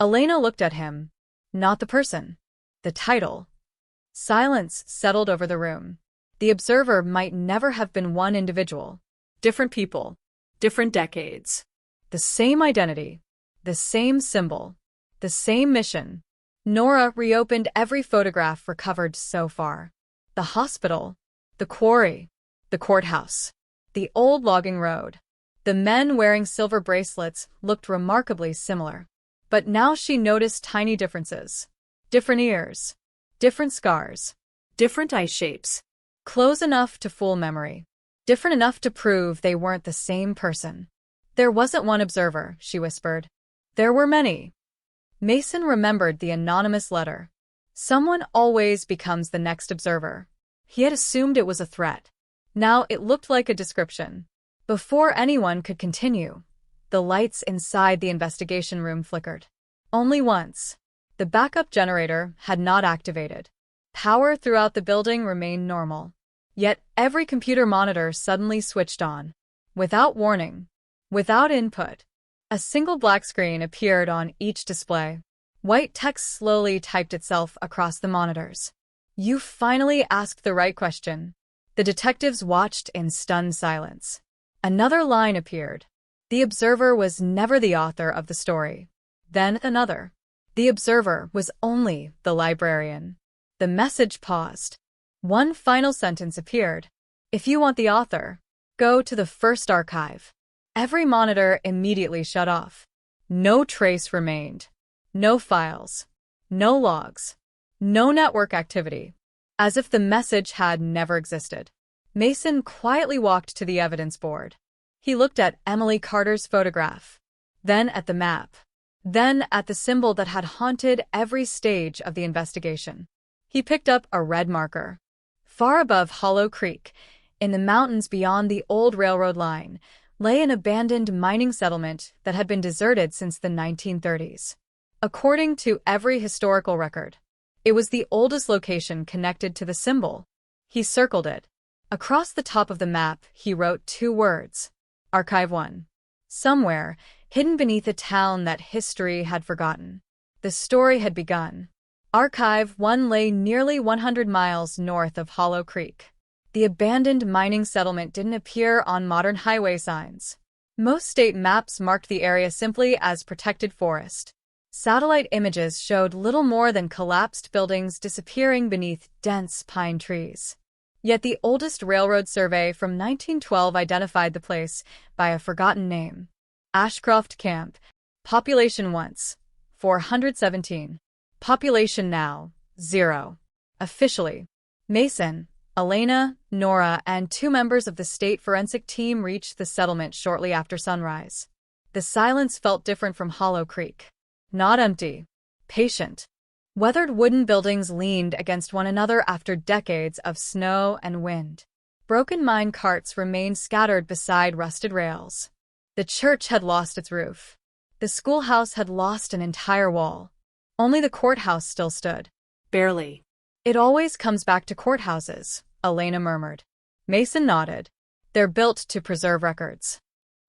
Elena looked at him. Not the person. The title. Silence settled over the room. The observer might never have been one individual. Different people. Different decades. The same identity. The same symbol. The same mission. Nora reopened every photograph recovered so far. The hospital. The quarry. The courthouse. The old logging road. The men wearing silver bracelets looked remarkably similar. But now she noticed tiny differences. Different ears. Different scars. Different eye shapes. Close enough to fool memory. Different enough to prove they weren't the same person. There wasn't one observer, she whispered. There were many. Mason remembered the anonymous letter. Someone always becomes the next observer. He had assumed it was a threat. Now it looked like a description. Before anyone could continue, the lights inside the investigation room flickered. Only once. The backup generator had not activated. Power throughout the building remained normal. Yet every computer monitor suddenly switched on. Without warning. Without input. A single black screen appeared on each display. White text slowly typed itself across the monitors. You finally asked the right question. The detectives watched in stunned silence. Another line appeared. The observer was never the author of the story. Then another. The observer was only the librarian. The message paused. One final sentence appeared. If you want the author, go to the first archive. Every monitor immediately shut off. No trace remained. No files. No logs. No network activity. As if the message had never existed. Mason quietly walked to the evidence board. He looked at Emily Carter's photograph. Then at the map. Then at the symbol that had haunted every stage of the investigation. He picked up a red marker. Far above Hollow Creek, in the mountains beyond the old railroad line, lay an abandoned mining settlement that had been deserted since the 1930s. According to every historical record, it was the oldest location connected to the symbol. He circled it. Across the top of the map, he wrote 2 words. Archive 1. Somewhere, hidden beneath a town that history had forgotten. The story had begun. Archive 1 lay nearly 100 miles north of Hollow Creek. The abandoned mining settlement didn't appear on modern highway signs. Most state maps marked the area simply as protected forest. Satellite images showed little more than collapsed buildings disappearing beneath dense pine trees. Yet the oldest railroad survey from 1912 identified the place by a forgotten name. Ashcroft Camp. Population once, 417. Population now, 0. Officially. Mason, Elena, Nora, and 2 members of the state forensic team reached the settlement shortly after sunrise. The silence felt different from Hollow Creek. Not empty. Patient. Weathered wooden buildings leaned against one another after decades of snow and wind. Broken mine carts remained scattered beside rusted rails. The church had lost its roof. The schoolhouse had lost an entire wall. Only the courthouse still stood. Barely. It always comes back to courthouses, Elena murmured. Mason nodded. They're built to preserve records.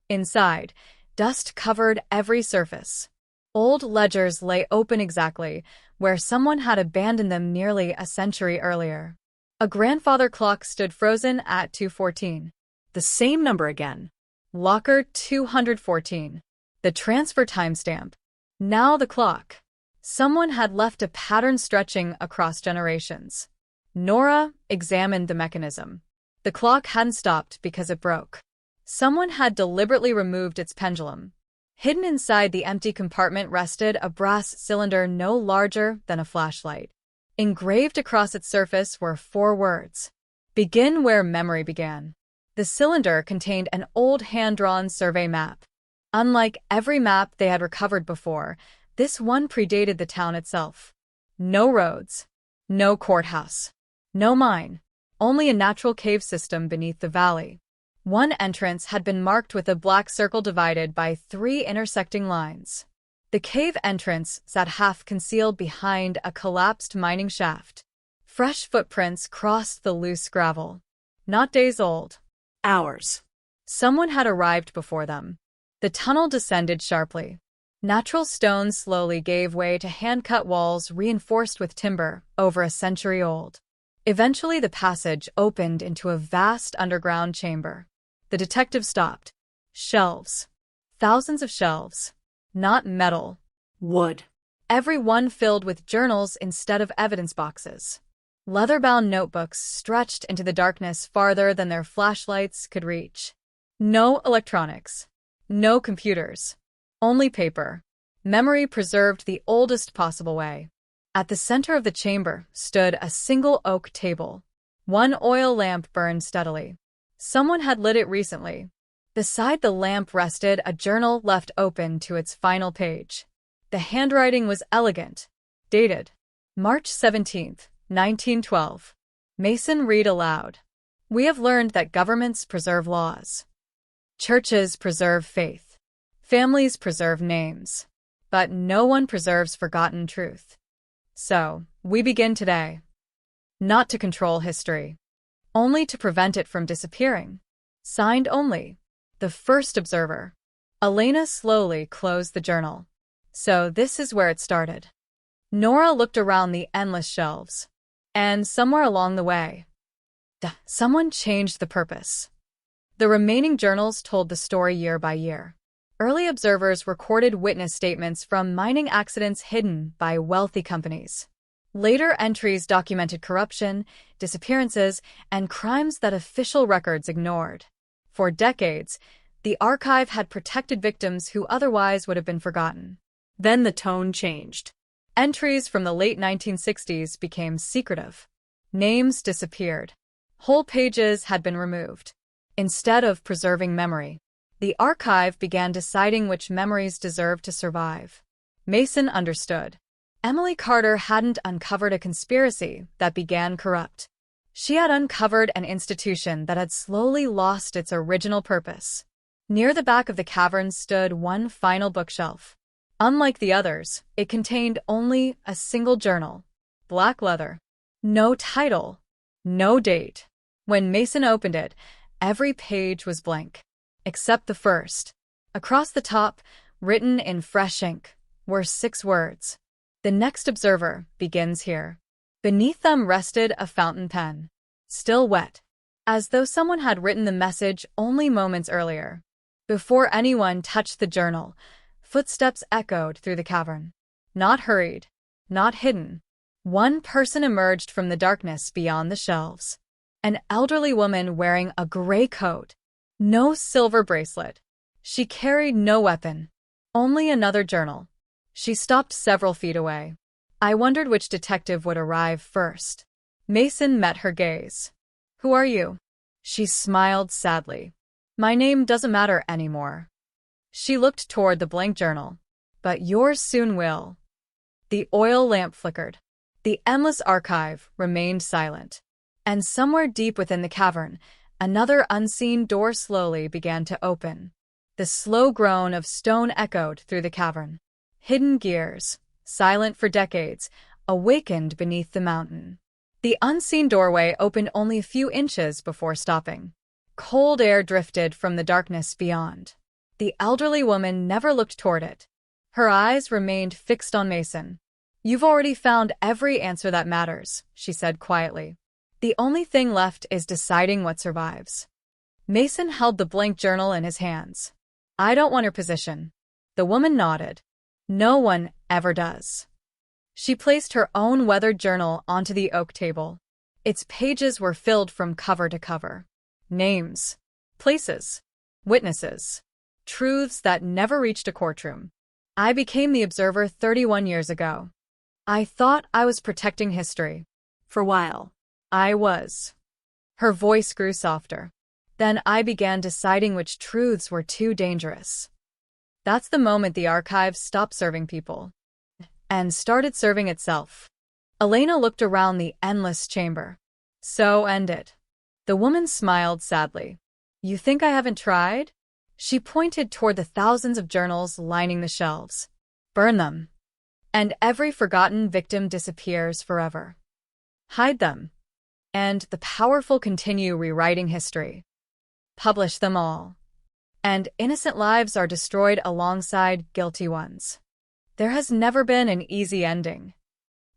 Inside, dust covered every surface. Old ledgers lay open exactly where someone had abandoned them nearly a century earlier. A grandfather clock stood frozen at 2:14. The same number again. Locker 214. The transfer timestamp. Now the clock. Someone had left a pattern stretching across generations. Nora examined the mechanism. The clock hadn't stopped because it broke. Someone had deliberately removed its pendulum. Hidden inside the empty compartment rested a brass cylinder no larger than a flashlight. Engraved across its surface were 4 words: "Begin where memory began." The cylinder contained an old hand-drawn survey map. Unlike every map they had recovered before, this one predated the town itself. No roads, no courthouse, no mine, only a natural cave system beneath the valley. One entrance had been marked with a black circle divided by 3 intersecting lines. The cave entrance sat half concealed behind a collapsed mining shaft. Fresh footprints crossed the loose gravel. Not days old. Hours. Someone had arrived before them. The tunnel descended sharply. Natural stone slowly gave way to hand-cut walls reinforced with timber, over a century old. Eventually the passage opened into a vast underground chamber. The detective stopped. Shelves. Thousands of shelves. Not metal. Wood. Every one filled with journals instead of evidence boxes. Leather-bound notebooks stretched into the darkness farther than their flashlights could reach. No electronics. No computers. Only paper. Memory preserved the oldest possible way. At the center of the chamber stood a single oak table. One oil lamp burned steadily. Someone had lit it recently. Beside the lamp rested a journal left open to its final page. The handwriting was elegant. Dated March 17th, 1912. Mason read aloud. "We have learned that governments preserve laws. Churches preserve faith. Families preserve names. But no one preserves forgotten truth. So, we begin today. Not to control history. Only to prevent it from disappearing. Signed only. The first observer." Elena slowly closed the journal. So this is where it started. Nora looked around the endless shelves. And somewhere along the way, someone changed the purpose. The remaining journals told the story year by year. Early observers recorded witness statements from mining accidents hidden by wealthy companies. Later entries documented corruption, disappearances, and crimes that official records ignored. For decades, the archive had protected victims who otherwise would have been forgotten. Then the tone changed. Entries from the late 1960s became secretive. Names disappeared. Whole pages had been removed. Instead of preserving memory, the archive began deciding which memories deserved to survive. Mason understood. Emily Carter hadn't uncovered a conspiracy that began corrupt. She had uncovered an institution that had slowly lost its original purpose. Near the back of the cavern stood one final bookshelf. Unlike the others, it contained only a single journal. Black leather. No title. No date. When Mason opened it, every page was blank. Except the first. Across the top, written in fresh ink, were 6 words. "The next observer begins here." Beneath them rested a fountain pen. Still wet. As though someone had written the message only moments earlier. Before anyone touched the journal, footsteps echoed through the cavern. Not hurried. Not hidden. One person emerged from the darkness beyond the shelves. An elderly woman wearing a gray coat. No silver bracelet. She carried no weapon. Only another journal. She stopped several feet away. I wondered which detective would arrive first. Mason met her gaze. "Who are you?" She smiled sadly. "My name doesn't matter anymore." She looked toward the blank journal. "But yours soon will." The oil lamp flickered. The endless archive remained silent. And somewhere deep within the cavern, another unseen door slowly began to open. The slow groan of stone echoed through the cavern. Hidden gears, silent for decades, awakened beneath the mountain. The unseen doorway opened only a few inches before stopping. Cold air drifted from the darkness beyond. The elderly woman never looked toward it. Her eyes remained fixed on Mason. "You've already found every answer that matters," she said quietly. "The only thing left is deciding what survives." Mason held the blank journal in his hands. "I don't want her position." The woman nodded. "No one ever does." She placed her own weathered journal onto the oak table. Its pages were filled from cover to cover. Names. Places. Witnesses. Truths that never reached a courtroom. I became the observer 31 years ago. I thought I was protecting history. For a while, I was. Her voice grew softer. Then I began deciding which truths were too dangerous. That's the moment the archive stopped serving people and started serving itself. Elena looked around the endless chamber. So ended. The woman smiled sadly. You think I haven't tried? She pointed toward the thousands of journals lining the shelves. Burn them. And every forgotten victim disappears forever. Hide them. And the powerful continue rewriting history. Publish them all. And innocent lives are destroyed alongside guilty ones. There has never been an easy ending.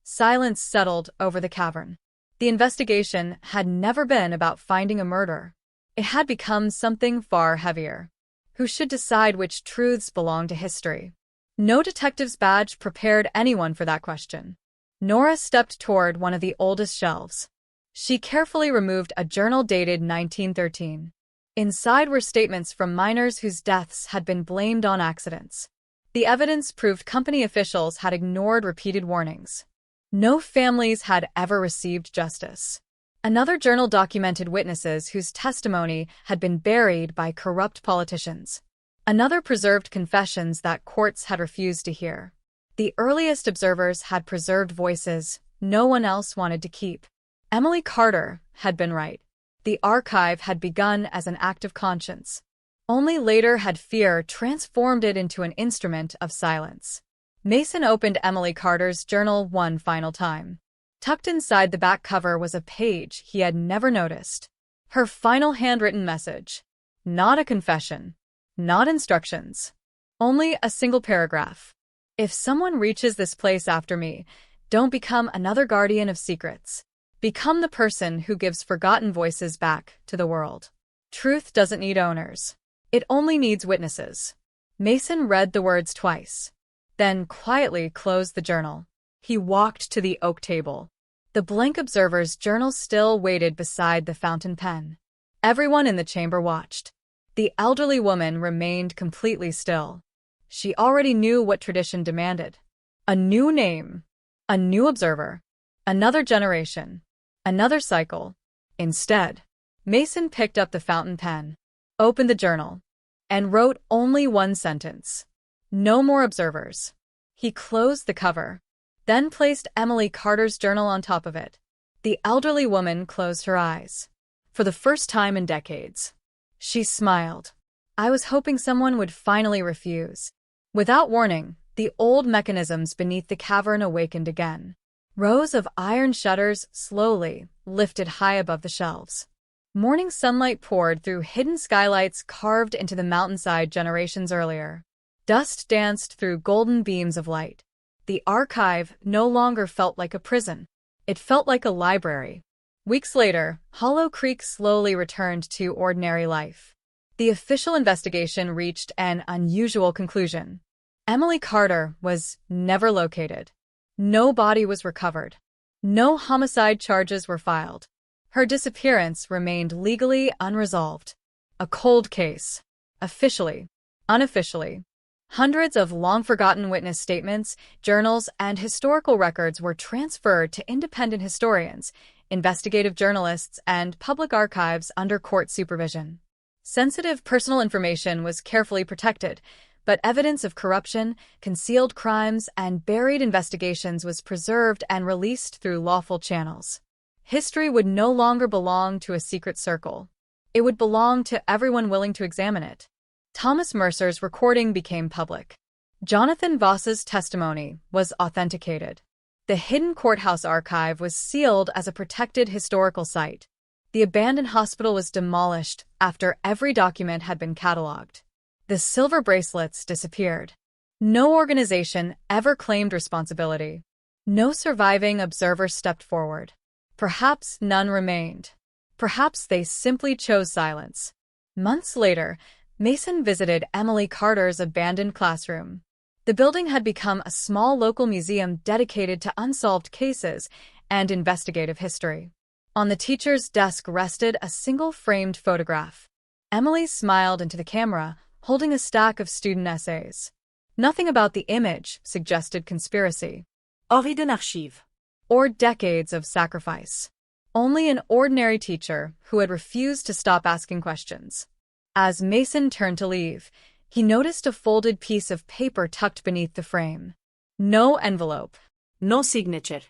Silence settled over the cavern. The investigation had never been about finding a murder. It had become something far heavier. Who should decide which truths belong to history? No detective's badge prepared anyone for that question. Nora stepped toward one of the oldest shelves. She carefully removed a journal dated 1913. Inside were statements from miners whose deaths had been blamed on accidents. The evidence proved company officials had ignored repeated warnings. No families had ever received justice. Another journal documented witnesses whose testimony had been buried by corrupt politicians. Another preserved confessions that courts had refused to hear. The earliest observers had preserved voices no one else wanted to keep. Emily Carter had been right. The archive had begun as an act of conscience. Only later had fear transformed it into an instrument of silence. Mason opened Emily Carter's journal one final time. Tucked inside the back cover was a page he had never noticed. Her final handwritten message. Not a confession. Not instructions. Only a single paragraph. If someone reaches this place after me, don't become another guardian of secrets. Become the person who gives forgotten voices back to the world. Truth doesn't need owners. It only needs witnesses. Mason read the words twice, then quietly closed the journal. He walked to the oak table. The blank observer's journal still waited beside the fountain pen. Everyone in the chamber watched. The elderly woman remained completely still. She already knew what tradition demanded. A new name. A new observer. Another generation. Another cycle. Instead, Mason picked up the fountain pen, opened the journal, and wrote only one sentence. No more observers. He closed the cover, then placed Emily Carter's journal on top of it. The elderly woman closed her eyes. For the first time in decades, she smiled. I was hoping someone would finally refuse. Without warning, the old mechanisms beneath the cavern awakened again. Rows of iron shutters slowly lifted high above the shelves. Morning sunlight poured through hidden skylights carved into the mountainside generations earlier. Dust danced through golden beams of light. The archive no longer felt like a prison. It felt like a library. Weeks later, Hollow Creek slowly returned to ordinary life. The official investigation reached an unusual conclusion. Emily Carter was never located. No body was recovered. No homicide charges were filed. Her disappearance remained legally unresolved. A cold case. Officially. Unofficially. Hundreds of long-forgotten witness statements, journals, and historical records were transferred to independent historians, investigative journalists, and public archives under court supervision. Sensitive personal information was carefully protected, but evidence of corruption, concealed crimes, and buried investigations was preserved and released through lawful channels. History would no longer belong to a secret circle. It would belong to everyone willing to examine it. Thomas Mercer's recording became public. Jonathan Voss's testimony was authenticated. The hidden courthouse archive was sealed as a protected historical site. The abandoned hospital was demolished after every document had been cataloged. The silver bracelets disappeared. No organization ever claimed responsibility. No surviving observer stepped forward. Perhaps none remained. Perhaps they simply chose silence. Months later, Mason visited Emily Carter's abandoned classroom. The building had become a small local museum dedicated to unsolved cases and investigative history. On the teacher's desk rested a single framed photograph. Emily smiled into the camera, holding a stack of student essays. Nothing about the image suggested conspiracy. Hors d'archive. Or decades of sacrifice. Only an ordinary teacher who had refused to stop asking questions. As Mason turned to leave, he noticed a folded piece of paper tucked beneath the frame. No envelope. No signature.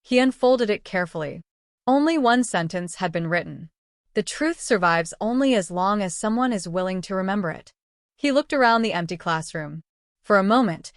He unfolded it carefully. Only one sentence had been written. The truth survives only as long as someone is willing to remember it. He looked around the empty classroom. For a moment,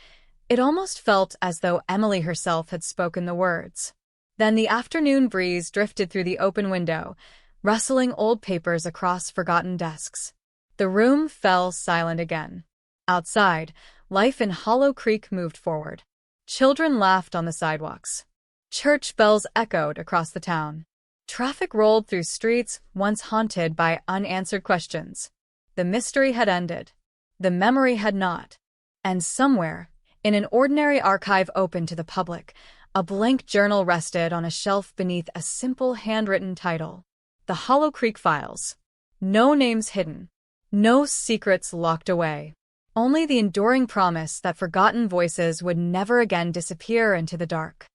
it almost felt as though Emily herself had spoken the words. Then the afternoon breeze drifted through the open window, rustling old papers across forgotten desks. The room fell silent again. Outside, life in Hollow Creek moved forward. Children laughed on the sidewalks. Church bells echoed across the town. Traffic rolled through streets once haunted by unanswered questions. The mystery had ended. The memory had not. And somewhere, in an ordinary archive open to the public, a blank journal rested on a shelf beneath a simple handwritten title. The Hollow Creek Files. No names hidden. No secrets locked away. Only the enduring promise that forgotten voices would never again disappear into the dark.